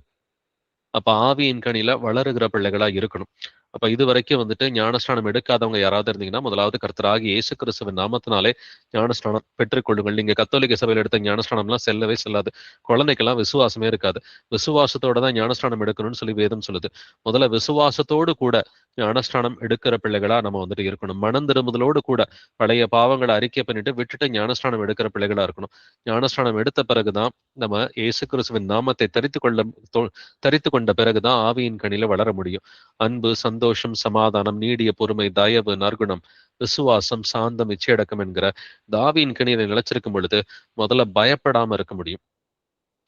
[SPEAKER 1] அப்ப ஆவியின் கனியில வளருகிற பிள்ளைகளா இருக்கணும். அப்ப இது வரைக்கும் வந்துட்டு ஞானஸ்நானம் எடுக்காதவங்க யாராவது இருந்தீங்கன்னா, முதலாவது கர்த்தராகிய இயேசு கிறிஸ்துவின் நாமத்தினாலே ஞானஸ்நானம் பெற்றுக்கொள்ளுங்கள். நீங்க கத்தோலிக்க சபையில எடுத்த ஞானஸ்நானம்லாம் செல்லவே செல்லாது. குழந்தைக்கெல்லாம் விசுவாசமே இருக்காது. விசுவாசத்தோட தான் ஞானஸ்நானம் எடுக்கணும்னு சொல்லி வேதம் சொல்லுது. முதல்ல விசுவாசத்தோடு கூட ஞானஸ்நானம் எடுக்கிற பிள்ளைகளா நம்ம வந்துட்டு இருக்கணும். மனம் திரும்புதலோடு கூட பழைய பாவங்களை அறிக்கை பண்ணிட்டு விட்டுட்டு ஞானஸ்நானம் எடுக்கிற பிள்ளைகளா இருக்கணும். ஞானஸ்நானம் எடுத்த பிறகுதான் நம்ம இயேசு கிறிஸ்துவின் நாமத்தை தரித்து கொண்ட பிறகுதான் ஆவியின் கனியில வளர முடியும். அன்பு, சந்தோஷம், சமாதானம், நீடிய பொறுமை, தயவு, நற்குணம், விசுவாசம், சாந்தம், இச்சையடக்கம் என்கிற இந்த ஆவியின் கனியில நிலைச்சிருக்கும் பொழுது முதல்ல பயப்படாம இருக்க முடியும்.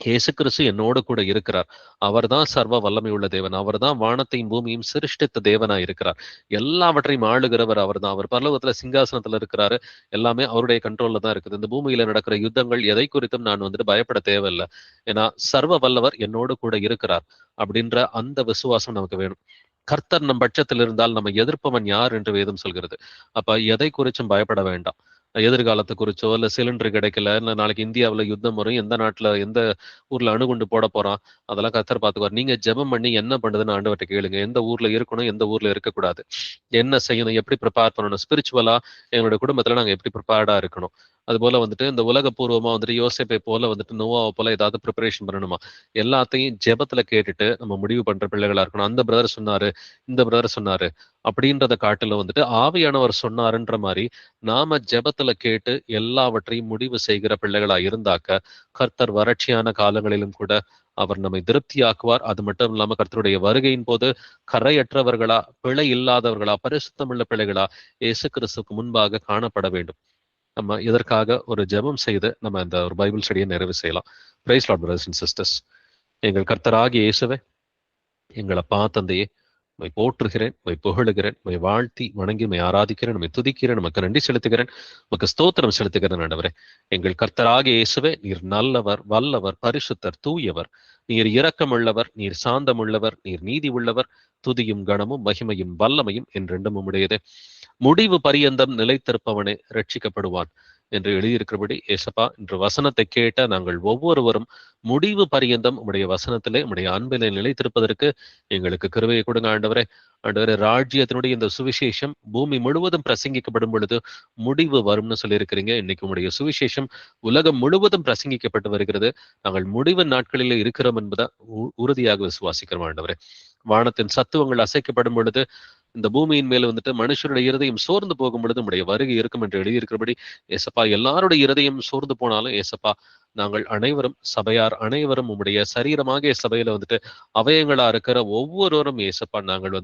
[SPEAKER 1] இயேசு கிறிஸ்து என்னோடு கூட இருக்கிறார். அவர்தான் சர்வ வல்லமை உள்ள தேவன். அவர்தான் வானத்தையும் பூமியும் சிருஷ்டித்த தேவனா இருக்கிறார். எல்லாவற்றையும் ஆளுகிறவர் அவர்தான். அவர் பரலோகத்துல சிங்காசனத்துல இருக்கிறாரு. எல்லாமே அவருடைய கண்ட்ரோல்ல தான் இருக்குது. இந்த பூமியில நடக்கிற யுத்தங்கள் எதை குறித்தும் நான் வந்துட்டு பயப்பட தேவையில்லை. ஏன்னா சர்வ வல்லவர் என்னோடு கூட இருக்கிறார் அப்படின்ற அந்த விசுவாசம் நமக்கு வேணும். கர்த்தர் நம் பட்சத்தில் இருந்தால் நம்ம எதிர்ப்பவன் யார் என்று வேதம் சொல்கிறது. அப்ப எதை குறிச்சும் பயப்பட வேண்டாம். எதிர்காலத்தை குறிச்சோ, இல்ல சிலிண்டர் கிடைக்கல, இல்ல நாளைக்கு இந்தியாவில் யுத்தம் வரும், எந்த நாட்டுல எந்த ஊர்ல அணுகுண்டு போட போறான், அதெல்லாம் கர்த்தர் பார்த்துக்குவார். நீங்க ஜெபம் பண்ணி என்ன பண்ணுதுன்னு ஆண்டவர்கிட்ட கேளுங்க. எந்த ஊர்ல இருக்கணும், எந்த ஊர்ல இருக்கக்கூடாது, என்ன செய்யணும், எப்படி ப்ரிப்பேர் பண்ணணும், ஸ்பிரிச்சுவலா எங்களுடைய குடும்பத்துல நாங்க எப்படி ப்ரிப்பேர்டா இருக்கணும். அது போல வந்துட்டு இந்த உலகபூர்வமா வந்துட்டு யோசேப்பை போல வந்துட்டு நோவாவை போல ஏதாவது ப்ரிப்பரேஷன் பண்ணணுமா, எல்லாத்தையும் ஜெபத்துல கேட்டுட்டு நம்ம முடிவு பண்ற பிள்ளைகளா இருக்கணும். அந்த பிரதர் சொன்னாரு, இந்த பிரதர் சொன்னாரு அப்படின்றத காட்டுல வந்துட்டு ஆவியானவர் சொன்னாருன்ற மாதிரி நாம ஜெபத்துல கேட்டு எல்லாவற்றையும் முடிவு செய்கிற பிள்ளைகளா இருந்தாக்க கர்த்தர் வறட்சியான காலங்களிலும் கூட அவர் நம்மை திருப்தியாக்குவார். அது மட்டும் இல்லாம கர்த்தருடைய வருகையின் போது கரையற்றவர்களா, பிழை இல்லாதவர்களா, பரிசுத்தமுள்ள பிள்ளைகளா இயேசு கிறிஸ்துக்கு முன்பாக காணப்பட வேண்டும். நம்ம இதற்காக ஒரு ஜெபம் செய்து நம்ம இந்த ஒரு பைபிள் ஸ்டடியை நிறைவு செய்யலாம். Praise Lord brothers and sisters. எங்கள் கர்த்தராகிய இயேசுவே, எங்கள் அப்பா தந்தையே, உம்மை போற்றுகிறேன், உம்மை புகழுகிறேன், உம்மை வாழ்த்தி வணங்கி உம்மை ஆராதிக்கிறேன், உம்மை துதிக்கிறேன், உமக்கு நன்றி செலுத்துகிறேன், உமக்கு ஸ்தோத்திரம் செலுத்துகிறேன் ஆண்டவரே. எங்கள் கர்த்தராகிய இயேசுவே, நீர் நல்லவர், வல்லவர், பரிசுத்தர், தூயவர், நீர் இரக்கமுள்ளவர், நீர் சாந்தமுள்ளவர், நீர் நீதி உள்ளவர். துதியும் கனமும் மகிமையும் வல்லமையும் என்றென்றும் உம்முடையதே. முடிவு பரியந்தம் நிலைத்திருப்பவனே ரட்சிக்கப்படுவான் என்று எழுதியிருக்கிறபடி ஏசப்பா, இன்று வசனத்தை கேட்ட நாங்கள் ஒவ்வொருவரும் முடிவு பரியந்தம் உம்முடைய வசனத்திலே உம்முடைய அன்பிலே நிலைத்திருப்பதற்கு எங்களுக்கு கிருபையை கொடுங்க ஆண்டவரே. ஆண்டவரே, ராஜ்யத்தினுடைய இந்த சுவிசேஷம் பூமி முழுவதும் பிரசங்கிக்கப்படும் பொழுது முடிவு வரும்னு சொல்லியிருக்கிறீங்க. இன்னைக்கு உம்முடைய சுவிசேஷம் உலகம் முழுவதும் பிரசங்கிக்கப்பட்டு வருகிறது. நாங்கள் முடிவு நாட்களில் இருக்கிறோம் என்பதை உறுதியாக விசுவாசிக்கிறோம் ஆண்டவரே. வானத்தின் சத்துவங்கள் அசைக்கப்படும் பொழுது இந்த பூமியின் மேல மனுஷருடைய இருதயம் சோர்ந்து போகும் பொழுது உடைய வருகை இருக்கும் என்று எழுதியிருக்கிறபடி ஏசப்பா, எல்லாருடைய இருதயம் சோர்ந்து போனாலும் ஏசப்பா, நாங்கள் அனைவரும் சபையார் அனைவரும் உம்முடைய சரீரமாக சபையில அவயங்களா இருக்கிற ஒவ்வொருவரும் ஏசப்பா, நாங்கள்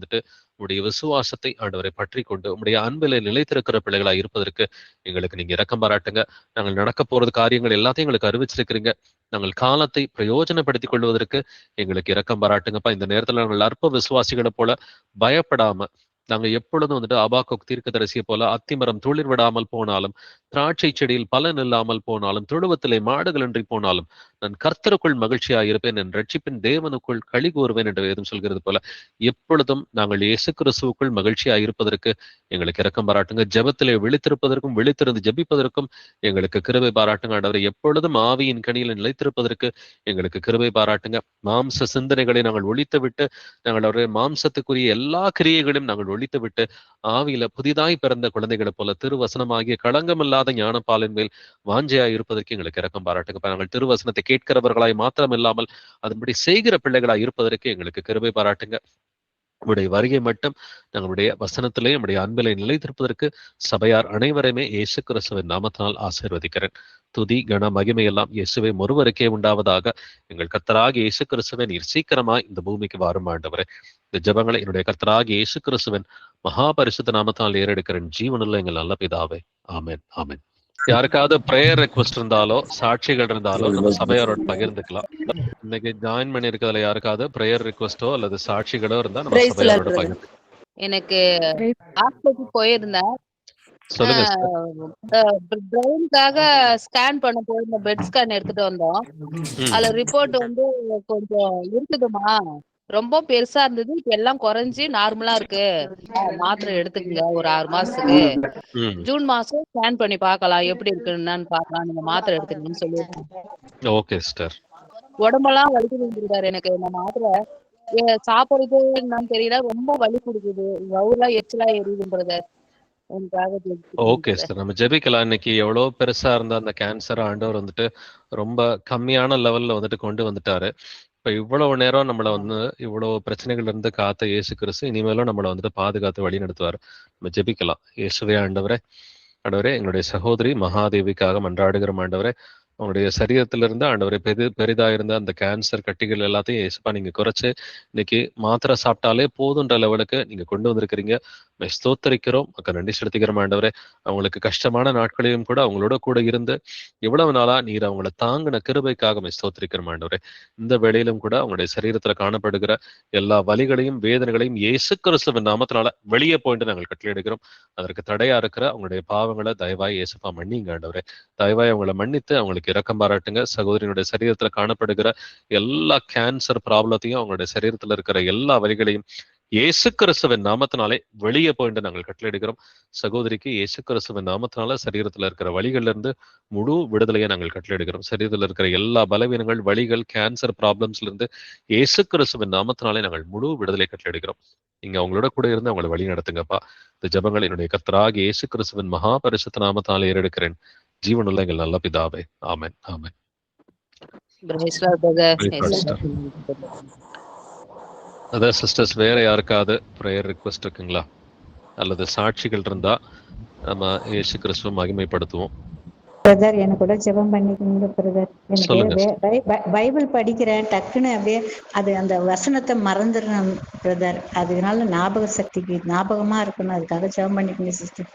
[SPEAKER 1] உடைய விசுவாசத்தை ஆண்டவரை பற்றி கொண்டு உடைய அன்பில நிலைத்திருக்கிற பிள்ளைகளா இருப்பதற்கு எங்களுக்கு நீங்க இரக்கம் பாராட்டுங்க. நாங்கள் நடக்க போறது காரியங்கள் எல்லாத்தையும் எங்களுக்கு அறிவிச்சிருக்கிறீங்க. நாங்கள் காலத்தை பிரயோஜனப்படுத்திக் கொள்வதற்கு எங்களுக்கு இரக்கம் பாராட்டுங்கப்பா. இந்த நேரத்துல நாங்கள் அற்ப விசுவாசிகளை போல பயப்படாம, நாங்க எப்பொழுதும் அபாக்குக் தீர்க்கதரிசியை போல அத்திமரம் துளிர் விடாமல் போனாலும், திராட்சை செடியில் பலன் இல்லாமல் போனாலும், தொழுவத்திலே மாடுகள் இன்றி போனாலும், நான் கர்த்தருக்குள் மகிழ்ச்சியா இருப்பேன், என் ரட்சிப்பின் தேவனுக்குள் களி கூறுவேன் என்று வேதம் சொல்கிறது போல எப்பொழுதும் நாங்கள் இயேசு கிறிஸ்துவுக்குள் மகிழ்ச்சியா இருப்பதற்கு எங்களுக்கு இரக்கம் பாராட்டுங்க. ஜெபத்திலே விழித்திருப்பதற்கும் விழித்திருந்து ஜெபிப்பதற்கும் எங்களுக்கு கிருபை பாராட்டுங்க ஆண்டவரை. எப்பொழுதும் ஆவியின் கனியில நிலைத்திருப்பதற்கு எங்களுக்கு கிருபை பாராட்டுங்க. மாம்ச சிந்தனைகளை நாங்கள் ஒழித்து விட்டு, நாங்கள் அவருடைய மாம்சத்துக்குரிய எல்லா கிரியைகளையும் நாங்கள் ஒழித்து விட்டு, ஆவியில புதிதாய் பிறந்த குழந்தைகளை போல திருவசனமாகிய களங்கமில்லாத ஞானப்பாலின் மேல் வாஞ்சையாய் இருப்பதற்கு எங்களுக்கு இரக்கம் பாராட்டுங்க. நாங்கள் திருவசனத்தை கேட்கிறவர்களாய் மாத்திரம் இல்லாமல் அதன்படி செய்கிற பிள்ளைகளாய் இருப்பதற்கு எங்களுக்கு கிருபை பாராட்டுங்க. உடைய வருகை மட்டும் நம்முடைய வசனத்திலே நம்முடைய அன்பிலை நிலைத்திருப்பதற்கு சபையார் அனைவரையுமே இயேசு கிறிஸ்துவின் நாமத்தினால் ஆசீர்வதிக்கிறேன். துதி கன மகிமை எல்லாம் இயேசுவை ஒருவருக்கே உண்டாவதாக. எங்கள் கர்த்தராகிய இயேசு கிறிஸ்துவை நீர் சீக்கிரமாய் இந்த பூமிக்கு வாரும் ஆண்டவரே. இந்த ஜெபங்களை என்னுடைய கர்த்தராகிய இயேசு கிறிஸ்துவின் மகா பரிசுத்த நாமத்தினால் ஏறெடுக்கிறேன் ஜீவனுள்ள எங்கள் நல்ல பிதாவே. ஆமென், ஆமென். யாருக்காவது பிரேயர் ரெக்வஸ்ட் இருந்தாலோ சாட்சிகள் இருந்தாலோ நம்ம சபையாரோட பகிர்ந்துக்கலாம். இன்னைக்கு ஜாயின் பண்ணி இருக்கிறதுல யாருக்காவது பிரேயர் ரெக்வஸ்டோ அல்லது சாட்சிகளோ இருந்தா நம்ம சபையாரோட பகிர்ந்துக்கலாம்.
[SPEAKER 5] எனக்கு ஹாஸ்பிட்டல் போயிருந்தேன்.
[SPEAKER 1] சொல்லுங்க.
[SPEAKER 5] பிரெயினுக்காக ஸ்கேன் பண்ண போயிருந்த பெட் ஸ்கேன் எடுத்துட்டு வந்தோம். அதுல ரிப்போர்ட் கொஞ்சம் இருக்குதுமா, ரொம்ப பெருசா இருந்தது. இப்ப எல்லாம் குறைஞ்சு நார்மலா இருக்கு. மாத்திரை எடுத்துக்கங்க ஒரு 6 மாசத்துக்கு. ஜூன் மாசம் ஸ்கேன் பண்ணி பார்க்கலாம், எப்படி இருக்குன்னு பார்க்கலாம், நீங்க மாத்திரை எடுத்துக்கணும்னு சொல்லியிருக்கேன்.
[SPEAKER 1] Okay sister.
[SPEAKER 5] உடம்பெல்லாம் வலி கொடுக்குறாரு எனக்கு. இந்த மாத்திரை சாப்பிடுறது என்னன்னு தெரியல, ரொம்ப வலி கொடுக்குது, வவுலாம் எச்சலா எரியுதுன்றது.
[SPEAKER 1] ஓகே சார், நம்ம ஜெபிக்கலாம். இன்னைக்கு எவ்வளவு பெருசா இருந்த அந்த கேன்சர் ஆண்டவர் ரொம்ப கம்மியான லெவல்ல கொண்டு வந்துட்டாரு. இப்ப இவ்வளவு நேரம் நம்மள இவ்வளவு பிரச்சனைகள் இருந்து காத்த இயேசு கிறிஸ்து இனிமேலும் நம்மள பாதுகாத்து வழி நடத்துவார். நம்ம ஜெபிக்கலாம். இயேசுவே ஆண்டவரே, ஆண்டவரே, எங்களுடைய சகோதரி மகாதேவிக்காக மன்றாடுகிற ஆண்டவரே, அவனுடைய சரீரத்திலிருந்து ஆண்டவரை பெரிதா இருந்த அந்த கேன்சர் கட்டிகள் எல்லாத்தையும் இயேசுப்பா நீங்க குறைச்சு இன்னைக்கு மாத்திரை சாப்பிட்டாலே போதுன்ற லெவலுக்கு நீங்க கொண்டு வந்திருக்கிறீங்க. ஸ்தோத்தரிக்கிறோம், மக்கள் நன்றி செலுத்திக்கிறோம் ஆண்டவரே. அவங்களுக்கு கஷ்டமான நாட்களையும் கூட அவங்களோட கூட இருந்து எவ்வளவு நாளா நீர் அவங்களை தாங்கின கிருபைக்காக ஸ்தோத்தரிக்கிறோம் ஆண்டவரே. இந்த வேளையிலும் கூட அவங்களுடைய சரீரத்துல காணப்படுகிற எல்லா வலிகளையும் வேதனைகளையும் இயேசு கிறிஸ்துவின் நாமத்தினால வெளியே போயிட்டு நாங்கள் கட்டளையிடுகிறோம். அதற்கு தடையா இருக்கிற அவங்களுடைய பாவங்களை தயவாய் இயேசுப்பா மன்னிங்க ஆண்டவரே. தயவாய் அவங்களை மன்னித்து அவங்களுக்கு இரக்கம் பாராட்டுங்க. சகோதரியினுடைய சரீரத்துல காணப்படுகிற எல்லா கேன்சர் ப்ராப்ளத்தையும் அவங்களுடைய சரீரத்துல இருக்கிற எல்லா வலிகளையும் இயேசு கிறிஸ்துவின் நாமத்தினாலே வெளியே போயிட்டு நாங்கள் கட்டளையிடுகிறோம். சகோதரிக்கு இயேசு கிறிஸ்துவின் நாமத்தினால சரீரத்துல இருக்கிற வலிகள்ல இருந்து முழு விடுதலையை நாங்கள் கட்டளையிடுகிறோம். சரீரத்துல இருக்கிற எல்லா பலவீனங்கள், வலிகள், கேன்சர் ப்ராப்ளம்ஸ்ல இருந்து இயேசு கிறிஸ்துவின் நாமத்தினாலே நாங்கள் முழு விடுதலை கட்டளையிடுகிறோம். நீங்க அவங்களோட கூட இருந்து அவங்களை வழி நடத்துங்கப்பா. இந்த ஜெபங்கள் என்னுடைய கர்த்தராகிய இயேசு கிறிஸ்துவின் மகா பரிசுத்த நாமத்தினாலே ஏறெடுக்கிறேன் ஜீவனுள்ள எங்கள் நல்ல பிதாவே. ஆமென், ஆமென். அதான் சிஸ்டர்ஸ், வேற யாருக்காவது பிரேயர் ரிக்வெஸ்ட் இருக்குங்களா அல்லது சாட்சிகள் இருந்தா நம்ம இயேசு கிறிஸ்துவை மகிமைப்படுத்துவோம்.
[SPEAKER 6] பிரதர், எனக்கு கூட ஜெபம் பண்ணிக்கோங்க பிரதர். எனக்கு பைபிள் படிக்கிறேன், டக்குன்னு அப்படியே அது அந்த வசனத்தை மறந்துடுறேன் பிரதர். அதனால ஞாபக சக்திக்கு ஞாபகமா இருக்கணும், அதுக்காக ஜெபம் பண்ணிக்கோங்க சிஸ்டர்.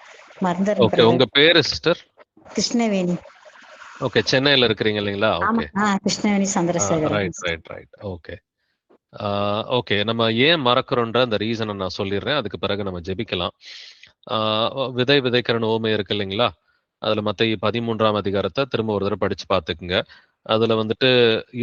[SPEAKER 6] மறந்துடுறேன்.
[SPEAKER 1] ஓகே, உங்க பேரு சிஸ்டர்?
[SPEAKER 6] கிருஷ்ணவேணி.
[SPEAKER 1] ஓகே, சென்னையில இருக்கிறீங்க இல்லைங்களா? Okay,
[SPEAKER 6] Krishnaveni Chandrasekhar.
[SPEAKER 1] Right right right. Okay, okay. நம்ம ஏன் மறக்கிறோன்ற அந்த ரீசன நான் சொல்லிர்றேன். அதுக்கு பிறகு நம்ம ஜெபிக்கலாம். ஆ விதை விதைக்கிறன்னு உவமை இருக்கு இல்லைங்களா? அதுல மத்தேயு 13ஆம் அதிகாரத்த திரும்ப ஒரு தடவ படிச்சு பார்த்துக்குங்க. அதுல வந்துட்டு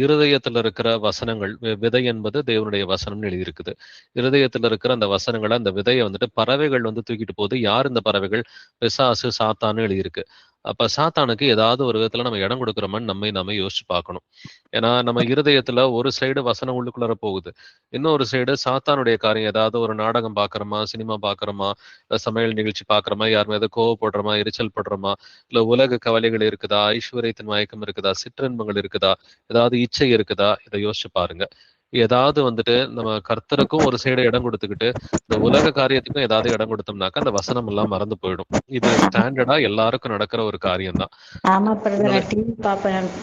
[SPEAKER 1] இருதயத்துல இருக்கிற வசனங்கள், விதை என்பது தேவனுடைய வசனம்னு எழுதியிருக்குது. இருதயத்துல இருக்கிற அந்த வசனங்கள, அந்த விதைய வந்துட்டு பறவைகள் வந்து தூக்கிட்டு போகுது. யார் இந்த பறவைகள்? பிசாசு, சாத்தான்னு எழுதியிருக்கு. அப்ப சாத்தானுக்கு ஏதாவது ஒரு விதத்துல நம்ம இடம் குடுக்குறோமான்னு நம்மை நாமே யோசிச்சு பார்க்கணும். ஏன்னா, நம்ம இருதயத்துல ஒரு சைடு வசனம் உள்ளுக்குள்ளார போகுது. இன்னொரு சைடு சாத்தானுடைய காரியம் ஏதாவது ஒரு நாடகம் பார்க்குறோமா, சினிமா பார்க்குறோமா, இல்ல சமையல் நிகழ்ச்சி பார்க்குறோமா, யார் மீது கோவப்படுறோமா, எரிச்சல் படுறோமா, இல்ல உலக கவலைகள் இருக்குதா, ஐஸ்வர்யத்தின் மயக்கம் இருக்குதா, சிற்றின்பங்கள் இருக்குதா, ஏதாவது இச்சை இருக்குதா, இத யோசிச்சு பாருங்க. ஏதாவது வந்துட்டு நம்ம கர்த்தருக்கும் ஒரு சைடு இடம் குடுத்துக்கிட்டு, இந்த உலக காரியத்துக்கும் ஏதாவது இடம் குடுத்தோம்னாக்கா, அந்த வசனம் எல்லாம் மறந்து போயிடும். இது ஸ்டாண்டர்டா எல்லாருக்கும் நடக்கிற ஒரு காரியம் தான்.
[SPEAKER 6] ஆமா பிரதர், நான் டிவி பார்ப்பேன்.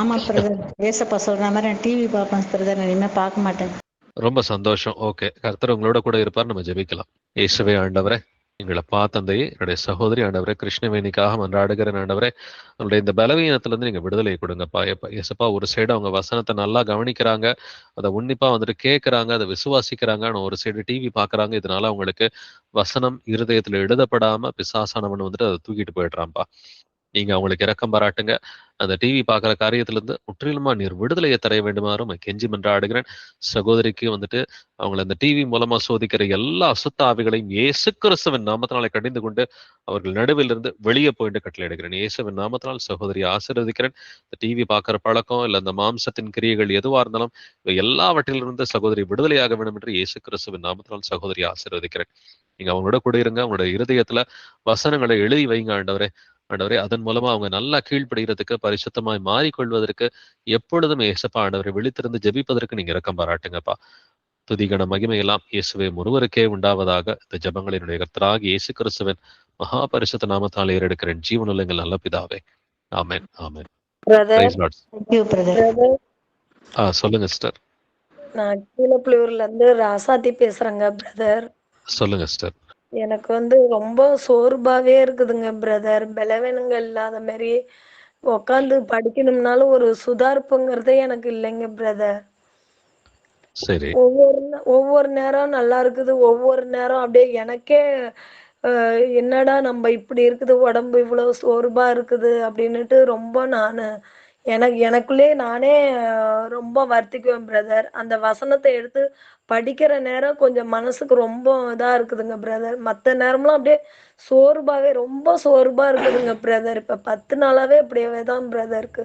[SPEAKER 6] ஆமா பிரதர், ஏசப்பா சொல்ற மாதிரி நான் டிவி பார்ப்பேன் பிரதர், நான் இனிமே பார்க்க மாட்டேன்.
[SPEAKER 1] ரொம்ப சந்தோஷம். ஓகே. கர்த்தர் உங்களோட கூட இருப்பார். நம்ம ஜெபிக்கலாம். இயேசுவே ஆண்டவரே, எங்கள தந்தையே, என்னுடைய சகோதரி ஆண்டவரே, கிருஷ்ணவேணிக்காக மன்றாடுகிறேன் ஆண்டவரே. அவங்களுடைய இந்த பலவீனத்திலிருந்து நீங்க விடுதலை கொடுங்கப்பா. ஏசப்பா ஒரு சைடு அவங்க வசனத்தை நல்லா கவனிக்கிறாங்க, அதை உன்னிப்பா வந்துட்டு கேட்கறாங்க, அதை விசுவாசிக்கிறாங்க. ஆனா ஒரு சைடு டிவி பார்க்கறாங்க. இதனால அவங்களுக்கு வசனம் இருதயத்துல எழுதப்படாம பிசாசானவன் வந்துட்டு அதை தூக்கிட்டு போயிடுறான்ப்பா. நீங்க அவங்களுக்கு இரக்கம் பாராட்டுங்க. அந்த டிவி பார்க்குற காரியத்திலிருந்து முற்றிலுமா நீர் விடுதலையை தர வேண்டுமாறு உம்மை கெஞ்சி மன்றாடுகிறேன். சகோதரிக்கு வந்துட்டு அவங்கள அந்த டிவி மூலமா சோதிக்கிற எல்லா அசுத்த ஆவிகளையும் இயேசு கிறிஸ்துவின் நாமத்தினாலே கடிந்து கொண்டு அவர்கள் நடுவிலிருந்து வெளியே போயிட்டு கட்டளையிடுகிறேன். இயேசுவின் நாமத்தினால் சகோதரியை ஆசீர்வதிக்கிறேன். இந்த டிவி பார்க்குற பழக்கம், இல்ல இந்த மாம்சத்தின் கிரியைகள் எதுவா இருந்தாலும் இவை எல்லாவற்றிலிருந்து சகோதரி விடுதலையாக வேண்டும் என்று இயேசு கிறிஸ்துவின் நாமத்தினால் சகோதரியை ஆசீர்வதிக்கிறேன். நீங்க அவங்களோட கூட இருங்க. அவங்களுடைய இருதயத்துல வசனங்களை எழுதி வைங்க ஆண்டவரே. ஆண்டவரே, அதன் மூலமா அவங்க நல்லா கீழ்ப்படுகிறதுக்கு, பரிசுத்தமாய் மாறிக்கொள்வதற்கு, எப்பொழுதும் ஏசப்பா ஆண்டவரை விழித்திருந்து ஜெபிப்பதற்கு நீங்க இரக்கம் பாராட்டுங்கப்பா. துதிகன மகிமை எல்லாம் இயேசுவே ஒருவருக்கே உண்டாவதாக. இந்த ஜெபங்களினுடைய கர்த்தராகிய இயேசு கிறிஸ்துவின் மகா பரிசுத்த நாமத்தால் ஏறெடுக்கிறேன். ஜீவனுள்ள எங்கள் நல்ல பிதாவே. ஆமென், ஆமென்.
[SPEAKER 7] Brother
[SPEAKER 1] praise Lord.
[SPEAKER 6] Thank you brother.
[SPEAKER 1] சொல்லுங்க சிஸ்டர்.
[SPEAKER 7] நான் கீழப்புலியூர்ல இருந்து ராசாத்தி பேசுறேங்க பிரதர்.
[SPEAKER 1] சொல்லுங்க சிஸ்டர்.
[SPEAKER 7] எனக்கு ரொம்ப சோர்வாவே இருக்குதுங்க பிரதர். பலவீனங்கள் இல்லாத மாதிரி உட்காந்து படிக்கணும்னாலும் ஒரு சுதாரிப்புங்கிறதே எனக்கு இல்லைங்க பிரதர்.
[SPEAKER 1] சரி.
[SPEAKER 7] ஒவ்வொரு நேரம் நல்லா இருக்குது, ஒவ்வொரு நேரம் அப்படியே எனக்கே என்னடா நம்ம இப்படி இருக்குது, உடம்பு இவ்வளவு சோர்வா இருக்குது அப்படின்னுட்டு ரொம்ப எனக்குள்ளே நானே ரொம்ப வருத்திக்குவேன் பிரதர். அந்த வசனத்தை எடுத்து படிக்கிற நேரம் கொஞ்சம் மனசுக்கு ரொம்ப இதா இருக்குதுங்க பிரதர். மத்த நேரம்லாம் அப்படியே ரொம்ப சோர்வா இருக்குதுங்க பிரதர். இப்ப 10 நாளாவே இப்படியே தான் பிரதர் இருக்கு.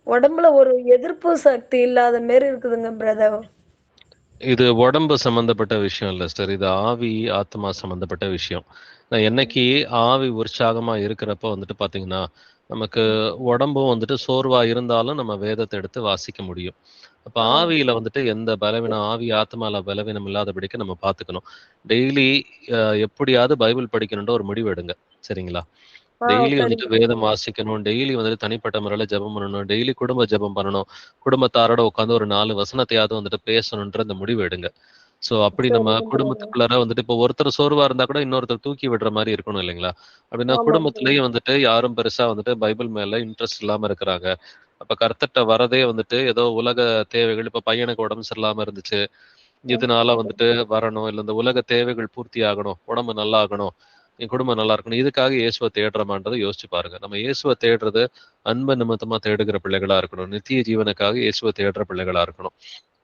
[SPEAKER 7] உடம்புல ஒரு எதிர்ப்பு சக்தி இல்லாத மாரி இருக்குதுங்க பிரதர்.
[SPEAKER 1] இது உடம்பு சம்பந்தப்பட்ட விஷயம் இல்ல சிஸ்டர். இது ஆவி, ஆத்மா சம்பந்தப்பட்ட விஷயம். நான் என்னைக்கு ஆவி உற்சாகமா இருக்கிறப்ப வந்துட்டு பாத்தீங்கன்னா, நமக்கு உடம்பும் வந்துட்டு சோர்வா இருந்தாலும் நம்ம வேதத்தை எடுத்து வாசிக்க முடியும். அப்ப ஆவியில வந்துட்டு எந்த பலவீனம், ஆவி ஆத்மால பலவீனம் இல்லாதபடிக்கு நம்ம பார்த்துக்கணும். டெய்லி எப்படியாவது பைபிள் படிக்கணுன்ற ஒரு முடிவு எடுங்க. சரிங்களா? டெய்லி வந்துட்டு
[SPEAKER 7] சரிங்க.
[SPEAKER 1] வேதம் வாசிக்கணும். டெய்லி வந்துட்டு தனிப்பட்ட முறையில ஜெபம் பண்ணணும். டெய்லி குடும்ப ஜெபம் பண்ணணும். குடும்பத்தாரோட உட்காந்து ஒரு 4 வசனத்தையாவது வந்துட்டு பேசணுன்ற அந்த முடிவு எடுங்க. ஸோ அப்படி நம்ம
[SPEAKER 7] சரிங்க பிரதர்.
[SPEAKER 1] குடும்பத்துக்குள்ளார வந்துட்டு இப்போ ஒருத்தர் சோர்வா இருந்தா கூட இன்னொருத்தர் தூக்கி விடுற மாரி இருக்கணும் இல்லைங்களா? அப்படின்னா
[SPEAKER 7] ஆமா பிரதர்.
[SPEAKER 1] குடும்பத்திலேயே வந்துட்டு யாரும் பெருசா வந்துட்டு பைபிள் மேல இன்ட்ரெஸ்ட் இல்லாம இருக்கிறாங்க. அப்ப கர்த்தர்ட்ட வரதே வந்துட்டு ஏதோ உலக தேவைகள், இப்ப பையனுக்கு உடம்பு சரியில்லாம இருந்துச்சு. இதனால வந்துட்டு வரணும். இல்ல இந்த உலக தேவைகள் பூர்த்தி ஆகணும். உடம்பு நல்லா ஆகணும். என் குடும்பம் நல்லா இருக்கணும். இதுக்காக இயேசுவ தேடுறோமான்றதை யோசிச்சு பாருங்க. நம்ம இயேசுவ தேடுறது அன்பு நிமித்தமா தேடுகிற பிள்ளைகளா இருக்கணும். நித்திய ஜீவனுக்காக இயேசுவ தேடுற பிள்ளைகளா இருக்கணும்.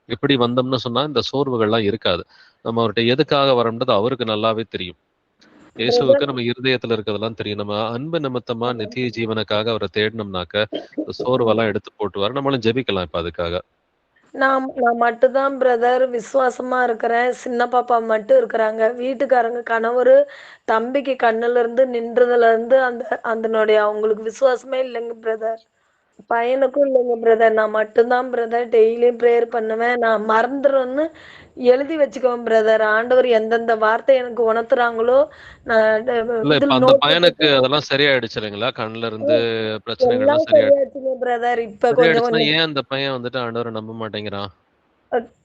[SPEAKER 1] இப்படி வந்தோம்னு சொன்னா இந்த சோர்வுகள்லாம் இருக்காது. நம்ம அவர்ட்ட எதுக்காக வரோம்ன்றது அவருக்கு நல்லாவே தெரியும். இயேசுவுக்கு நம்ம இருதயத்துல இருக்கிறதெல்லாம் தெரியும். நம்ம அன்பு நிமித்தமா நித்திய ஜீவனுக்காக அவரை தேடினோம்னாக்க இந்த சோர்வெல்லாம் எடுத்து போட்டுவாரு. நம்மளும் ஜெபிக்கலாம் இப்ப அதுக்காக.
[SPEAKER 7] நான் நான் மட்டும்தான் பிரதர் விசுவாசமா இருக்கிறேன். சின்ன பாப்பா மட்டும் இருக்கிறாங்க. வீட்டுக்காரங்க கணவரு தம்பிக்கு கண்ணுல இருந்து நின்றதுல இருந்து அதனுடைய அவங்களுக்கு விசுவாசமே இல்லைங்க பிரதர். பையனுக்கும் இல்லைங்க பிரதர். நான் மட்டும்தான் பிரதர் டெய்லியும் ப்ரேயர் பண்ணுவேன். நான் மறந்துருவேன்னு எழுதி வச்சுக்குவேன் பிரதர். ஆண்டவர் எந்தெந்த வார்த்தை எனக்கு உணர்த்துறாங்களோ நான்
[SPEAKER 1] இல்ல இப்ப
[SPEAKER 7] இதில்
[SPEAKER 1] அந்த
[SPEAKER 7] நோட்
[SPEAKER 1] பையனுக்கு அதெல்லாம் சரியாயிடுச்சு இல்லைங்களா? கண்ல இருந்து பிரச்சனைகள்லாம்
[SPEAKER 7] எல்லாம்
[SPEAKER 1] சரியாயிடுச்சு.
[SPEAKER 7] சரியாச்சுங்க பிரதர். இப்ப கொஞ்சம்
[SPEAKER 1] சரியாயிடுச்சுன்னா
[SPEAKER 7] கொஞ்சம்
[SPEAKER 1] ஏன் அந்த பையன் வந்துட்டு ஆண்டவரை நம்ப மாட்டேங்கிறான்?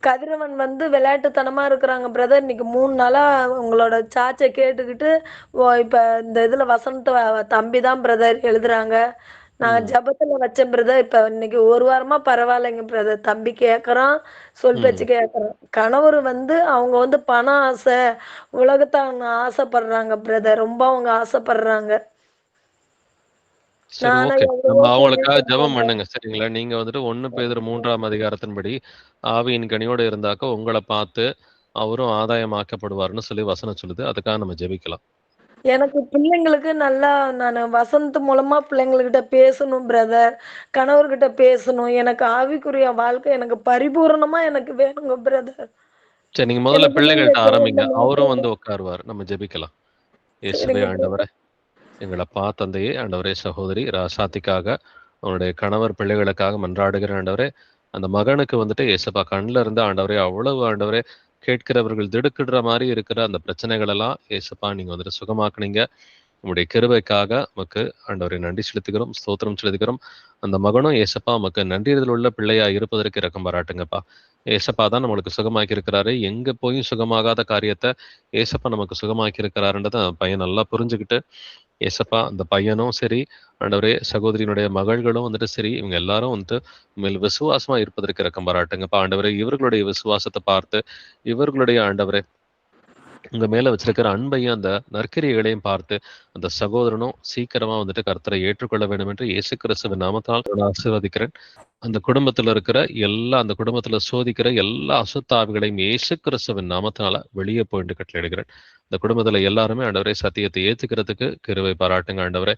[SPEAKER 7] கதிரவன் விளையாட்டுத்தனமா இருக்கிறாங்க பிரதர். இன்னைக்கு 3 நாளா உங்களோட சார்ஜ கேட்டுக்கிட்டு இப்ப இந்த இதுல வசனத்த தம்பி தான் பிரதர் எழுதுறாங்க. நான் ஜெபத்துல வச்சேன் பிரதர். இப்ப இன்னைக்கு ஒரு வாரமா பரவாயில்லைங்க பிரதர். தம்பி கேட்கறான், சொல் பேச்சு கேட்கறான். கணவர் அவங்க பண ஆசை, உலகத்த அவங்க ஆசைப்படுறாங்க பிரதர். ரொம்ப அவங்க ஆசைப்படுறாங்க.
[SPEAKER 1] சரி,
[SPEAKER 7] நானும்
[SPEAKER 1] ஓகே.
[SPEAKER 7] எவ்வளவோ
[SPEAKER 1] நம்ம அவங்களுக்காக
[SPEAKER 7] சொல்லிட்டேன்
[SPEAKER 1] ஜெபம்
[SPEAKER 7] பிரதர்.
[SPEAKER 1] பண்ணுங்க. சரிங்களா? நீங்க 1 பேதுரு 3ஆம் அதிகாரத்தின்படி ஆவியின் கனியோட இருந்தாக்க உங்கள பார்த்து அவரும் ஆதாயமாக்கப்படுவார்ன்னு சொல்லி வசனம் சொல்லுது. அதுக்காக நம்ம ஜெபிக்கலாம்.
[SPEAKER 7] எனக்கு பிள்ளைங்களுக்கு நல்லா நானு வசந்த் மூலமா பிள்ளைங்ககிட்ட பேசணும் பிரதர். கணவர்கிட்ட பேசணும். எனக்கு ஆவிக்குரிய வாழ்க்கை எனக்கு பரிபூரணமா எனக்கு வேணுங்க பிரதர்.
[SPEAKER 1] சரி, நீங்க முதல்ல
[SPEAKER 7] எனக்கு நீங்க
[SPEAKER 1] பிள்ளைகள்ட்ட
[SPEAKER 7] ஜெபம்
[SPEAKER 1] ஆரம்பிங்க.
[SPEAKER 7] பண்ணுங்க
[SPEAKER 1] அவரும்
[SPEAKER 7] பிரதர்.
[SPEAKER 1] உட்காருவார். நம்ம ஜெபிக்கலாம். இயேசுவே
[SPEAKER 7] சரிங்க
[SPEAKER 1] ஆண்டவரே,
[SPEAKER 7] பிரதர்.
[SPEAKER 1] எங்களப்பா தந்தையே, ஆண்டவரே சகோதரி ராசாத்திக்காக, அவனுடைய கணவர் பிள்ளைகளுக்காக மன்றாடுகிற ஆண்டவரே, அந்த மகனுக்கு இயேசப்பா கண்ல இருந்து ஆண்டவரே அவ்வளவு ஆண்டவரே கேட்கிறவர்கள் திடுக்கிடுற மாரி இருக்கிற அந்த பிரச்சனைகள் எல்லாம் இயேசப்பா நீங்க சுகமாக்குனீங்க. உம்முடைய கிருபைக்காக உமக்கு ஆண்டவரே நன்றி செலுத்துகிறோம், ஸ்தோத்திரம் செலுத்துகிறோம். அந்த மகனும் ஏசப்பா உமக்கு நன்றியதில் உள்ள பிள்ளையா இருப்பதற்கு இரக்கம் பாராட்டுங்கப்பா. ஏசப்பா தான் நம்மளுக்கு சுகமாக்கி இருக்கிறாரு. எங்க போயும் சுகமாகாத காரியத்தை ஏசப்பா நமக்கு சுகமாக்கி இருக்கிறாருன்றத அந்த பையன் நல்லா புரிஞ்சுக்கிட்டு, ஏசப்பா அந்த பையனும் சரி, ஆண்டவரே சகோதரியினுடைய மகள்களும் சரி, இவங்க எல்லாரும் உண்மையில் விசுவாசமா இருப்பதற்கு இரக்கம் பாராட்டுங்கப்பா. ஆண்டவரே இவர்களுடைய விசுவாசத்தை பார்த்து, இவர்களுடைய ஆண்டவரே உங்க மேல வச்சிருக்கிற அன்பையும் அந்த நற்கிரியைகளையும் பார்த்து அந்த சகோதரனும் சீக்கிரமா கர்த்தரை ஏற்றுக்கொள்ள வேண்டும் என்று இயேசு கிறிஸ்துவின் நாமத்தால் நான் ஆசீர்வதிக்கிறேன். அந்த குடும்பத்துல இருக்கிற அந்த குடும்பத்துல சோதிக்கிற எல்லா அசுத்தாவிகளையும் இயேசு கிறிஸ்துவின் நாமத்தினால வெளியே போயிட்டு கட்டளையிடுகிறேன். இந்த குடும்பத்துல எல்லாருமே ஆண்டவரே சத்தியத்தை ஏத்துக்கிறதுக்கு கிருபை பாராட்டுங்க ஆண்டவரே.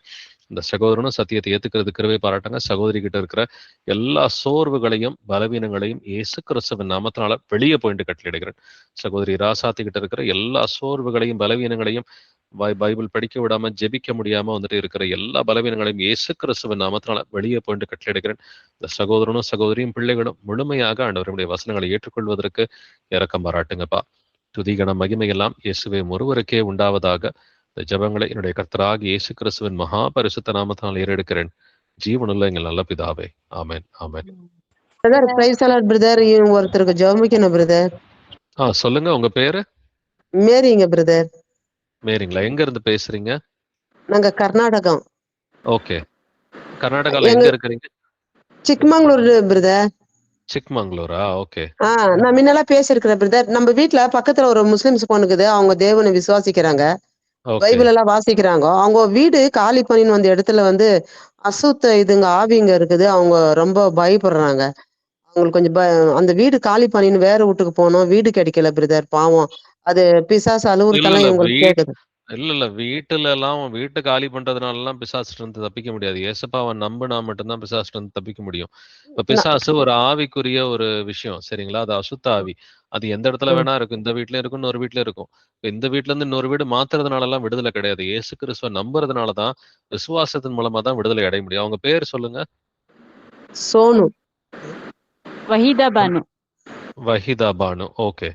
[SPEAKER 1] இந்த சகோதரனும் சத்தியத்தை ஏத்துக்கிறது கிருபை பாராட்டுங்க. சகோதரி கிட்ட இருக்கிற எல்லா சோர்வுகளையும் பலவீனங்களையும் இயேசு கிறிஸ்துவின் நாமத்தினால வெளியே போயிட்டு கட்டளையிடுகிறேன். சகோதரி ராசாத்தி கிட்ட இருக்கிற எல்லா சோர்வுகளையும் பலவீனங்களையும் பைபிள் படிக்க விடாம ஜெபிக்க முடியாம இருக்கிற எல்லா பலவீனங்களையும் இயேசு கிறிஸ்துவின் நாமத்தினால வெளியே போயிட்டு கட்டளையிடுகிறேன். இந்த சகோதரனும் சகோதரியும் பிள்ளைகளும் முழுமையாக ஆண்டவருடைய வசனங்களை ஏற்றுக்கொள்வதற்கு இரக்கம் பாராட்டுங்கப்பா. துதிகன மகிமை எல்லாம் இயேசுவே ஒருவருக்கே உண்டாவதாக. இந்த ஜெபங்களை என்னுடைய கர்த்தராகிய இயேசு கிறிஸ்துவின் மகா பரிசுத்த நாமத்தினால் ஏறெடுக்கிறேன். ஜீவனுள்ள எங்கள் நல்ல பிதாவே. ஆமென், ஆமென்.
[SPEAKER 8] Brother praise a Lord brother. ஒருத்தருக்கு ஜெபிக்கணும் பிரதர்.
[SPEAKER 1] சொல்லுங்க, உங்க பேரு?
[SPEAKER 8] மேரிங்க பிரதர்.
[SPEAKER 1] மேரிங்களா? எங்க இருந்து பேசுறீங்க?
[SPEAKER 8] நாங்க கர்நாடகம்.
[SPEAKER 1] ஓகே. கர்நாடகால எங்க இருக்கிறீங்க?
[SPEAKER 8] சிக்மங்களூர் பிரதர்.
[SPEAKER 1] சிக்மங்களூரா? ஓகே.
[SPEAKER 8] நான் முன்னெல்லாம் பேசிருக்கிறேன் பிரதர். நம்ம வீட்டுல பக்கத்துல ஒரு முஸ்லிம்ஸ் பொண்ணுக்குது. அவங்க தேவனை விசுவாசிக்கிறாங்க, பைபிள் எல்லாம் வாசிக்கிறாங்க. அவங்க வீடு காலி பண்ணின்னு வந்த இடத்துல அசுத்த இதுங்க ஆவிங்க இருக்குது. அவங்க ரொம்ப பயப்படுறாங்க. அவங்களுக்கு கொஞ்சம் அந்த வீடு காலி பண்ணின்னு வேற வீட்டுக்கு போனோம். வீடு கிடைக்கல பிரதர். பாவம், அது பிசாசு அலுவலத்தெல்லாம் இவங்களுக்கு கேக்குது.
[SPEAKER 1] இல்ல வீட்டு காலி பண்றதுனால எல்லாம் பிசாசுல இருந்து தப்பிக்க முடியாது. ஏசப்பாவை நம்பினா மட்டும்தான் பிசாசுல இருந்து தப்பிக்க முடியும். இப்ப பிசாசு ஒரு ஆவிக்குரிய ஒரு விஷயம், சரிங்களா? அது அசுத்த ஆவி. அது எந்த இடத்துல வேணா இருக்கும். இந்த வீட்லயும் இருக்கும், இன்னொரு வீட்லயும் இருக்கும். இந்த வீட்டுல இருந்து இன்னொரு வீடு மாத்துறதுனால எல்லாம் விடுதலை கிடையாது. இயேசு கிறிஸ்துவ நம்புறதுனாலதான், விசுவாசத்தின் மூலமா தான் விடுதலை அடைய முடியும். அவங்க பேர் சொல்லுங்க.
[SPEAKER 8] சோனு.
[SPEAKER 3] வஹீதா பானு.
[SPEAKER 1] வஹீதா பானு. ஓகே,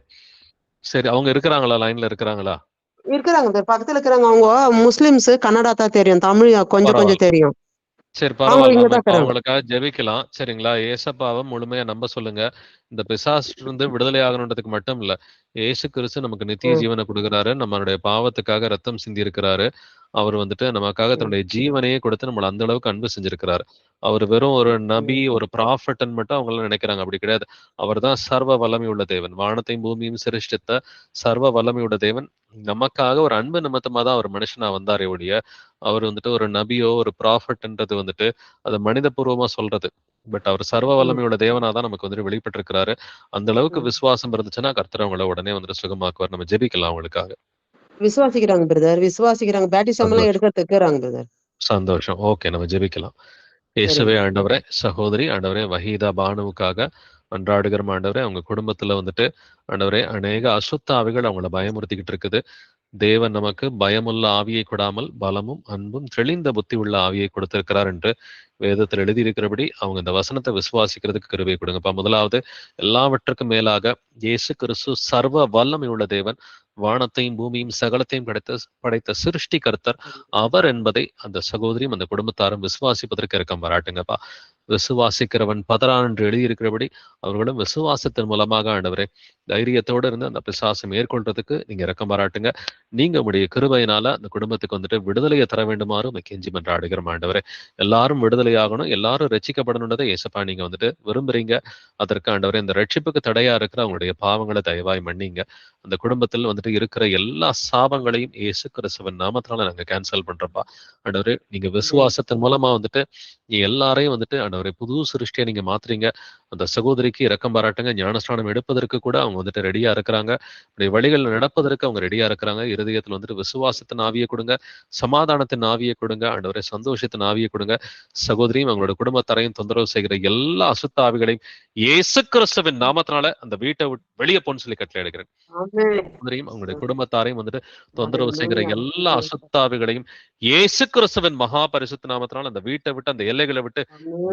[SPEAKER 1] சரி. அவங்க இருக்கிறாங்களா? லைன்ல இருக்கிறாங்களா?
[SPEAKER 8] இருக்கிறாங்க பக்கத்துல இருக்கிறாங்க. அவங்க முஸ்லிம்ஸ். கன்னடா தான் தெரியும், தமிழ் கொஞ்சம் கொஞ்சம் தெரியும்.
[SPEAKER 1] சரி, பரவாயில்ல. அவங்களுக்காக ஜெபிக்கலாம், சரிங்களா? ஏசப்பாவை முழுமையா நம்ப சொல்லுங்க. இந்த பிசாசுல இருந்து விடுதலை ஆகணுன்றதுக்கு மட்டும் இல்ல, இயேசு கிறிஸ்து நமக்கு நித்திய ஜீவனை கொடுக்கிறாரு. நம்மளுடைய பாவத்துக்காக ரத்தம் சிந்தி இருக்கிறாரு. அவர் நமக்காக தன்னுடைய ஜீவனையே கொடுத்து நம்மள அந்த அளவுக்கு அன்பு செஞ்சிருக்கிறாரு. அவர் வெறும் ஒரு நபி, ஒரு ப்ராஃபட்ன்னு மட்டும் அவங்க எல்லாம் நினைக்கிறாங்க. அப்படி கிடையாது. அவர் தான் சர்வ வல்லமை உள்ள தேவன். வானத்தையும் பூமியும் சிருஷ்டித்த சர்வ வல்லமை உள்ள தேவன். நமக்காக ஒரு அன்பு நிமித்தமா தான் அவர் மனுஷனா வந்தாரே ஒழிய, அவர் ஒரு நபியோ ஒரு ப்ராஃபட்ன்றது அது மனித பூர்வமா சொல்றது. பட் அவர் சர்வ வல்லமையோட தேவனா தான் நமக்கு வெளிப்பட்டு இருக்கிறாரு. அந்த அளவுக்கு விசுவாசம் இருந்துச்சுன்னா கர்த்தர் அவங்கள உடனே சுகமாக்குவார். நம்ம ஜெபிக்கலாம் அவங்களுக்காக.
[SPEAKER 8] விசுவாசிக்கிறாங்க பிரதர், விசுவாசிக்கிறாங்க. பேட்டிசம் எல்லாம் எடுக்கிறதுக்கு பிரதர்.
[SPEAKER 1] சந்தோஷம். ஓகே, நம்ம ஜெபிக்கலாம். இயேசுவே ஆண்டவரே, சகோதரி ஆண்டவரே வஹீதா பானுவுக்காக மன்றாடுகிறோம் ஆண்டவரே. அவங்க குடும்பத்துல ஆண்டவரே அநேக அசுத்த ஆவிகள் அவங்கள பயமுறுத்திக்கிட்டு இருக்குது. தேவன் நமக்கு பயமுள்ள ஆவியை கொடாமல் பலமும் அன்பும் தெளிந்த புத்தி உள்ள ஆவியை கொடுத்திருக்கிறார் என்று வேதத்தில் எழுதியிருக்கிறபடி அவங்க இந்த வசனத்தை விசுவாசிக்கிறதுக்கு கிருபை கொடுங்கப்பா. முதலாவது, எல்லாவற்றுக்கும் மேலாக இயேசு கிறிஸ்து சர்வ வல்லமை உள்ள தேவன். வானத்தையும் பூமியும் சகலத்தையும் படைத்த சிருஷ்டி கர்த்தர் அவர் என்பதை அந்த சகோதரியும் அந்த குடும்பத்தாரும் விசுவாசிப்பதற்கு இரக்கம் பாராட்டுங்கப்பா. விசுவாசிக்கிறவன் பதறான் என்று எழுதியிருக்கிறபடி அவர்களும் விசுவாசத்தின் மூலமாக ஆண்டவரே தைரியத்தோடு இருந்து அந்த பிசாசை மேற்கொள்றதுக்கு நீங்க இரக்கம் பாராட்டுங்க. நீங்க உங்களுடைய கிருபையினால அந்த குடும்பத்துக்கு வந்துட்டு விடுதலையை தர வேண்டுமாறு உங்க கெஞ்சி மன்றாடுகிறோம் ஆண்டவரே. எல்லாரும் விடுதலையாகணும், எல்லாரும் ரட்சிக்கப்படணுன்றதை இயேசப்பா நீங்க வந்துட்டு விரும்புறீங்க. அதற்கு ஆண்டவரே இந்த ரட்சிப்புக்கு தடையா இருக்கிற அவங்களுடைய பாவங்களை தயவாய் மன்னிங்க. அந்த குடும்பத்தில் வந்துட்டு இருக்கிற எல்லா சாபங்களையும் இயேசு கிறிஸ்துவின் நாமத்தினால நாங்க கேன்சல் பண்றோம்ப்பா. ஆண்டவரே நீங்க விசுவாசத்தின் மூலமா வந்துட்டு நீ எல்லாரையும் வந்துட்டு ஆண்டவரே புது சிருஷ்டியா நீங்க மாத்துறீங்க. அந்த சகோதரிக்கு இரக்கம் பாராட்டுங்க. ஞானஸ்நானம் எடுப்பதற்கு கூட அவங்க வந்துட்டு ரெடியா இருக்கிறாங்க. இப்படி வழிகள் நடப்பதற்கு அவங்க ரெடியா இருக்கிறாங்க. இருதயத்துல வந்துட்டு விசுவாசத்தின் ஆவியை கொடுங்க, சமாதானத்தின் ஆவியை கொடுங்க, ஆண்டவரே சந்தோஷத்தின் ஆவியை கொடுங்க. சகோதரியும் அவங்களோட குடும்பத்தாரையும் தொந்தரவு செய்கிற எல்லா அசுத்த ஆவிகளையும் இயேசு கிறிஸ்துவின் நாமத்தினால அந்த வீட்டை வெளியே போன்னு சொல்லி கட்டளை எடுக்கிறேன். சகோதரியும் அவங்களுடைய குடும்பத்தாரையும் வந்துட்டு தொந்தரவு செய்கிற எல்லா அசுத்தாவிகளையும் இயேசு கிறிஸ்துவின் மகா பரிசுத்த நாமத்தினால் அந்த வீட்டை விட்டு அந்த எல்லைகளை விட்டு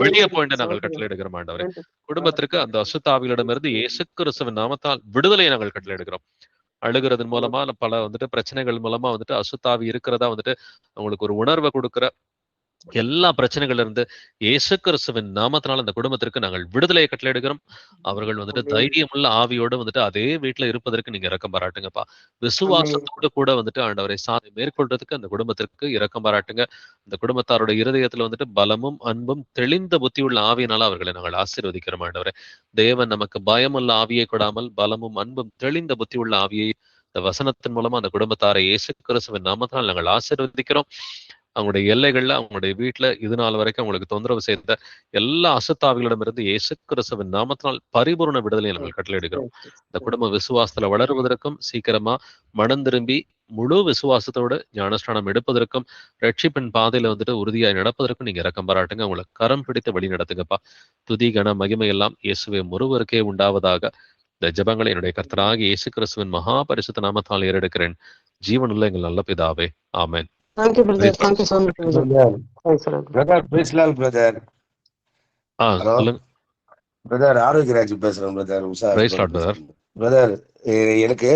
[SPEAKER 1] வெளியே போயிட்டு நாங்கள் கட்டளை எடுக்கிறோம் ஆண்டவரே. குடும்பத்திற்கு அந்த அசுத்தாவிகளிடமிருந்து இயேசு கிறிஸ்துவின் நாமத்தால் விடுதலையை நாங்கள் கட்டளை எடுக்கிறோம். அழுகிறதன் மூலமா பல வந்துட்டு பிரச்சனைகள் மூலமா வந்துட்டு அசுத்தாவி இருக்கிறதா வந்துட்டு அவங்களுக்கு ஒரு உணர்வை கொடுக்கிற எல்லா பிரச்சனைகள்ல இருந்து இயேசு கிறிஸ்துவின் நாமத்தினால் அந்த குடும்பத்திற்கு நாங்கள் விடுதலையை கட்டளை எடுக்கிறோம். அவர்கள் வந்துட்டு தைரியமுள்ள ஆவியோடு வந்துட்டு அதே வீட்டுல இருப்பதற்கு நீங்க இரக்கம் பாராட்டுங்கப்பா. விசுவாசத்தோடு கூட வந்துட்டு ஆண்டவரை சாதி மேற்கொள்றதுக்கு அந்த குடும்பத்திற்கு இரக்கம் பாராட்டுங்க. அந்த குடும்பத்தாரோட இருதயத்துல வந்துட்டு பலமும் அன்பும் தெளிந்த புத்தியுள்ள ஆவியினால அவர்களை நாங்கள் ஆசீர்வதிக்கிறோம் ஆண்டவரே. தேவன் நமக்கு பயமுள்ள ஆவியை கொடாமல் பலமும் அன்பும் தெளிந்த புத்தியுள்ள ஆவியை இந்த வசனத்தின் மூலமா அந்த குடும்பத்தாரை இயேசு கிறிஸ்துவின் நாமத்தினால் நாங்கள் ஆசீர்வதிக்கிறோம். அவங்களுடைய எல்லைகள்ல அவங்களுடைய வீட்டுல இது நாள் வரைக்கும் அவங்களுக்கு தொந்தரவு செய்த எல்லா அசுத்தாவிகளிடமிருந்து இயேசு கிறிஸ்துவின் நாமத்தினால் பரிபூர்ண விடுதலை நாங்கள் கட்டளை எடுக்கிறோம். இந்த குடும்ப விசுவாசத்துல வளருவதற்கும் சீக்கிரமா மனம் திரும்பி முழு விசுவாசத்தோடு ஞானஸ்நானம் எடுப்பதற்கும் ரட்சிப்பின் பாதையில வந்துட்டு உறுதியாய் நடப்பதற்கும் நீங்க இரக்கம் பாராட்டுங்க. உங்களை கரம் பிடித்து வழி நடத்துங்கப்பா. துதி கன மகிமை எல்லாம் இயேசுவே ஒருவருக்கே உண்டாவதாக. இந்த ஜெபங்களை என்னுடைய கர்த்தராகிய இயேசு கிறிஸ்துவின் மகா பரிசுத்த நாமத்தால் ஏறெடுக்கிறேன். ஜீவனுள்ள எங்கள் நல்ல பிதாவே, ஆமென்.
[SPEAKER 8] Thank you, brother. Thank you so much, brother. Thanks a lot.
[SPEAKER 9] Brother பேசலாம் பிரதர். ஹலோ
[SPEAKER 1] சொல்லுங்க
[SPEAKER 9] பிரதர், ஆரோக்கியராஜ் பேசுறேன் brother. Usha
[SPEAKER 1] Praise Lord, brother.
[SPEAKER 9] Brother, எனக்கு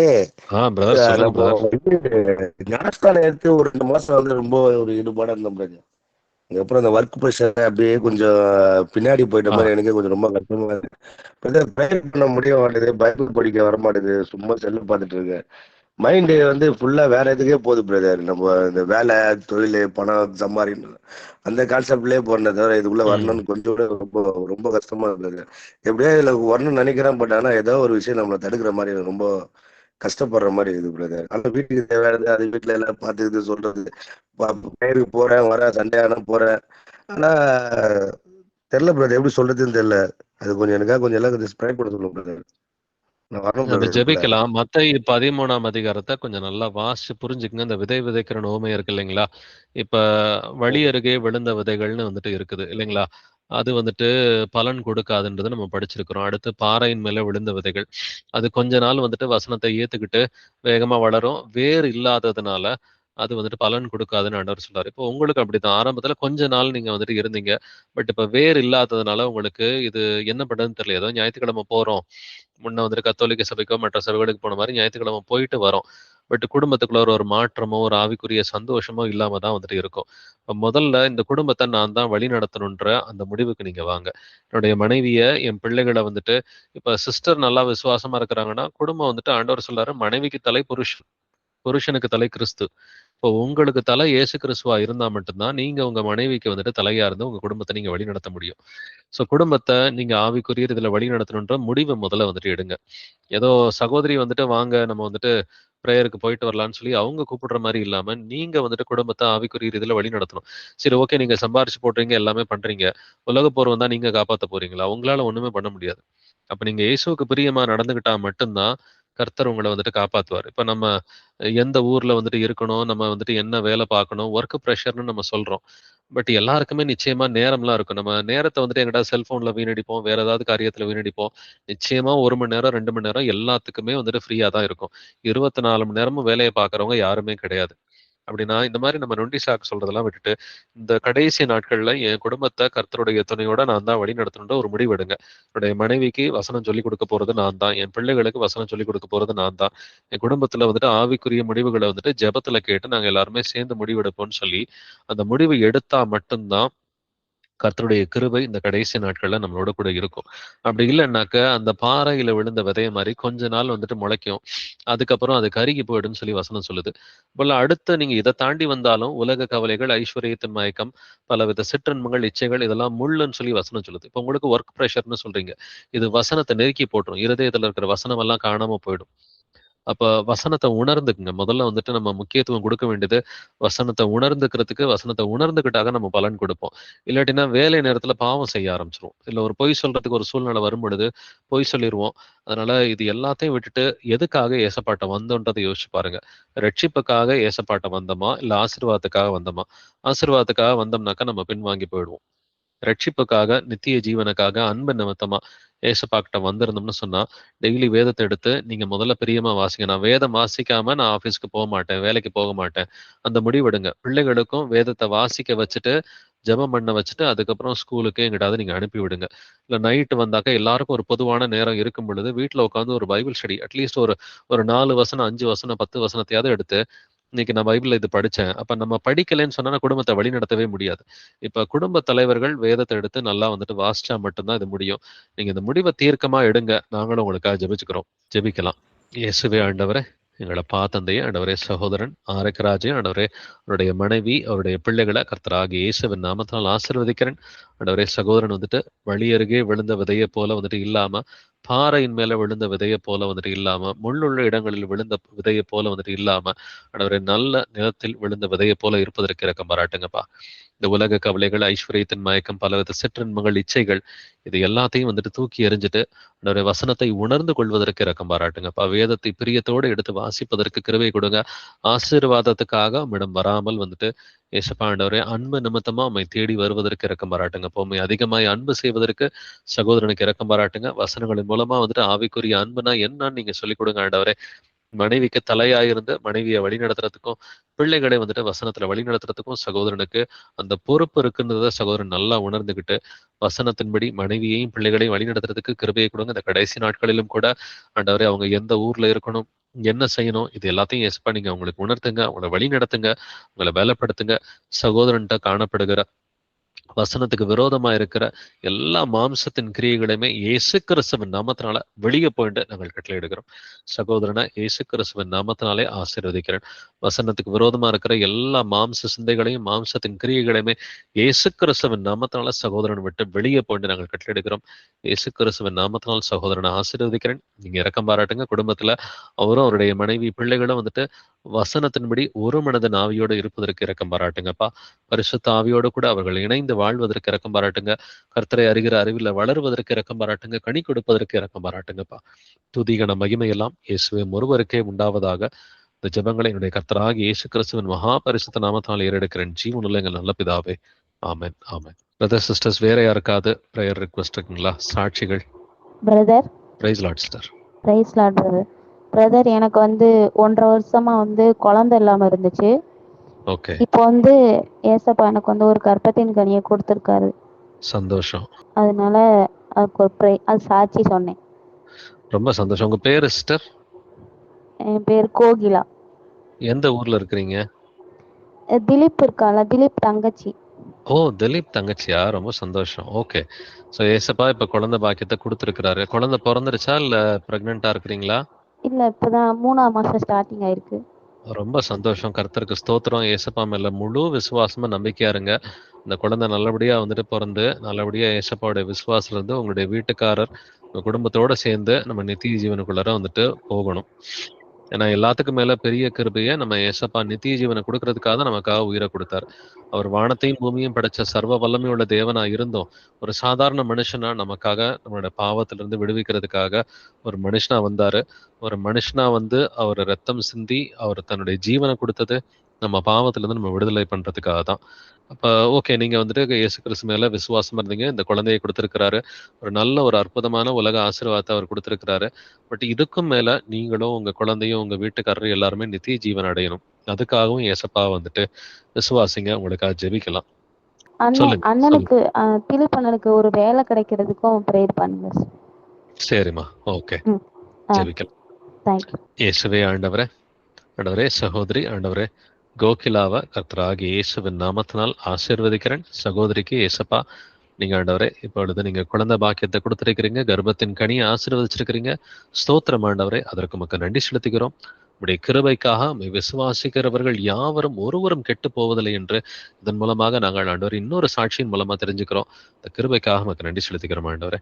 [SPEAKER 1] பிரதர் சொல்லுங்க
[SPEAKER 9] நம்ம
[SPEAKER 1] brother.
[SPEAKER 9] ஞானஸ்தானம் எடுத்து ஒரு 2 மாசம் வந்து ரொம்ப ஒரு ஈடுபாடா இருந்தேன் பிரதர். அதுக்கப்புறம் அந்த ஒர்க் ப்ரெஷர் அப்படியே கொஞ்சம் பின்னாடி போயிட்ட மாதிரி எனக்கு கொஞ்சம் ரொம்ப கஷ்டமா இருக்கு பிரதர். ப்ரேயர் பண்ண முடிய மாட்டேது, பைபிள் படிக்க வர மாட்டேது, சும்மா செல்லு பார்த்துட்டு இருக்கேன். மைண்டு வந்து ஃபுல்லா வேற எதுக்கே போகுது பிரதர். நம்ம இந்த வேலை தொழில் பணம் சம்பாதிக்கணும் அந்த கான்செப்ட்லயே போறேன் தவிர இதுக்குள்ள வரணும்னு கொஞ்சம் கூட ரொம்ப ரொம்ப கஷ்டமா இருந்தது. எப்படியோ இதுல வரணும்னு நினைக்கிறேன். பட் ஆனா ஏதோ ஒரு விஷயம் நம்மளை தடுக்கிற மாதிரி ரொம்ப கஷ்டப்படுற மாதிரி இருக்குது பிரதர். ஆனா வீட்டுக்கு தேவையானது அது வீட்டுல எல்லாம் பார்த்துக்கிட்டு சொல்றது, பயிருக்கு போறேன் வரேன், சண்டே ஆனா போறேன். ஆனா தெரியல பிரதர், எப்படி சொல்றதுன்னு தெரியல. அது கொஞ்சம் எனக்காக கொஞ்சம் எல்லாம் கொஞ்சம் ஸ்ப்ரே பண்ண சொல்லுங்க பிரதர். நான் வரணும்
[SPEAKER 1] நம்ம
[SPEAKER 9] பிரதர்.
[SPEAKER 1] ஜெபிக்கலாம். மத்தேயு 13ஆம் அதிகாரத்தை கொஞ்சம் நல்லா வாசிச்சு புரிஞ்சுக்குங்க. இந்த விதை விதைக்கிற ஓமை இருக்கு இல்லைங்களா? இப்ப வழி அருகே விழுந்த விதைகள்னு வந்துட்டு இருக்குது இல்லைங்களா? அது வந்துட்டு பலன் கொடுக்காதுன்றது நம்ம படிச்சிருக்கிறோம். அடுத்து பாறையின் மேல விழுந்த விதைகள், அது கொஞ்ச நாள் வந்துட்டு வசனத்தை ஏத்துக்கிட்டு வேகமா வளரும். வேர் இல்லாததுனால அது வந்துட்டு பலன் கொடுக்காதுன்னு ஆண்டவர் சொல்றாரு. இப்போ உங்களுக்கு அப்படித்தான். ஆரம்பத்துல கொஞ்ச நாள் நீங்க வந்துட்டு இருந்தீங்க. பட் இப்ப வேர் இல்லாததுனால உங்களுக்கு இது என்ன பண்றதுன்னு தெரியல. ஏதோ ஞாயிற்றுக்கிழமை போறோம், முன்ன வந்துட்டு கத்தோலிக்க சபைக்கோ மற்ற சபைகளுக்கு போன மாதிரி ஞாயிற்றுக்கிழமை போயிட்டு வரோம். பட் குடும்பத்துக்குள்ள ஒரு மாற்றமோ ஒரு ஆவிக்குரிய சந்தோஷமோ இல்லாம தான் வந்துட்டு இருக்கும். இப்ப முதல்ல இந்த குடும்பத்தை நான் தான் வழி நடத்தணுன்ற அந்த முடிவுக்கு நீங்க வாங்க. என்னுடைய மனைவிய என் பிள்ளைகளை வந்துட்டு இப்ப சிஸ்டர் நல்லா விசுவாசமா இருக்கிறாங்கன்னா குடும்பம் வந்துட்டு ஆண்டவர் சொல்றாரு மனைவிக்கு தலை புருஷன், புருஷனுக்கு தலை கிறிஸ்து. இப்போ உங்களுக்கு தலை இயேசு கிறிஸ்துவா இருந்தா மட்டும்தான் நீங்க உங்க மனைவிக்கு வந்துட்டு தலையா இருந்து உங்க குடும்பத்தை நீங்க வழி நடத்த முடியும். ஸோ குடும்பத்தை நீங்க ஆவிக்குரிய இதுல வழி நடத்தணுன்ற முடிவை முதல்ல வந்துட்டு எடுங்க. ஏதோ சகோதரி வந்துட்டு வாங்க நம்ம வந்துட்டு ப்ரேயருக்கு போயிட்டு வரலான்னு சொல்லி அவங்க கூப்பிடுற மாதிரி இல்லாம நீங்க வந்துட்டு குடும்பத்தை ஆவிக்குரிய இதுல வழி நடத்தணும். சரி, ஓகே, நீங்க சம்பாரிச்சு போடுறீங்க, எல்லாமே பண்றீங்க, உலக போர் வந்தா நீங்க காப்பாத்த போறீங்களா? உங்களால ஒண்ணுமே பண்ண முடியாது. அப்ப நீங்க இயேசுவுக்கு பிரியமா நடந்துகிட்டா மட்டும்தான் கர்த்தர் உங்களை வந்துட்டு காப்பாத்துவார். இப்ப நம்ம எந்த ஊர்ல வந்துட்டு இருக்கணும், நம்ம வந்துட்டு என்ன வேலை பார்க்கணும், ஒர்க் ப்ரெஷர்னு நம்ம சொல்றோம். பட் எல்லாருக்குமே நிச்சயமா நேரம்லாம் இருக்கும். நம்ம நேரத்தை வந்துட்டு எங்கிட்ட செல்போன்ல வீணடிப்போம், வேற ஏதாவது காரியத்துல வீணடிப்போம். நிச்சயமா 1 மணி நேரம் 2 மணி நேரம் எல்லாத்துக்குமே வந்துட்டு ஃப்ரீயா தான் இருக்கும். 24 மணி நேரமும் வேலையை பார்க்கறவங்க யாருமே கிடையாது. அப்படின்னா இந்த மாதிரி நம்ம நொண்டி சாக்கு சொல்றதெல்லாம் விட்டுட்டு இந்த கடைசி நாட்கள்ல என் குடும்பத்தை கர்த்தருடைய துணையோட நான் தான் வழி நடத்தணுன்ற ஒரு முடிவு எடுங்க. என்னுடைய மனைவிக்கு வசனம் சொல்லிக் கொடுக்க போறது நான் தான், என் பிள்ளைகளுக்கு வசனம் சொல்லிக் கொடுக்க போறது நான் தான். என் குடும்பத்துல வந்துட்டு ஆவிக்குரிய முடிவுகளை வந்துட்டு ஜெபத்துல கேட்டு நாங்க எல்லாருமே சேர்ந்து முடிவெடுப்போம்னு சொல்லி அந்த முடிவு எடுத்தா மட்டும்தான் கர்த்தருடைய கிருபை இந்த கடைசி நாட்கள்ல நம்மளோட கூட இருக்கும். அப்படி இல்லைன்னாக்க அந்த பாறையில விழுந்த விதைய மாதிரி கொஞ்ச நாள் வந்துட்டு முளைக்கும், அதுக்கப்புறம் அது கருகி போயிடும்னு சொல்லி வசனம் சொல்லுது. போல அடுத்து நீங்க இதை தாண்டி வந்தாலும் உலக கவலைகள், ஐஸ்வர்யத்தின் மயக்கம், பலவித சிற்றின்பங்கள், இச்சைகள் இதெல்லாம் முள்ளுன்னு சொல்லி வசனம் சொல்லுது. இப்போ உங்களுக்கு ஒர்க் ப்ரெஷர்னு சொல்றீங்க, இது வசனத்தை நெருக்கி போட்டுரும், இருதயத்துல இருக்கிற வசனம் எல்லாம் காணாம போயிடும். அப்ப வசனத்தை உணர்ந்துக்குங்க. முதல்ல வந்துட்டு நம்ம முக்கியத்துவம் கொடுக்க வேண்டியது வசனத்தை உணர்ந்துக்கிறதுக்கு. வசனத்தை உணர்ந்துக்கிட்டாக நம்ம பலன் கொடுப்போம். இல்லாட்டினா வேலை நேரத்துல பாவம் செய்ய ஆரம்பிச்சிருவோம். இல்ல ஒரு பொய் சொல்றதுக்கு ஒரு சூழ்நிலை வரும் பொழுது பொய் சொல்லிடுவோம். அதனால இது எல்லாத்தையும் விட்டுட்டு எதுக்காக ஏசப்பாட்ட வந்தோன்றதை யோசிச்சு பாருங்க. ரட்சிப்புக்காக ஏசப்பாட்ட வந்தோமா, இல்ல ஆசீர்வாதத்துக்காக வந்தோமா? ஆசீர்வாதத்துக்காக வந்தோம்னாக்கா நம்ம பின்வாங்கி போயிடுவோம். ரட்சிப்புக்காக, நித்திய ஜீவனுக்காக, அன்பு நிமித்தமா ஏசப்பாக்கிட்ட வந்திருந்தோம்னு சொன்னா, டெய்லி வேதத்தை எடுத்து நீங்க முதல்ல பிரியமா வாசிங்க. நான் வேதம் வாசிக்காம நான் ஆஃபீஸ்க்கு போக மாட்டேன், வேலைக்கு போக மாட்டேன், அந்த முடிவெடுங்க. பிள்ளைகளுக்கும் வேதத்தை வாசிக்க வச்சுட்டு, ஜெபம் பண்ண வச்சுட்டு, அதுக்கப்புறம் ஸ்கூலுக்கு எங்கிட்டாவது நீங்க அனுப்பி விடுங்க. இல்ல நைட்டு வந்தாக்க எல்லாருக்கும் ஒரு பொதுவான நேரம் இருக்கும் பொழுது வீட்டுல உட்காந்து ஒரு பைபிள் ஸ்டடி, அட்லீஸ்ட் ஒரு ஒரு 4 வசனம், 5 வசனம், 10 வசனத்தையாவது எடுத்து, இன்னைக்கு நான் பைபிள்ல இது படிச்சேன். அப்ப நம்ம படிக்கலைன்னு சொன்னா குடும்பத்தை வழி நடத்தவே முடியாது. இப்ப குடும்ப தலைவர்கள் வேதத்தை எடுத்து நல்லா வந்துட்டு வாசிச்சா மட்டும்தான் இது முடியும். நீங்க இந்த முடிவை தீர்க்கமா எடுங்க. நாங்களும் உங்களுக்காக ஜெபிச்சுக்கிறோம். ஜெபிக்கலாம். இயேசுவே ஆண்டவரே, எங்களை தந்தையே, ஆண்டவரே சகோதரன் ஆரோக்கியராஜே, ஆண்டவரே அவருடைய மனைவி, அவருடைய பிள்ளைகளை கர்த்தராகிய இயேசுவின் நாமத்தினால் ஆசீர்வதிக்கிறேன். ஆண்டவரே சகோதரன் வந்துட்டு வழி அருகே விழுந்த விதையை போல வந்துட்டு இல்லாம, பாறையின் மேல விழுந்த விதையை போல வந்துட்டு இல்லாம, முள்ளுள்ள இடங்களில் விழுந்த விதையை போல வந்துட்டு இல்லாம, ஆண்டவரே நல்ல நிலத்தில் விழுந்த விதையை போல இருப்பதற்கு இரக்கம் பாராட்டுங்கப்பா. இந்த உலக கவலைகள், ஐஸ்வர்யத்தின் மயக்கம், பலவித சிற்றின்பங்கள், இச்சைகள், இது எல்லாத்தையும் வந்துட்டு தூக்கி எறிஞ்சிட்டு ஆண்டவரே வசனத்தை உணர்ந்து கொள்வதற்கு இரக்கம் பாராட்டுங்கப்பா. வேதத்தை பிரியத்தோடு எடுத்து வாசிப்பதற்கு கிருபை கொடுங்க. ஆசீர்வாதத்துக்காக உம்மிடம் வராமல் வந்துட்டு ஏசப்பா ஆண்டவரே அன்பு நிமித்தமா உம்மை தேடி வருவதற்கு இரக்கம் பாராட்டுங்க. இப்போ உம்மை அதிகமாய் அன்பு செய்வதற்கு சகோதரனுக்கு இரக்கம் பாராட்டுங்க. வசனங்களின் மூலமா வந்துட்டு ஆவிக்குரிய அன்புனா என்னன்னு நீங்க சொல்லிக் கொடுங்க ஆண்டவரே. மனைவிக்கு தலையாயிருந்து மனைவியை வழி நடத்துறதுக்கும், பிள்ளைகளை வந்துட்டு வசனத்துல வழி நடத்துறதுக்கும் சகோதரனுக்கு அந்த பொறுப்பு இருக்குன்றத சகோதரன் நல்லா உணர்ந்துகிட்டு வசனத்தின்படி மனைவியையும் பிள்ளைகளையும் வழி நடத்துறதுக்கு கிருபையை கொடுங்க. இந்த கடைசி நாட்களிலும் கூட ஆண்டவரே அவங்க எந்த ஊர்ல இருக்கணும், என்ன செய்யணும், இது எல்லாத்தையும் ஏசப்பா நீங்க அவங்களுக்கு உணர்த்துங்க, அவங்களை வழி நடத்துங்க, உங்களை பலப்படுத்துங்க. சகோதரன்ட்ட காணப்படுகிற வசனத்துக்கு விரோதமா இருக்கிற எல்லா மாம்சத்தின் கிரியைகளையுமே இயேசு கிறிஸ்துவின் நாமத்தினால வெளியே போயிட்டு நாங்கள் கட்டளையிடுகிறோம். சகோதரனை இயேசு கிறிஸ்துவின் நாமத்தினாலே ஆசீர்வதிக்கிறேன். வசனத்துக்கு விரோதமா இருக்கிற எல்லா மாம்ச சிந்தைகளையும் மாம்சத்தின் கிரியைகளையுமே இயேசு கிறிஸ்துவின் நாமத்தினால சகோதரன் விட்டு வெளியே போயிட்டு நாங்கள் கட்டளையிடுகிறோம். இயேசு கிறிஸ்துவின் நாமத்தினால் சகோதரனை ஆசீர்வதிக்கிறேன். நீங்க இரக்கம் பாராட்டுங்க. குடும்பத்துல அவரும் அவருடைய மனைவி பிள்ளைகளும் வந்துட்டு வசனத்தின்படி ஒரு மனதின் ஆவியோடு இருப்பதற்கு இரக்கம் பாராட்டுங்கப்பா. பரிசுத்த ஆவியோடு கூட அவர்கள் இணைந்து வாழ்வதற்கு இரக்கம் பாராட்டுங்க. கர்த்தரை அறிகிற அறிவில் வளருவதற்கு இரக்கம் பாராட்டுங்க. கனி கொடுப்பதற்கு இரக்கம் பாராட்டுங்கப்பா. துதிகன மகிமையெல்லாம் இயேசுவே ஒருவருக்கே உண்டாவதாக. இந்த ஜெபங்களை என்னுடைய கர்த்தராகிய இயேசு கிறிஸ்துவின் மகா பரிசுத்த நாமத்தால் ஏறெடுக்கிறேன். ஜீவனுள்ள எங்கள் நல்ல பிதாவே, ஆமென் ஆமென். பிரதர் சிஸ்டர்ஸ், வேற யாருக்காவது பிரேயர் ரிக்வெஸ்ட் இருக்குங்களா? சாட்சிகள்.
[SPEAKER 10] Brother
[SPEAKER 1] praise Lord sister.
[SPEAKER 10] Praise Lord brother. Brother, எனக்கு 1.5 வருஷமா குழந்தை இல்லாம இருந்துச்சு.
[SPEAKER 1] ஓகே.
[SPEAKER 10] இப்போ ஏசப்பா எனக்கு ஒரு கர்ப்பத்தின் கனியை கொடுத்திருக்காரு.
[SPEAKER 1] சந்தோஷம்.
[SPEAKER 10] அதனால அதுக்கு அது சாட்சி சொன்னேன்.
[SPEAKER 1] ரொம்ப சந்தோஷம். உங்க பேரு சிஸ்டர்?
[SPEAKER 10] என் பேர் கோகிலா.
[SPEAKER 1] எந்த ஊர்ல இருக்கிறீங்க?
[SPEAKER 10] திலீப் இருக்கால, திலீப் தங்கச்சி.
[SPEAKER 1] ஓ, திலீப் தங்கச்சியா? ரொம்ப சந்தோஷம். ஓகே. ஸோ ஏசப்பா இப்ப குழந்தை பாக்கியத்தை கொடுத்துருக்கிறாரு. குழந்தை பிறந்துருச்சா இல்ல பிரெக்னெண்டா இருக்கிறீங்களா?
[SPEAKER 10] இல்ல, இப்பதான் 3ஆம் மாசம் ஸ்டார்டிங் ஆயிருக்கு.
[SPEAKER 1] ரொம்ப சந்தோஷம். கர்த்தருக்கு ஸ்தோத்திரம். ஏசப்பா மேல முழு விசுவாசமா நம்பிக்கையா இருங்க. இந்த குழந்தை நல்லபடியா வந்துட்டு பிறந்து நல்லபடியா ஏசப்பாவுடைய விசுவாசத்துல இருந்து உங்களுடைய வீட்டுக்காரர் உங்க குடும்பத்தோட சேர்ந்து நம்ம நித்திய ஜீவனுக்குள்ளார வந்துட்டு போகணும். ஏன்னா எல்லாத்துக்கும் மேல பெரிய கிருபையை நம்ம ஏசப்பா நித்திய ஜீவனை கொடுக்கறதுக்காக தான் நமக்காக உயிரை கொடுத்தார். அவர் வானத்தையும் பூமியும் படைச்ச சர்வ வல்லமையுள்ள தேவனா இருந்தோம் ஒரு சாதாரண மனுஷனா நமக்காக நம்மளோட பாவத்திலிருந்து விடுவிக்கிறதுக்காக ஒரு மனுஷனா வந்தாரு. ஒரு மனுஷனா அவர் ரத்தம் சிந்தி அவர் தன்னுடைய ஜீவனை கொடுத்தது நம்ம பாவத்திலிருந்து நம்ம விடுதலை பண்றதுக்காக தான். அப்ப ஓகே, நீங்க இயேசு கிறிஸ்து மேல விசுவாசமா இருந்தீங்க. இந்த குழந்தையை கொடுத்திருக்கிறாரு. ஒரு நல்ல ஒரு அற்புதமான உலக ஆசீர்வாதத்தை அவர் கொடுத்திருக்கிறாரு. பட் இதுக்கும் மேல நீங்களும் உங்க குழந்தையும் உங்க வீட்டுக்காரரும் எல்லாருமே நித்திய ஜீவன் அடையணும். அதுக்காகவும் ஏசப்பா விசுவாசிங்க. உங்களுக்காக ஜெபிக்கலாம்.
[SPEAKER 10] அண்ணனுக்கு திலீப் அண்ணனுக்கு ஒரு வேலை கிடைக்கிறதுக்கும் பிரேயர் பண்ணுங்க.
[SPEAKER 1] சரிம்மா, ஓகே, ஜெபிக்கலாம்.
[SPEAKER 10] தேங்க்யூ.
[SPEAKER 1] இயேசுவே ஆண்டவரே, ஆண்டவரே சகோதரி, ஆண்டவரே கோகிலாவை கர்த்தராகிய இயேசுவின் நாமத்தினால் ஆசீர்வதிக்கிறேன். சகோதரிக்கு ஏசப்பா, நீங்க ஆண்டவரே இப்பொழுது நீங்க குழந்தை பாக்கியத்தை கொடுத்திருக்கிறீங்க, கர்ப்பத்தின் கனியை ஆசீர்வதிச்சிருக்கிறீங்க. ஸ்தோத்திரம் ஆண்டவரே, அதற்கு உமக்கு நன்றி செலுத்துகிறோம். உடைய கிருபைக்காக உம்மை விசுவாசிக்கிறவர்கள் யாவரும் ஒருவரும் கெட்டு போவதில்லை என்று இதன் மூலமாக நாங்கள் ஆண்டவர் இன்னொரு சாட்சியின் மூலமா தெரிஞ்சுக்கிறோம். இந்த கிருபைக்காக உமக்கு நன்றி செலுத்துகிறோம் ஆண்டவரே.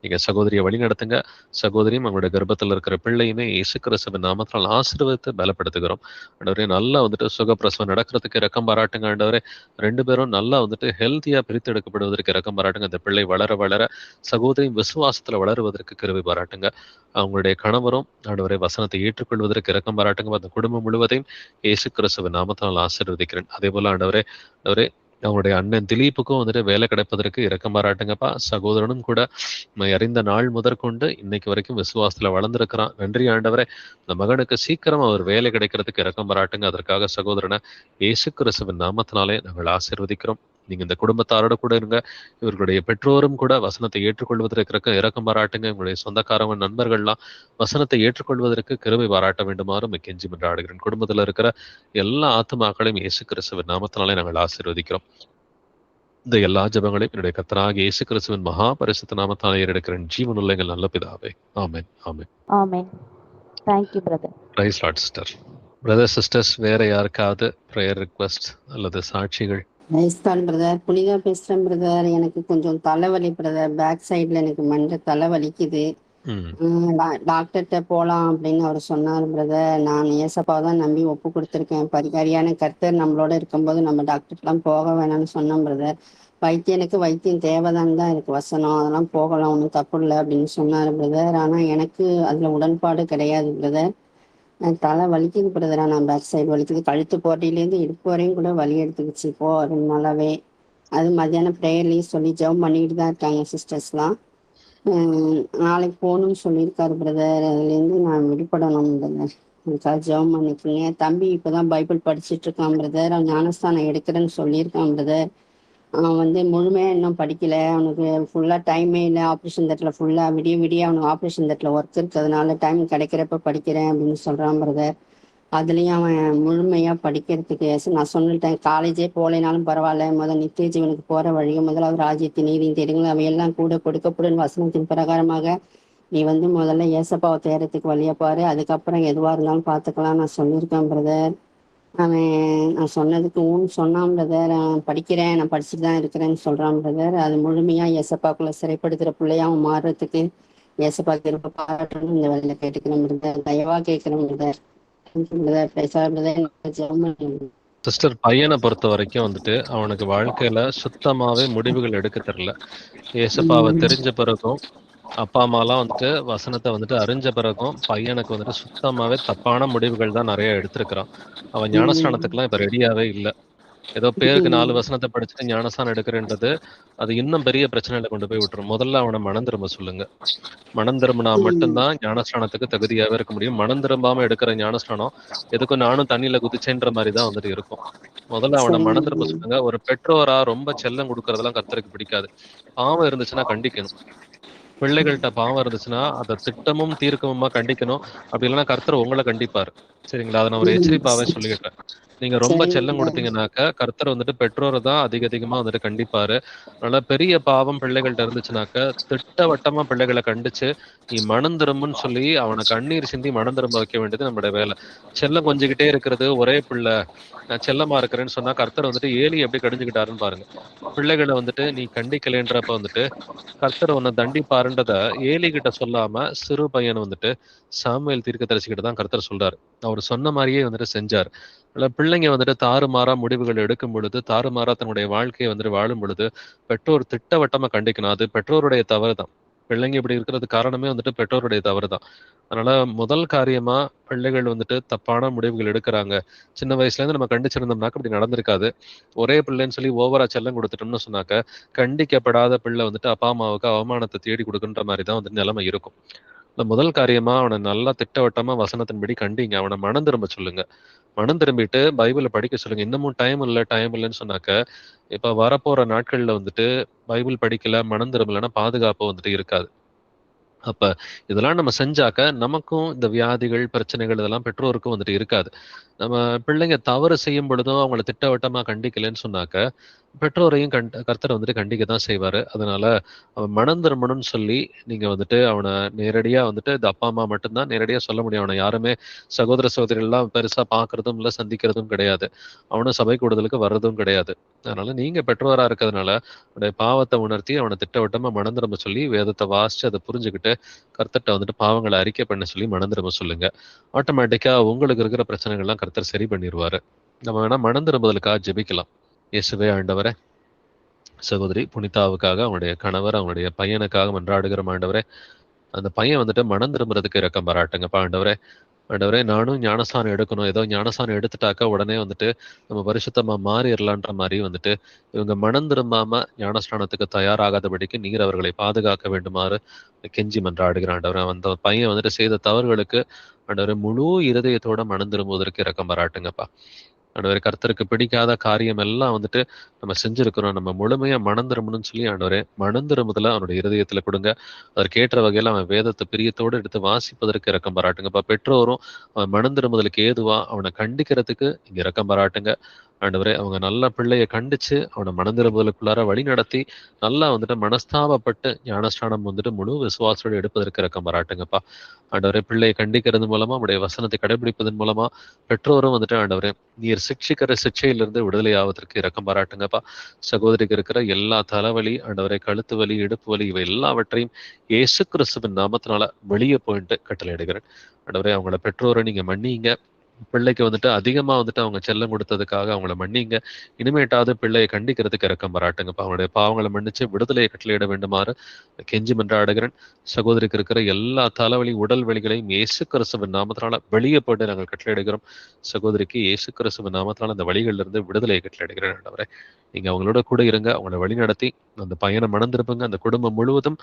[SPEAKER 1] நீங்க சகோதரியை வழி நடத்துங்க. சகோதரியும் அவங்களுடைய கர்ப்பத்தில் இருக்கிற பிள்ளையுமே இயேசு கிறிஸ்துவின் நாமத்தால் ஆசீர்வதித்து பலப்படுத்துகிறோம் ஆண்டவரே. நல்லா வந்துட்டு சுகப்பிரசவம் நடக்கிறதுக்கு இரக்கம் பாராட்டுங்க ஆண்டவரே. 2 பேரும் நல்லா வந்துட்டு ஹெல்த்தியா பிரித்து எடுக்கப்படுவதற்கு இரக்கம் பாராட்டுங்க. அந்த பிள்ளை வளர வளர சகோதரியும் விசுவாசத்துல வளருவதற்கு கிருபை பாராட்டுங்க. அவங்களுடைய கணவரும் ஆண்டவரே வசனத்தை ஏற்றுக்கொள்வதற்கு இரக்கம் பாராட்டுங்க. அந்த குடும்பம் முழுவதையும் இயேசு கிறிஸ்துவின் நாமத்தால் ஆசீர்வதிக்கிறேன். அதே போல ஆண்டவரே அவங்களுடைய அண்ணன் திலீப்புக்கும் வந்துட்டு வேலை கிடைப்பதற்கு இரக்கம் பாராட்டுங்கப்பா. சகோதரனும் கூட அறிந்த நாள் முதற்கொண்டு இன்னைக்கு வரைக்கும் விசுவாசத்துல வளர்ந்துருக்கிறான். நன்றி ஆண்டவரே. இந்த மகனுக்கு சீக்கிரம் அவர் வேலை கிடைக்கிறதுக்கு இரக்கம் பாராட்டுங்க. அதற்காக சகோதரனை இயேசு கிறிஸ்துவின் நாமத்தினாலே நாங்கள் ஆசீர்வதிக்கிறோம். நீங்க இந்த குடும்பத்தாரோட கூட இருங்க. இவர்களுடைய பெற்றோரும் கூட வசனத்தை ஏற்றுக்கொள்வதற்கு இரக்கம் பாராட்டுங்க. உங்களுடைய சொந்தக்காரங்க நண்பர்கள்லாம் வசனத்தை ஏற்றுக்கொள்வதற்கு கிருபை பாராட்ட வேண்டுமாறும் கெஞ்சி மன்றாடுகிறேன். குடும்பத்துல இருக்கிற எல்லா ஆத்துமாக்களையும் இயேசு கிறிஸ்துவின் நாமத்தினாலே நாங்கள் ஆசீர்வதிக்கிறோம். இந்த எல்லா ஜெபங்களையும் என்னுடைய கர்த்தராகிய இயேசு கிறிஸ்துவின் மகா பரிசுத்த நாமத்தாலே ஏறெடுக்கிறேன். ஜீவனுள்ள எங்கள் நல்ல பிதாவே, ஆமென் ஆமென்
[SPEAKER 10] ஆமென். Thank you brother.
[SPEAKER 1] Praise Lord sister. Brother sisters, வேற யாருக்காவது ப்ரேயர் ரிக்வெஸ்ட் அல்லது சாட்சிகள்?
[SPEAKER 11] நைஸ்கான் பிரதர், புனிதா பேசுறேன் பிரதர். எனக்கு கொஞ்சம் தலைவலி பிரதர், பேக் சைட்ல எனக்கு மண்டை தலை வலிக்குது. டாக்டர்கிட்ட போலாம் அப்படின்னு அவர் சொன்னார் பிரதர். நான் ஏசப்பாவை தான் நம்பி ஒப்பு கொடுத்துருக்கேன். பரிகாரியான கர்த்தர் நம்மளோட இருக்கும்போது நம்ம டாக்டர்லாம் போக வேணாம்னு சொன்னோம் பிரதர். வைத்தியனுக்கு வைத்தியம் தேவைதான் தான் இருக்கு வசனம், அதெல்லாம் போகலாம், ஒன்றும் தப்பு இல்லை அப்படின்னு சொன்னார் பிரதர். ஆனா எனக்கு அதுல உடன்பாடு கிடையாது பிரதர். தலை வலிக்குது பிரதரா, நான் பேக் சைடு வலிக்குது. கழுத்து போட்டியிலேருந்து இடுப்பு வரையும் கூட வலி எடுத்துக்கிச்சு இப்போ 2 நாளாவே. அது மத்தியானம் ப்ரேயர்லேயும் சொல்லி ஜெபம் பண்ணிக்கிட்டு தான் இருக்காங்க சிஸ்டர்ஸ்லாம். நாளைக்கு போகணும்னு சொல்லியிருக்காரு பிரதர். அதுலேருந்து நான் விடுபடணும் பிரதர். அதுக்காக ஜெபம் பண்ணிக்கோங்க. தம்பி இப்போதான் பைபிள் படிச்சுட்டு இருக்கான் பிரதர். அவன் ஞானஸ்தானம் எடுக்கிறேன்னு சொல்லியிருக்கான் பிரதர். அவன் முழுமையாக இன்னும் படிக்கல. அவனுக்கு ஃபுல்லாக டைமே இல்லை. ஆப்ரேஷன் தேட்டரில் ஃபுல்லாக விடிய அவனுக்கு ஆப்ரேஷன் தேட்டரில் ஒர்க் இருக்கிறதுனால டைம் கிடைக்கிறப்ப படிக்கிறேன் அப்படின்னு சொல்கிறான் பிரதர். அதுலேயும் அவன் முழுமையாக படிக்கிறதுக்கு நான் சொல்லிட்டேன், காலேஜே போகலைனாலும் பரவாயில்ல, முதல் நித்திய ஜீவனுக்கு போகிற வழியை முதலாவது ராஜ்யத்தின் நீதியும் தெரியுங்களா அவையெல்லாம் கூட கொடுக்கப்படும் வசனத்தின் பிரகாரமாக நீ முதல்ல ஏசப்பாவை தேடுறதுக்கு வழியை பாரு, அதுக்கப்புறம் எதுவாக இருந்தாலும் பார்த்துக்கலாம் நான் சொல்லியிருக்கேன் பிரதர். அவன் நான் சொன்னதுக்கு சொன்னான் பிரதர். படிக்கிறேன், நான் படிச்சுட்டு தான் இருக்கிறேன்னு சொல்றான் பிரதர். அது முழுமையா ஏசப்பாக்குள்ள சிறைப்படுத்துற பிள்ளையா அவன் மாறுறதுக்கு ஏசப்பா திரும்ப பாராட்டணும் இந்த வேலையில கேட்டுக்கிறேன் பிரதர். தயவா கேட்கிறேன் பிரதர்.
[SPEAKER 1] சிஸ்டர், பையனை பொறுத்த வரைக்கும் அவனுக்கு வாழ்க்கையில சுத்தமாவே முடிவுகள் எடுக்க தெரியல. ஏசப்பாவை தெரிஞ்ச பிறகும் அப்பா அம்மாலாம் வசனத்தை அறிஞ்ச பிறகும் பையனுக்கு சுத்தமாவே தப்பான முடிவுகள் தான் நிறைய எடுத்திருக்கிறான். அவன் ஞானஸ்தானத்துக்குலாம் இப்ப ரெடியாவே இல்லை. ஏதோ பேருக்கு 4 வசனத்தை படிச்சுட்டு ஞானஸ்தானம் எடுக்கிறேன்றது அது இன்னும் பெரிய பிரச்சனையில கொண்டு போய் விட்டுரும். முதல்ல அவனை மனம் திரும்ப சொல்லுங்க. மனம் திரும்பினா மட்டும்தான் ஞானஸ்தானத்துக்கு தகுதியாவே இருக்க முடியும். மனம் திரும்பாம எடுக்கிற ஞானஸ்தானம் எதுக்கும் நானும் தண்ணியில குதிச்சேன்ற மாதிரிதான் இருக்கும். முதல்ல அவனை மனம் திரும்ப சொல்லுங்க. ஒரு பெற்றோரா ரொம்ப செல்லம் கொடுக்கறதெல்லாம் கர்த்தருக்கு பிடிக்காது. பாவம் இருந்துச்சுன்னா கண்டிக்கணும். பிள்ளைகள்கிட்ட பாவம் இருந்துச்சுன்னா அதை திட்டமும் தீர்க்கமுமா கண்டிக்கணும். அப்படி இல்லைன்னா கர்த்தர் உங்களை கண்டிப்பாரு. சரிங்களா? அதை நான் ஒரு எச்சரிப்பாவே சொல்லிக்கிட்டேன். நீங்க ரொம்ப செல்லம் கொடுத்தீங்கன்னாக்க கர்த்தர் பெற்றோரை தான் அதிகமா கண்டிப்பாரு. அதனால பெரிய பாவம் பிள்ளைகள்ட்ட இருந்துச்சுனாக்க திட்டவட்டமா பிள்ளைகளை கண்டிச்சு நீ மனம் திரும்புன்னு சொல்லி அவனை கண்ணீர் சிந்தி மனம் திரும்ப வைக்க வேண்டியது நம்மளுடைய வேலை. செல்லம் கொஞ்சிக்கிட்டே இருக்கிறது, ஒரே பிள்ளை நான் செல்லமா இருக்கிறேன்னு சொன்னா கர்த்தர் ஏலி எப்படி கடிஞ்சுக்கிட்டாருன்னு பாருங்க. பிள்ளைகளை நீ கண்டிக்கலைன்றப்ப கர்த்தர் உன்னை தண்டிப்பாருன்றத ஏலி கிட்ட சொல்லாம சிறு பையன் சாமுவேல் தீர்க்கதரிசிக்கிட்ட தான் கர்த்தர் சொல்றாரு. அவர் சொன்ன மாதிரியே செஞ்சார். பிள்ளைங்க தாறுமாறா முடிவுகள் எடுக்கும் பொழுது, தாறுமாறா தன்னுடைய வாழ்க்கையை வாழும் பொழுது பெற்றோர் திட்டவட்டமா கண்டிக்கணும். அது பெற்றோருடைய தவறு தான். பிள்ளைங்க இப்படி இருக்கிறது காரணமே பெற்றோருடைய தவறு தான். அதனால முதல் காரியமா பிள்ளைகள் தப்பான முடிவுகள் எடுக்கிறாங்க. சின்ன வயசுல இருந்து நம்ம கண்டிச்சிருந்தோம்னாக்க அப்படி நடந்திருக்காது. ஒரே பிள்ளைன்னு சொல்லி ஓவரா செல்லம் கொடுத்துட்டோம்னு சொன்னாக்க கண்டிக்கப்படாத பிள்ளை அப்பா அம்மாவுக்கு அவமானத்தை தேடி கொடுக்குன்ற மாதிரி தான் நிலைமை இருக்கும். முதல் காரியமா அவனை நல்லா திட்டவட்டமா வசனத்தின்படி கண்டிங்க. அவனை மனம் திரும்ப சொல்லுங்க. மனம் திரும்பிட்டு பைபிளை படிக்க சொல்லுங்க. இன்னமும் டைம் இல்லைன்னு சொன்னாக்க இப்ப வரப்போற நாட்கள்ல பைபிள் படிக்கல, மனம் திரும்பலன்னா பாதுகாப்பு இருக்காது. அப்ப இதெல்லாம் நம்ம செஞ்சாக்க நமக்கும் இந்த வியாதிகள், பிரச்சனைகள் இதெல்லாம் பெற்றோருக்கும் வந்துட்டு இருக்காது. நம்ம பிள்ளைங்க தவறு செய்யும் பொழுதும் அவங்கள திட்டவட்டமா கண்டிக்கலைன்னு சொன்னாக்க, பெற்றோரையும் கர்த்தர் வந்துட்டு கண்டிக்க தான் செய்வாரு. அதனால அவன் மனம் திரும்பணும்னு சொல்லி நீங்க வந்துட்டு அவன நேரடியா வந்துட்டு இது அப்பா, அம்மா மட்டும் தான் நேரடியா சொல்ல முடியும். அவன யாருமே சகோதர சகோதரிகள்லாம் பெருசா பார்க்கறதும் இல்ல, சந்திக்கிறதும் கிடையாது. அவனும் சபை கூடுதலுக்கு வர்றதும் கிடையாது. அதனால நீங்க பெற்றோரா இருக்கிறதுனால, அவனுடைய பாவத்த உணர்த்தி அவன திட்டவட்டமா மனம் திரும்ப சொல்லி வேதத்த வாசிச்சு அத புரிஞ்சுகிட்டு கர்த்தர்ட்ட வந்துட்டு பாவங்கள அறிக்கை பண்ண சொல்லி மனம் திரும்ப சொல்லுங்க. ஆட்டோமேட்டிக்கா உங்களுக்கு இருக்கிற பிரச்சனைகள்லாம் கர்த்தர் சரி பண்ணிருவாரு. நம்ம வேணா மனம் திரும்புதலுக்காக ஜெபிக்கலாம். இயேசுவே ஆண்டவரே, சகோதரி புனிதாவுக்காக, அவனுடைய கணவர், அவனுடைய பையனுக்காக மன்றாடுகிற ஆண்டவரே, அந்த பையன் வந்துட்டு மனம் திரும்புறதுக்கு இரக்கம் பாராட்டுங்கப்பா ஆண்டவரே. ஆண்டவரே, நானும் ஞானஸ்தானம் எடுக்கணும். ஏதோ ஞானஸ்தானம் எடுத்துட்டாக்கா உடனே வந்துட்டு நம்ம பரிசுத்தமா மாறிறலான்ற மாரி வந்துட்டு, இவங்க மனம் திரும்பாம ஞானஸ்நானத்துக்கு தயாராகாதபடிக்கு நீர் அவர்களை பாதுகாக்க வேண்டுமாறு கெஞ்சி மன்றாடுகிற ஆண்டவரே. அந்த பையன் வந்துட்டு செய்த தவறுகளுக்கு ஆண்டவரே முழு இருதயத்தோட மனம் திரும்புவதற்கு இரக்கம் பாராட்டுங்கப்பா. ஆண்டவரே, கர்த்தருக்கு பிடிக்காத காரியம் எல்லாம் வந்துட்டு நம்ம செஞ்சிருக்கிறோம். நம்ம முழுமையா மனம் திரும்பணும்னு சொல்லி ஆண்டவரே மனம் திரும்புதல அவனுடைய இருதயத்துல கொடுங்க. அதற்கேற்ற வகையில அவன் வேதத்தை பிரியத்தோடு எடுத்து வாசிப்பதற்கு இரக்கம் பாராட்டுங்கப்பா. பெற்றோரும் அவன் மனம் திரும்புதலுக்கு ஏதுவா அவனை கண்டிக்கிறதுக்கு இங்க இரக்கம் பாராட்டுங்க. ஆண்டவரே, அவங்க நல்ல பிள்ளைய கண்டிச்சு அவனை மனம் திரும்புதலுக்குள்ளார வழி நடத்தி நல்லா வந்துட்டு மனஸ்தாபப்பட்டு ஞானஸ்நானம் வந்துட்டு முழு விசுவாசோடு எடுப்பதற்கு இரக்கம் பாராட்டுங்கப்பா. ஆண்டவரே, பிள்ளையை கண்டிக்கிறது மூலமா அவருடைய வசனத்தை கடைபிடிப்பதன் மூலமா பெற்றோரும் வந்துட்டு ஆண்டவரே நீர் சிக்ஷிக்கிற சிக்ஷையிலிருந்து விடுதலை ஆவதற்கு இரக்கம் பாராட்டுங்கப்பா. சகோதரிக்கு இருக்கிற எல்லா தலைவலி, ஆண்டவரை கழுத்து வலி, இடுப்பு வலி இவை எல்லாவற்றையும் இயேசு கிறிஸ்துவின் நாமத்தினால வெளியே போயிட்டு கட்டளையிடுகிறேன். ஆண்டவரே, அவங்களோட பெற்றோரை நீங்க மன்னிங்க. பிள்ளைக்கு வந்துட்டு அதிகமா வந்துட்டு அவங்க செல்லம் கொடுத்ததுக்காக அவங்கள மன்னிங்க. இனிமேட்டாவது பிள்ளையை கண்டிக்கிறதுக்கு இரக்கம் பாராட்டுங்கப்பா. அவங்களுடைய பாவங்களை மன்னிச்சு விடுதலையை கட்டளையிட வேண்டுமாறு கெஞ்சி மன்றாடுகிறேன். சகோதரிக்கு இருக்கிற எல்லா தலைவலி, உடல் வலிகளையும் இயேசு கிறிஸ்துவின் நாமத்தினால வெளியே போயிட்டு நாங்கள் கட்டளையிடுகிறோம். சகோதரிக்கு இயேசு கிறிஸ்துவின் நாமத்தினால அந்த வழிகளிலிருந்து இருந்து விடுதலையை கட்டளையிடுகிறேன். ஆண்டவரே, நீங்க அவங்களோட கூட இருங்க, அவங்களை வழி நடத்தி அந்த பையனை மனம் திரும்புங்க. அந்த குடும்பம் முழுவதும்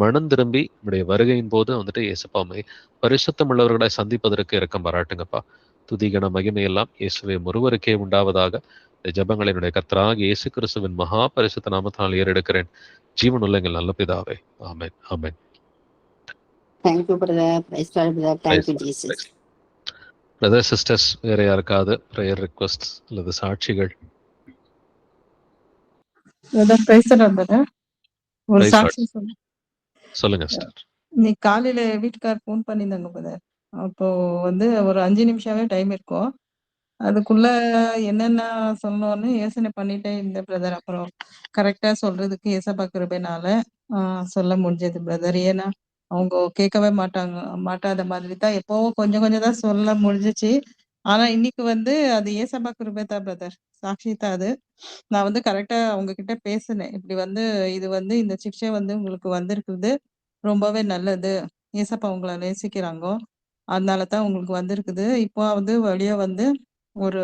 [SPEAKER 1] மனம் திரும்பி நம்முடைய வருகையின் போது வந்துட்டு இயேசுப்பாமை பரிசுத்தம் உள்ளவர்களை சந்திப்பதற்கு இரக்கம் பாராட்டுங்கப்பா. துதிகன மகிமையெல்லாம் இயேசுவே ஒருவருக்கே உண்டாவதாக. இந்த ஜெபங்களை என்னுடைய கர்த்தராகிய இயேசு கிறிஸ்துவின் மகா பரிசுத்த நாமத்தினால் ஏறெடுக்கிறேன். ஜீவனுள்ள எங்கள் நல்ல பிதாவே, ஆமென், ஆமென்.
[SPEAKER 11] Thank you brother. Praise Lord brother. Thank you Jesus.
[SPEAKER 1] Brother, sisters, வேற யாருக்காவது பிரேயர் ரிக்வெஸ்ட் அல்லது சாட்சிகள்?
[SPEAKER 12] ஒரு
[SPEAKER 1] Praise
[SPEAKER 12] சாட்சி சொல்ல.
[SPEAKER 1] சொல்லுங்க சிஸ்டர்.
[SPEAKER 12] இன்னைக்கு காலையில வீட்டுக்கார் ஃபோன் பண்ணியிருந்தாங்க பிரதர். அப்போ ஒரு 5 நிமிஷமே டைம் இருக்கும். அதுக்குள்ள என்னென்ன சொல்லணும்னு யோசனை பண்ணிட்டே இருந்தேன் பிரதர். அப்புறம் கரெக்டா சொல்றதுக்கு ஏசப்பா கிருபைனால சொல்ல முடிஞ்சது பிரதர். ஏன்னா அவங்க கேட்கவே மாட்டாத மாதிரி தான் எப்பவும் கொஞ்சம் கொஞ்சம் தான் சொல்ல முடிஞ்சிச்சு. ஆனா இன்னைக்கு அது ஏசப்பா கிருபை தான் பிரதர். சாட்சி தான் அது. நான் கரெக்டா அவங்க கிட்ட பேசினேன். இப்படி இது இந்த சிக்ஷை உங்களுக்கு வந்திருக்குது. ரொம்பவே நல்லது. ஏசப்பா உங்கள நேசிக்கிறாங்கோ. அதனால தான் உங்களுக்கு வந்திருக்குது. இப்போ வழியா ஒரு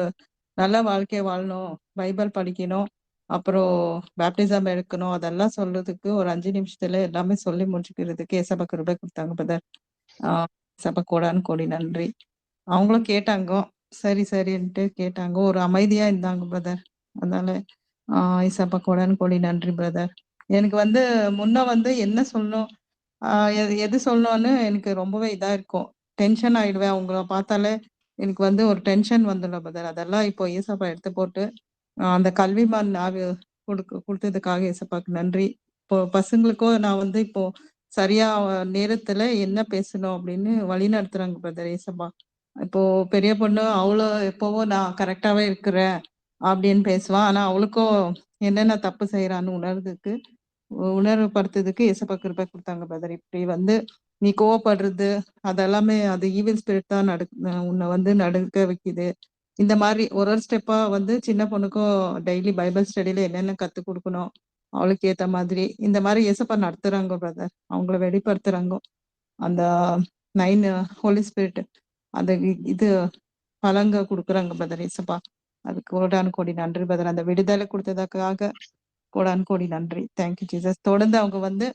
[SPEAKER 12] நல்ல வாழ்க்கை வாழணும், பைபிள் படிக்கணும், அப்புறம் பேப்டிசம் எடுக்கணும். அதெல்லாம் சொல்றதுக்கு ஒரு 5 நிமிஷத்துல எல்லாமே சொல்லி முடிச்சுக்கிறதுக்கு ஏசப்பா கிருபை கொடுத்தாங்க பிரதர். ஏசப்பா கோடான கோடி நன்றி. அவங்களும் கேட்டாங்க. சரி சரின்ட்டு கேட்டாங்க. ஒரு அமைதியா இருந்தாங்க பிரதர். அதனால ஏசப்பா கோடான கோடி நன்றி பிரதர். எனக்கு முன்ன என்ன சொல்லணும், எது சொல்லணும்னு எனக்கு ரொம்பவே இதா இருக்கும். டென்ஷன் ஆயிடுவேன். அவங்கள பார்த்தாலே எனக்கு ஒரு டென்ஷன் வந்துடும் பிரதர். அதெல்லாம் இப்போ ஏசப்பா எடுத்து போட்டு அந்த கல்விமான் ஆவி கொடுத்ததுக்காக ஏசப்பாக்கு நன்றி. இப்போ பசங்களுக்கும் நான் இப்போ சரியா நேரத்துல என்ன பேசணும் அப்படின்னு வழி நடத்துறாங்க பிரதர் ஏசப்பா. இப்போ பெரிய பொண்ணு அவளோ எப்பவும் நான் கரெக்டாவே இருக்கிறேன் அப்படின்னு பேசுவான். ஆனா அவளுக்கும் என்னென்ன தப்பு செய்யறான்னு உணர்வுபடுத்துறதுக்கு ஏசப்பா கிருபை கொடுத்தாங்க பிரதர். இப்படி நீ கோவப்படுறது அதெல்லாமே அது ஈவில் ஸ்பிரிட் தான் உன்னை நடுக்க வைக்குது. இந்த மாதிரி ஒரு ஸ்டெப்பா சின்ன பொண்ணுக்கும் டெய்லி பைபிள் ஸ்டடியில என்னென்ன கத்து கொடுக்கணும் அவளுக்கு ஏத்த மாதிரி இந்த மாதிரி ஏசப்பா நடத்துறாங்க பிரதர். அவங்கள வெளிப்படுத்துறாங்க. அந்த 9 ஹோலி ஸ்பிரிட் அந்த இது பலங்க கொடுக்குறாங்க பிரதர் ஏசப்பா. அதுக்கு கோடான கோடி நன்றி பிரதர். அந்த விடுதலை கொடுத்ததுக்காக கோடான கோடி நன்றி. Thank you Jesus. தொடர்ந்து அவங்க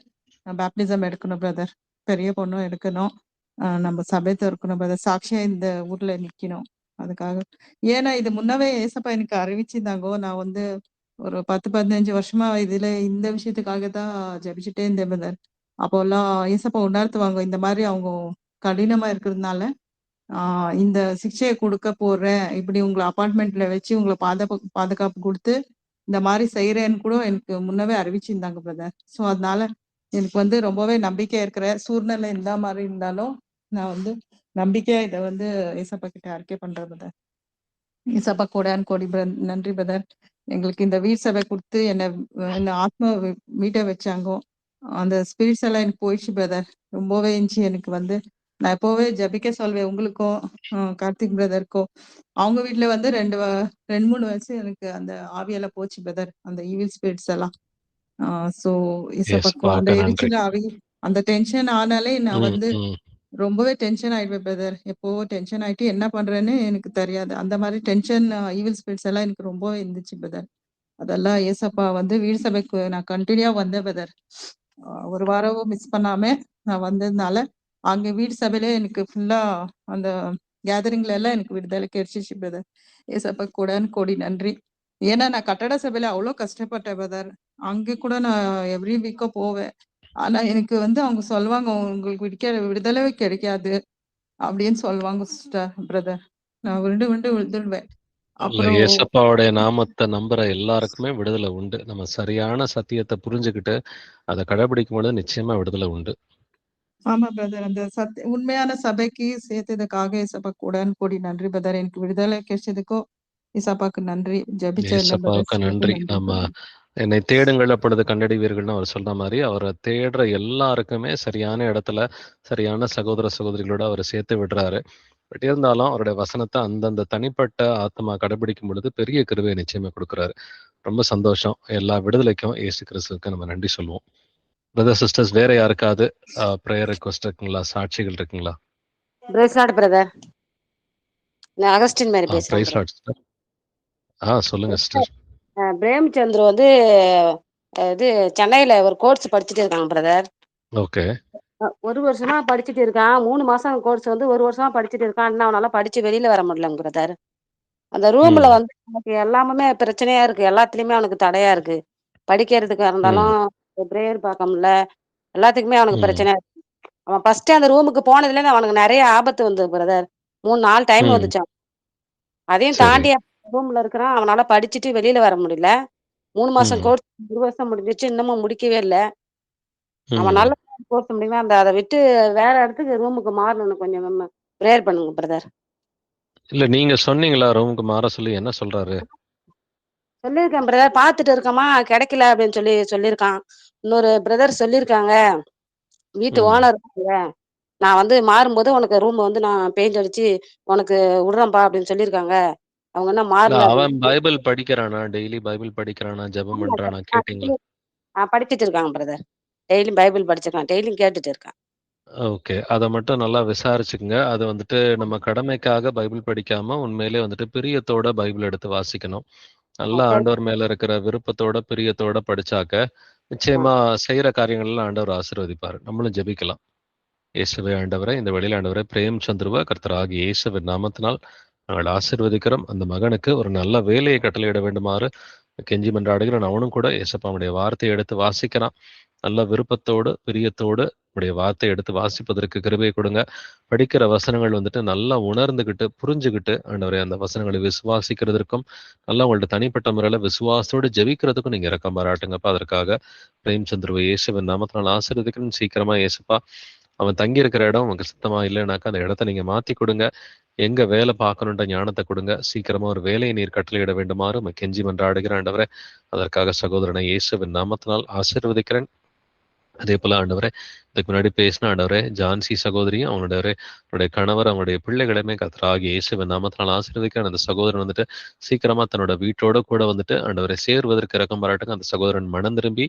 [SPEAKER 12] பேப்டிசம் எடுக்கணும் பிரதர். பெரிய பொண்ணும் எடுக்கணும். நம்ம சபையத்தை இருக்கணும் பிரதர். சாட்சியா இந்த ஊர்ல நிக்கணும். அதுக்காக ஏன்னா இது முன்னவே ஏசப்பா எனக்கு அறிவிச்சிருந்தாங்கோ. நான் ஒரு 10-15 வருஷமா இந்த விஷயத்துக்காக தான் ஜபிச்சுட்டே இருந்தேன் பிரதர். அப்போல்லாம் ஏசப்பா உணர்த்துவாங்க, இந்த மாதிரி அவங்க கடினமா இருக்கிறதுனால இந்த சிக்ஷையை கொடுக்க போறேன், இப்படி உங்களை அப்பார்ட்மெண்ட்ல வச்சு உங்களை பாதுகாப்பு கொடுத்து இந்த மாதிரி செய்யறேன்னு கூட எனக்கு முன்னவே அறிவிச்சிருந்தாங்க பிரதர். ஸோ அதனால எனக்கு வந்து ரொம்பவே நம்பிக்கையா இருக்கிற சூழ்நிலை இந்த மாதிரி இருந்தாலும் நான் வந்து நம்பிக்கையா இதை வந்து ஏசப்பா கிட்ட அறிக்கை பண்றேன் பிரதர். ஏசப்பா கோடான் கோடி நன்றி பிரதர். எங்களுக்கு இந்த வீட் சபை கொடுத்து என்ன ஆத்ம மீட்ட வச்சாங்க. அந்த ஸ்பிரிட்ஸ் எல்லாம் எனக்கு போயிடுச்சு பிரதர். ரொம்பவே இருந்துச்சு எனக்கு வந்து. நான் எப்போவே ஜபிக்க சொல்வேன் உங்களுக்கும் கார்த்திக் பிரதருக்கும். அவங்க வீட்டுல வந்து 2-3 வருஷம் எனக்கு அந்த ஆவியெல்லாம் போச்சு பிரதர், அந்த ஈவில் ஸ்பிரிட்ஸ் எல்லாம். சோ இசப்பக்கம் அந்த எரிச்சல் ஆவி, அந்த டென்ஷன் ஆனாலே நான் வந்து ரொம்பவே டென்ஷன் ஆயிடுவேன் பிரதர். எப்போ டென்ஷன் ஆயிட்டு என்ன பண்றேன்னு எனக்கு தெரியாது. அந்த மாதிரி டென்ஷன் ஈவில் ஸ்பிரிட்ஸ் எல்லாம் எனக்கு ரொம்பவே இருந்துச்சு பிரதர். அதெல்லாம் ஏசப்பா வந்து வீடு சபைக்கு நான் கண்டினியூவா வந்தேன் பிரதர். ஒரு வாரம் மிஸ் பண்ணாம நான் வந்ததுனால அங்க வீடு சபையில எனக்கு ஃபுல்லா அந்த கேதரிங்ல எல்லாம் எனக்கு விடுதலை கிடைச்சிச்சு பிரதர். ஏசப்பா கூடன்னு கோடி நன்றி. ஏன்னா நான் கட்டட சபையில அவ்வளோ கஷ்டப்பட்டேன் பிரதர். அங்க கூட நான் எவ்ரி வீக்கும் போவேன். ஆனா எனக்கு வந்து அவங்க சொல்லுவாங்க, உங்களுக்கு விடுதலை கிடைக்காது அப்படின்னு சொல்லுவாங்க சிஸ்டர் பிரதர். நான் விழுந்துடுவேன்.
[SPEAKER 1] அப்புறம் ஏசப்பாவுடைய நாமத்தை நம்புற எல்லாருக்குமே விடுதலை உண்டு. நம்ம சரியான சத்தியத்தை புரிஞ்சுக்கிட்டு அதை கடைபிடிக்கும் பொழுது நிச்சயமா விடுதலை உண்டு.
[SPEAKER 12] ஆமா பிரதர். அந்த உண்மையான சபைக்கு சேர்த்ததுக்காக ஏசப்பா கூடான்னு கூடி நன்றி பிரதர். எனக்கு விடுதலை கிடைச்சதுக்கும் ஏசப்பாக்கு நன்றி.
[SPEAKER 1] ஏசப்பாவுக்கு நன்றி. நம்ம என்னை தேடுங்கள் அப்பொழுது கண்டடைவீர்கள்னு அவர் சொல்ற மாதிரி அவரை தேடுற எல்லாருக்குமே சரியான இடத்துல சரியான சகோதர சகோதரிகளோட அவரை சேர்த்து விடுறாரு. பட் இருந்தாலும் அவருடைய வசனத்தை அந்தந்த தனிப்பட்ட ஆத்மா கடைபிடிக்கும் பொழுது பெரிய கிருபையை நிச்சயமா கொடுக்குறாரு. ரொம்ப சந்தோஷம். எல்லா விடுதலைக்கும் இயேசு கிறிஸ்துவுக்கு நம்ம நன்றி சொல்லுவோம். பிரதர் சிஸ்டர்ஸ், வேற யாருக்காவது ப்ரேயர் ரெக்வெஸ்ட் இருக்குங்களா? சாட்சிகள் இருக்குங்களா?
[SPEAKER 13] Praise Lord brother. நான் அகஸ்டின் மேரி பேசுறேன்.
[SPEAKER 1] Praise Lord sister. சொல்லுங்க சிஸ்டர்.
[SPEAKER 13] பிரேம்சந்திர வந்து இது சென்னையில ஒரு கோர்ஸ் படிச்சுட்டு இருக்காங்க பிரதர்.
[SPEAKER 1] ஓகே.
[SPEAKER 13] 1 வருஷமா படிச்சுட்டு இருக்கான். 3 மாசம் கோர்ஸ் வந்து 1 வருஷமா படிச்சுட்டு இருக்கான். இன்னும் அவனால படிச்சு வெளியில வர முடியல பிரதர். அந்த ரூம்ல வந்து எனக்கு எல்லாமே பிரச்சனையா இருக்கு. எல்லாத்துலயுமே அவனுக்கு தடையா இருக்கு. படிக்கிறதுக்கு இருந்தாலும் பிரேயர் பார்க்க முடியல. எல்லாத்துக்குமே அவனுக்கு பிரச்சனையா இருக்கு. அவன் ஃபர்ஸ்ட் அந்த ரூமுக்கு போனதுல இருந்து அவனுக்கு நிறைய ஆபத்து வந்தது பிரதர். 3-4 டைம் வந்துச்சான். அதையும் தாண்டி ரூம்ல இருக்கிறான். அவனால படிச்சுட்டு வெளியில வர முடியல. 3 மாசம் கோர்ஸ் 1 வருஷம் முடிஞ்சிச்சு, இன்னமும் முடிக்கவே இல்லை. அவன் நல்ல கோர்ஸ் முடியுமா அதை விட்டு வேற இடத்துக்கு ரூமுக்கு மாறணும்னு கொஞ்சம் பிரேயர் பண்ணுங்க பிரதர்.
[SPEAKER 1] இல்ல நீங்க சொன்னீங்களா ரூமுக்கு மாற சொல்லி? என்ன சொல்றாரு?
[SPEAKER 13] சொல்லியிருக்கேன் பிரதர், பார்த்துட்டு இருக்கமா கிடைக்கல அப்படின்னு சொல்லியிருக்கான். இன்னொரு பிரதர் சொல்லியிருக்காங்க, வீட்டு ஓனர் நான் வந்து மாறும்போது உனக்கு ரூம் வந்து நான் பெயிண்ட் அடிச்சு உனக்கு விடுறேன்ப்பா அப்படின்னு சொல்லியிருக்காங்க. அவங்க என்ன மாறல.
[SPEAKER 1] அவன் பைபிள் படிக்கிறானா? டெய்லி பைபிள் படிக்கிறானா? ஜெபம் பண்றானா? கேட்டீங்களா?
[SPEAKER 13] படிச்சுட்டு இருக்காங்க பிரதர். டெய்லியும் பைபிள் படிச்சிருக்கான். டெய்லியும் கேட்டுட்டு இருக்கான்.
[SPEAKER 1] ஓகே. அதை மட்டும் நல்லா விசாரிச்சுக்குங்க. அது வந்துட்டு நம்ம கடமைக்காக பைபிள் படிக்காம உண்மையிலே வந்துட்டு பிரியத்தோட பைபிள் எடுத்து வாசிக்கணும். நல்லா ஆண்டவர் மேல இருக்கிற விருப்பத்தோட பிரியத்தோட படிச்சாக்க நிச்சயமா செய்யற காரியங்கள்லாம் ஆண்டவர் ஆசீர்வதிப்பாரு. நம்மளும் ஜெபிக்கலாம். இயேசுவே ஆண்டவரை, இந்த வெளியில ஆண்டவரை பிரேம்சந்திரவ கர்த்தராகி இயேசுவின் நாமத்தினால் நாங்கள் ஆசீர்வதிக்கிறோம். அந்த மகனுக்கு ஒரு நல்ல வேலையை கட்டளையிட வேண்டுமாறு கெஞ்சி மன்றாடுகிறேன். அவனும் கூட இயேசப்பாவுடைய வார்த்தையை எடுத்து வாசிக்கிறான். நல்ல விருப்பத்தோடு பிரியத்தோடு உடைய வார்த்தையை எடுத்து வாசிப்பதற்கு கிருபையை கொடுங்க. படிக்கிற வசனங்கள் வந்துட்டு நல்லா உணர்ந்துகிட்டு புரிஞ்சுக்கிட்டு ஆண்டவரை அந்த வசனங்களை விசுவாசிக்கிறதுக்கும் நல்லா உங்கள்ட்ட தனிப்பட்ட முறையில விசுவாசத்தோடு ஜெபிக்கிறதுக்கும் நீங்க இறக்கம் பாராட்டுங்கப்பா. அதற்காக பிரேம்சந்திரவை இயேசுவின் நாமத்தினால் ஆசீர்வதிக்கணும். சீக்கிரமா இயேசுப்பா அவன் தங்கி இருக்கிற இடம் உங்களுக்கு சுத்தமா இல்லைனாக்கா அந்த இடத்த நீங்க மாத்தி கொடுங்க. எங்க வேலை பார்க்கணுன்ற ஞானத்தை கொடுங்க. சீக்கிரமா ஒரு வேலையை நீர் கட்டளையிட வேண்டுமாறு கெஞ்சி மன்றாடுகிற ஆண்டவரே, அதற்காக சகோதரனை இயேசுவின் நாமத்தினால் ஆசீர்வதிக்கிறேன். அதே போல ஆண்டவரே, இதுக்கு முன்னாடி பேசின ஆண்டவரே ஜான்சி சகோதரியும் அவனுடைய கணவர் அவனுடைய பிள்ளைகளுமே கர்த்தராகிய இயேசுவின் நாமத்தினால் ஆசீர்வதிக்கிறேன். அந்த சகோதரன் வந்துட்டு சீக்கிரமா தன்னோட வீட்டோட கூட வந்துட்டு ஆண்டவரை சேருவதற்கு இறக்கம் பாராட்டுங்க. அந்த சகோதரன் மனம் திரும்பி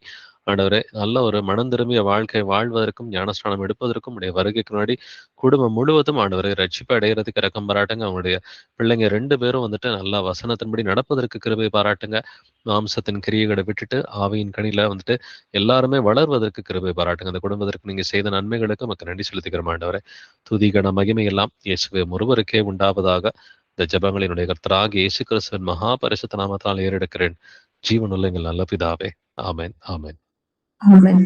[SPEAKER 1] ஆண்டவரே நல்ல ஒரு மனம் திரும்பிய வாழ்க்கை வாழ்வதற்கும் ஞானஸ்நானம் எடுப்பதற்கும் உடைய வருகைக்கு முன்னாடி குடும்பம் முழுவதும் ஆண்டவரை ரட்சிப்பு அடைகிறதுக்கு இறக்கம் பாராட்டுங்க. அவனுடைய பிள்ளைங்க 2 பேரும் வந்துட்டு நல்லா வசனத்தின்படி நடப்பதற்கு கிருபை பாராட்டுங்க. மாம்சத்தின் கிரியைகளை விட்டுட்டு ஆவியின் கனியில வந்துட்டு எல்லாருமே வளர்வதற்கு கிருபை பாராட்டுங்க. அந்த குடும்பத்திற்கு நீங்க செய்த நன்மைகளுக்கு நமக்கு நன்றி செலுத்திக்கிற ஆண்டவரே. துதிகன மகிமை எல்லாம் இயேசுவே ஒருவருக்கே உண்டாவதாக. இந்த ஜெபங்களினுடைய கர்த்தராகிய இயேசு கிறிஸ்துவின் மகா பரிசுத்த நாமத்தால் ஏறெடுக்கிறேன். ஜீவனுள்ள எங்கள் நல்ல பிதாவே. ஆமென். ஆமென்.
[SPEAKER 12] ஆமென்.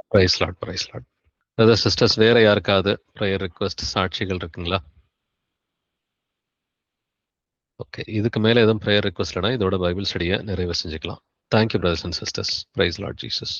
[SPEAKER 1] Praise Lord, praise Lord. Brother sisters, வேற யாருக்காவது ப்ரேயர் ரிக்வெஸ்ட் சாட்சிகள் இருக்குங்களா? ஓகே, இதுக்கு மேல எதுவும் ப்ரேயர் ரிக்வெஸ்ட் இல்லைனா இதோட பைபிள் ஸ்டடியை நிறைவு செஞ்சுக்கலாம். Thank you brothers and sisters. Praise Lord Jesus.